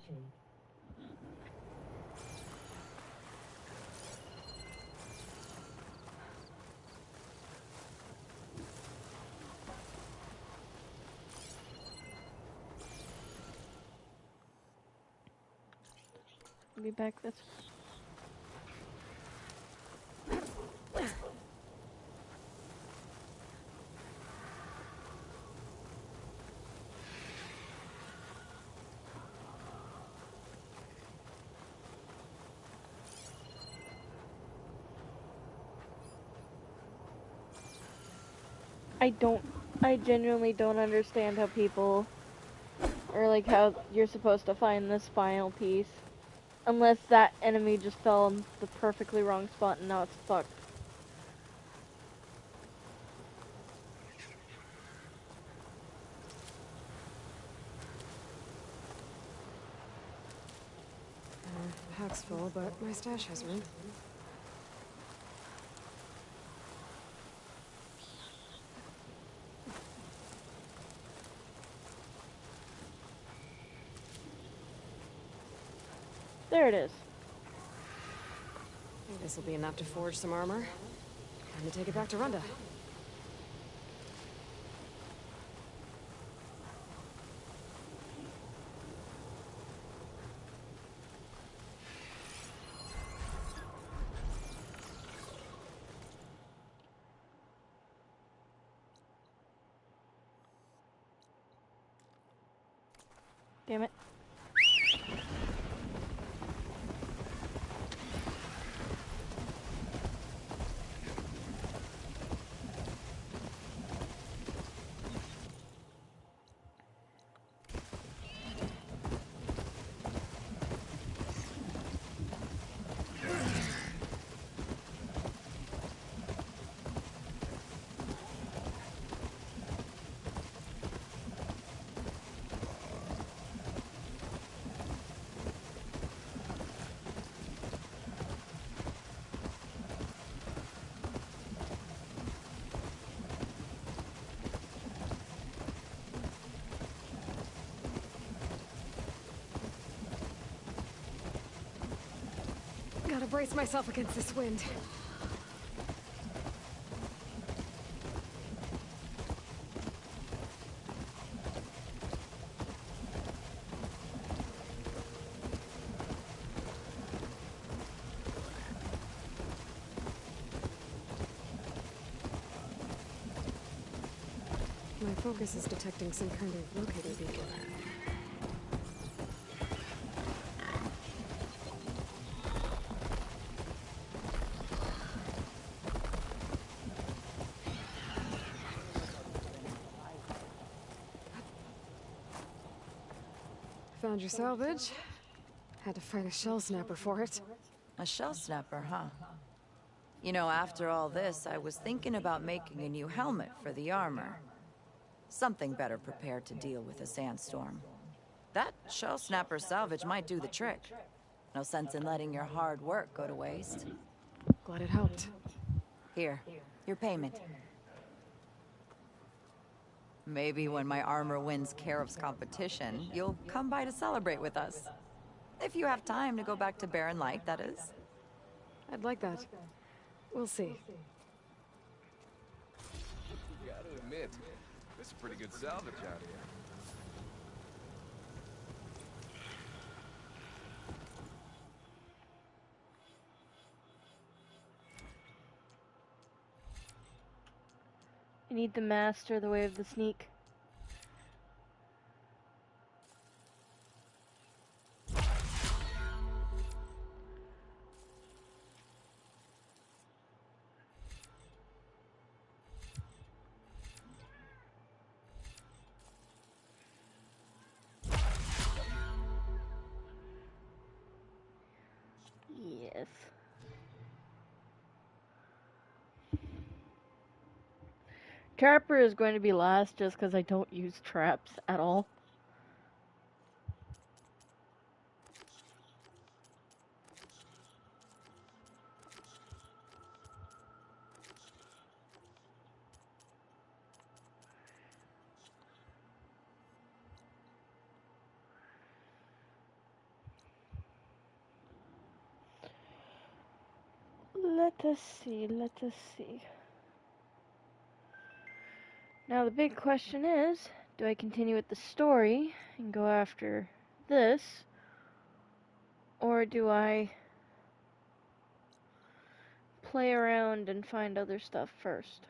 A: Be back this. I genuinely don't understand how people, or like how you're supposed to find this final piece. Unless that enemy just fell in the perfectly wrong spot and now it's fucked.
B: Pack's full, but my stash has room.
A: There it is.
B: I think this will be enough to forge some armor. Time to take it back to Runda.
A: Damn it.
B: Gotta brace myself against this wind. My focus is detecting some kind of locator beacon. Found your salvage. Had to fight a shell snapper for it.
E: A shell snapper, huh? You know, after all this, I was thinking about making a new helmet for the armor. Something better prepared to deal with a sandstorm. That shell snapper salvage might do the trick. No sense in letting your hard work go to waste.
B: Glad it helped.
E: Here, your payment. Maybe when my armor wins Karif's competition, you'll come by to celebrate with us. If you have time to go back to Barren Light, that is.
B: I'd like that. We'll see.
R: Gotta admit, this is pretty good salvage out here.
A: I need to master the way of the sneak. nice. Trapper is going to be last just because I don't use traps at all. Let us see, let us see. Now the big question is, do I continue with the story and go after this, or do I play around and find other stuff first?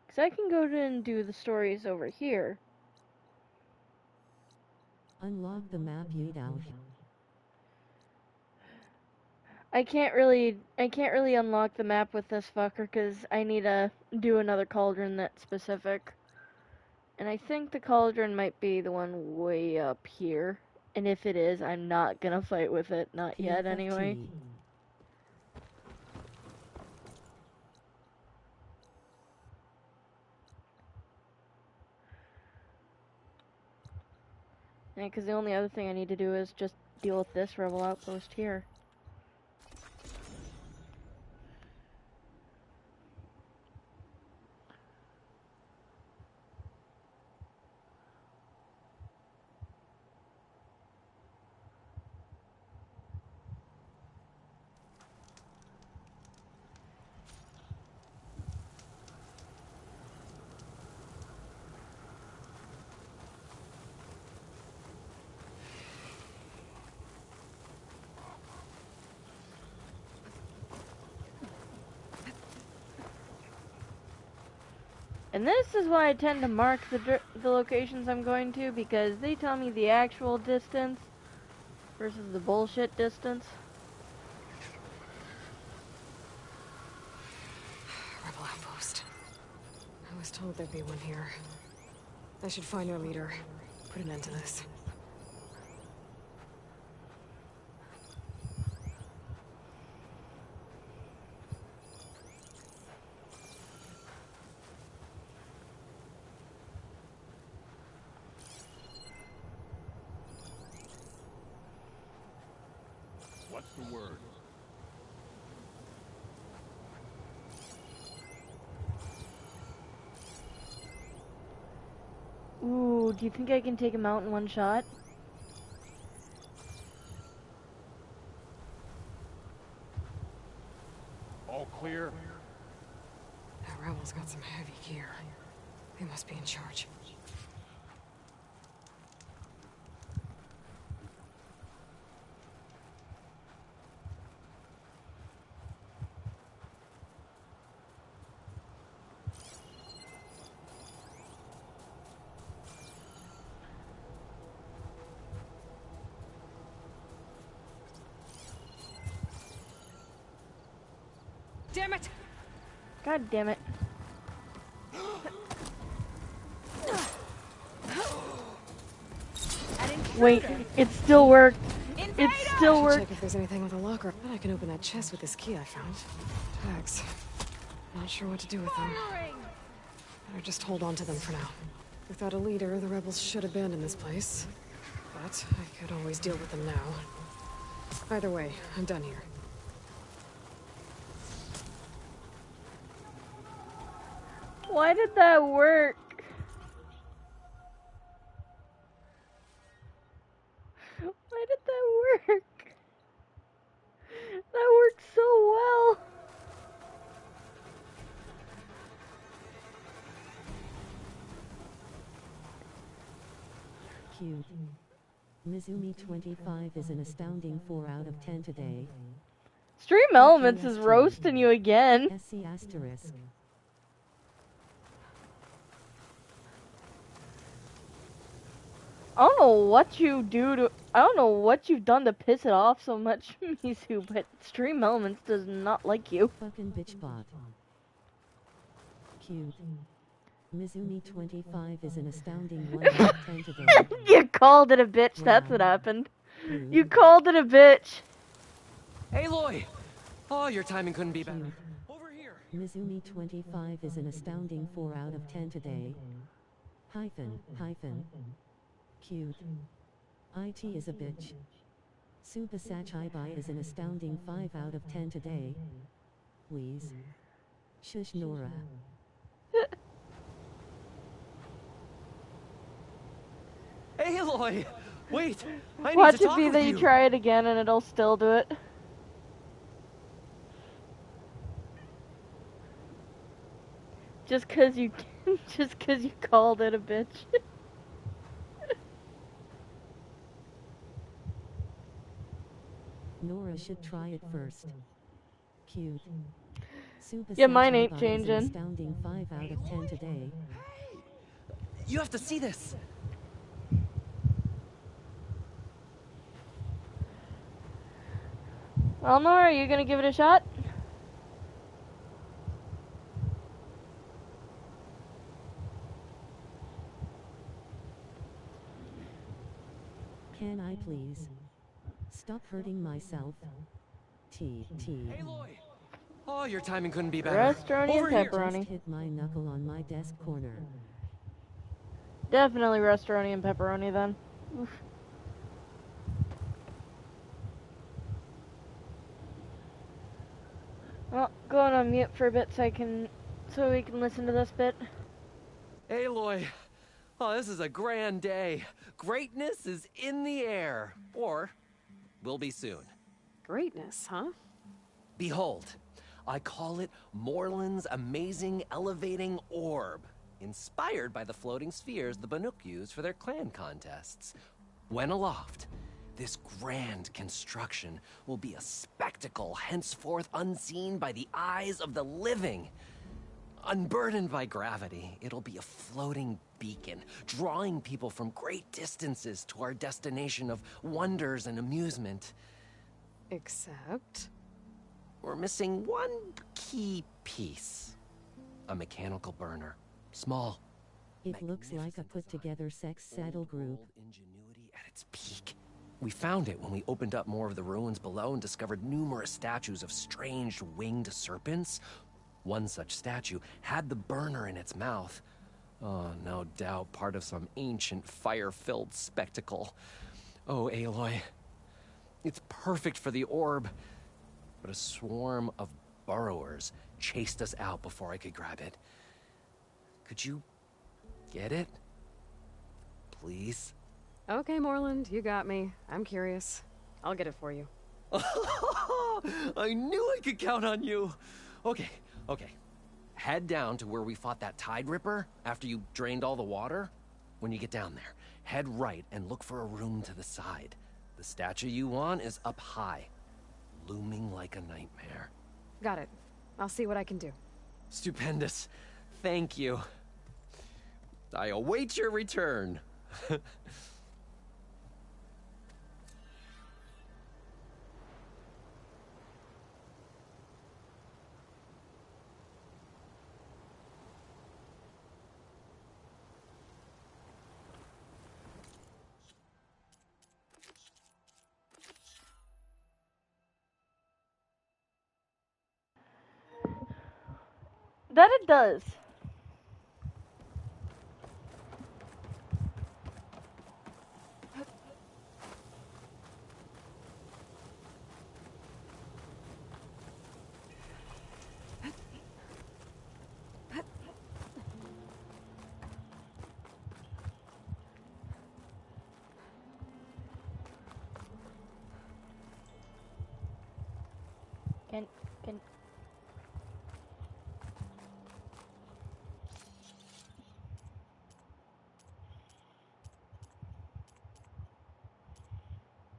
A: Because I can go and do the stories over here.
C: Unlock the map you'd out.
A: I can't really unlock the map with this fucker because I need to do another cauldron that's specific. And I think the cauldron might be the one way up here. And if it is, I'm not gonna fight with it. Not yet, anyway. Yeah, because the only other thing I need to do is just deal with this rebel outpost here. And this is why I tend to mark the locations I'm going to, because they tell me the actual distance versus the bullshit distance.
B: Rebel outpost. I was told there'd be one here. I should find their leader. Put an end to this.
O: What's the word?
A: Ooh, do you think I can take him out in one shot?
O: All clear?
B: That rebel's got some heavy gear. They must be in charge. Damn it!
A: God damn it. Wait, it still worked. It still
B: Check
A: worked.
B: if there's anything with a locker. I bet I can open that chest with this key I found. Tags. Not sure what to do with them. Better just hold on to them for now. Without a leader, the rebels should abandon this place. But I could always deal with them now. Either way, I'm done here.
A: Why did that work? Why did that work? That worked so well.
C: Cute. Mizumi 25 is an astounding 4 out of 10 today.
A: Stream Elements is roasting you again.
C: SC asterisk.
A: I don't know what you do to. I don't know what you've done to piss it off so much, Mizu, but Stream Elements does not like you.
C: Fucking bitch bot. Cute. Mizumi 25 is an astounding 1 out of 10 today.
A: You called it a bitch. That's what happened. You called it a bitch.
K: Aloy! Oh, your timing couldn't be better.
C: Mizumi 25 is an astounding 4 out of 10 today. Hyphen. Cute. IT is a bitch. Super Sachibai is an astounding 5 out of 10 today. Wheeze. Shush Nora.
K: Aloy! Wait! I need
A: Watch
K: to
A: it
K: talk
A: be
K: with
A: that you try it again and it'll still do it. Just cause you called it a bitch.
C: Nora should try it first. Cute. Super
A: Yeah, mine ain't
C: Sachibai is
A: changing.
C: an astounding 5 out of 10 today.
K: You have to see this.
A: Well, Nora, are you gonna give it a shot?
C: Can I please stop hurting myself? T.
K: Aloy! Oh, your timing couldn't be better.
A: Restaurant and
K: Over here.
A: pepperoni.
C: Just hit my knuckle on my desk corner.
A: Definitely restaurant and pepperoni then. Oof. Well, going on mute for a bit so we can listen to this bit.
K: Aloy! Oh, this is a grand day. Greatness is in the air. Or will be soon.
B: Greatness, huh?
K: Behold, I call it Morland's amazing elevating orb, inspired by the floating spheres the Banuk use for their clan contests. When aloft, this grand construction will be a spectacle henceforth unseen by the eyes of the living. Unburdened by gravity, it'll be a floating beacon, drawing people from great distances to our destination of wonders and amusement.
B: Except?
K: We're missing one key piece. A mechanical burner. Small.
C: It looks like a put-together sex saddle group.
K: Ingenuity at its peak. We found it when we opened up more of the ruins below and discovered numerous statues of strange winged serpents. One such statue had the burner in its mouth. Oh, no doubt part of some ancient fire-filled spectacle. Oh, Aloy. It's perfect for the orb. But a swarm of burrowers chased us out before I could grab it. Could you get it? Please?
B: Okay, Morland, you got me. I'm curious. I'll get it for you.
K: I knew I could count on you. Okay. Head down to where we fought that Tide Ripper after you drained all the water. When you get down there, head right and look for a room to the side. The statue you want is up high, looming like a nightmare.
B: Got it. I'll see what I can do.
K: Stupendous. Thank you. I await your return.
A: That it does. Can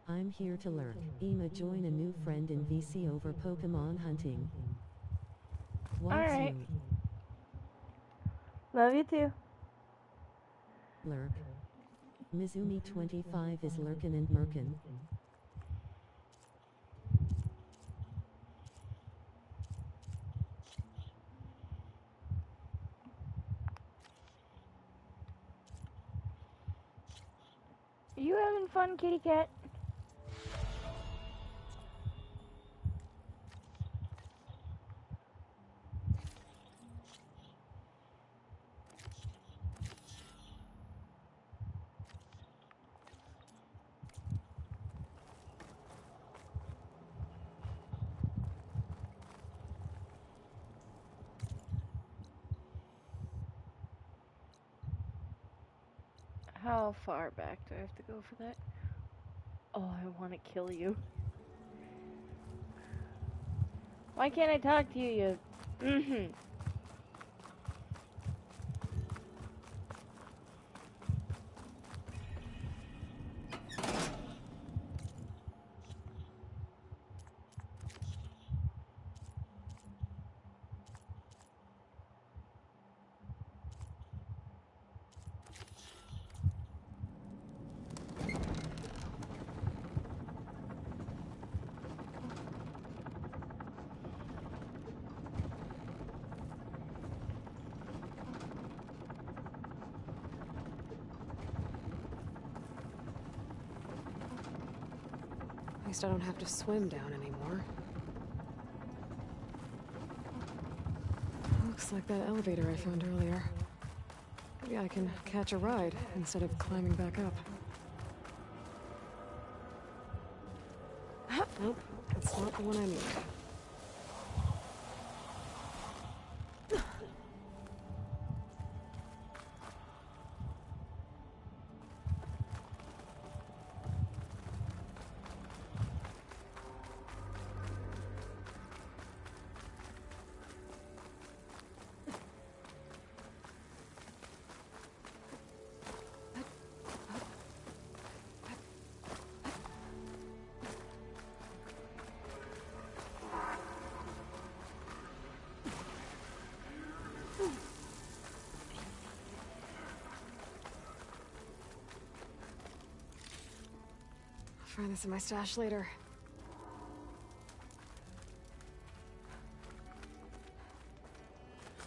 C: I'm here to lurk. Ema, join a new friend in VC over Pokemon hunting.
A: Alright. Love you too.
C: Lurk. Mizumi 25 is lurkin' and murkin'.
A: You having fun, kitty cat? How far back do I have to go for that? Oh, I want to kill you. Why can't I talk to you?
B: At least I don't have to swim down anymore. Looks like that elevator I found earlier. Maybe I can catch a ride instead of climbing back up. Nope, that's not the one I need. Find this in my stash later.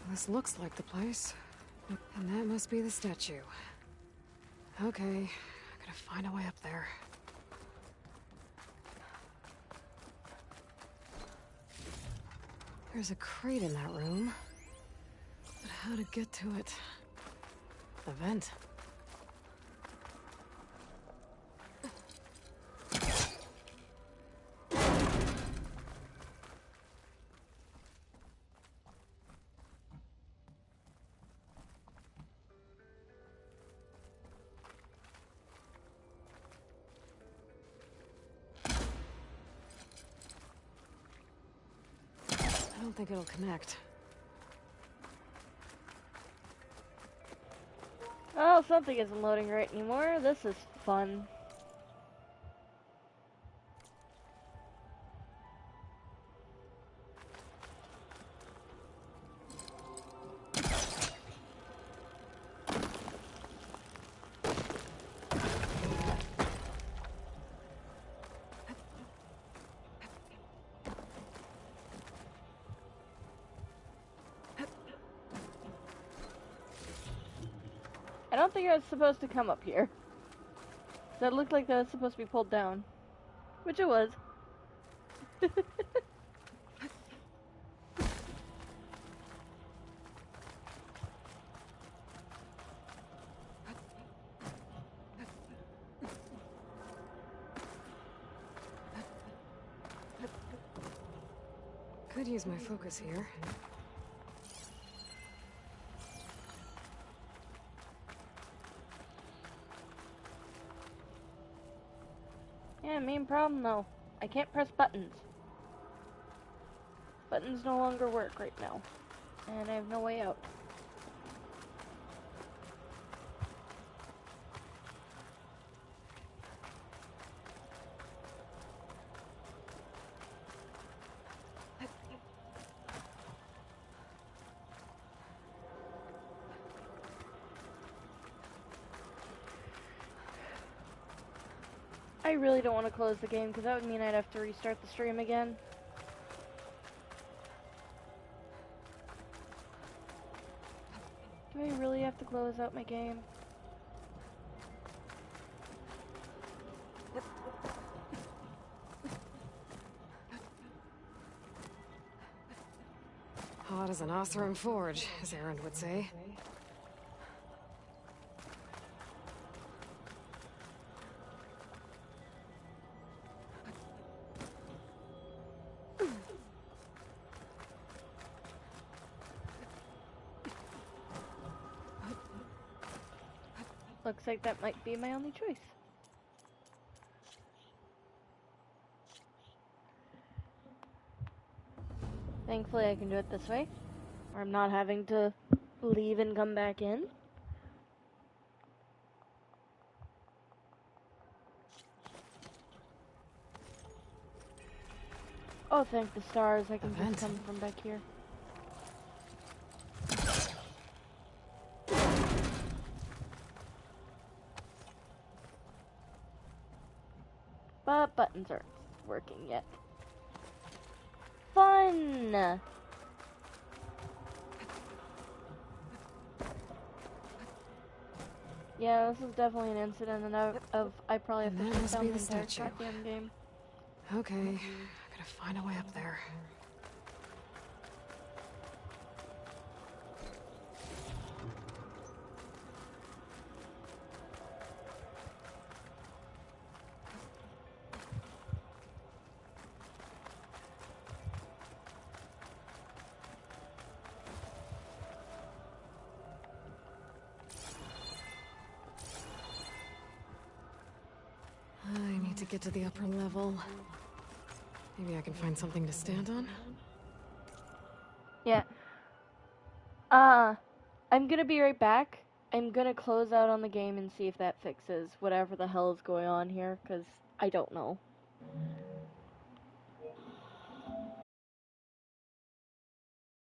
B: This looks like the place. And that must be the statue. Okay, I gotta find a way up there. There's a crate in that room. But how to get to it? The vent. I don't think it'll connect.
A: Oh, something isn't loading right anymore. This is fun. I don't think I was supposed to come up here. That looked like that was supposed to be pulled down. Which it was.
B: Could use my focus here.
A: Yeah, main problem though. I can't press buttons. Buttons no longer work right now. And I have no way out. I really don't want to close the game because that would mean I'd have to restart the stream again. Do I really have to close out my game?
B: hot as an Oseram forge, as Erend would say.
A: Looks like that might be my only choice. Thankfully I can do it this way, or I'm not having to leave and come back in. Oh, thank the stars, I can just come from back here. But buttons aren't working yet. Fun! Yeah, this is definitely an incident of I probably have to shut down the entire goddamn game.
B: Okay, I gotta find a way up there. I need to get to the upper level. Maybe I can find something to stand on?
A: Yeah. I'm gonna be right back. I'm gonna close out on the game and see if that fixes whatever the hell is going on here, because I don't know.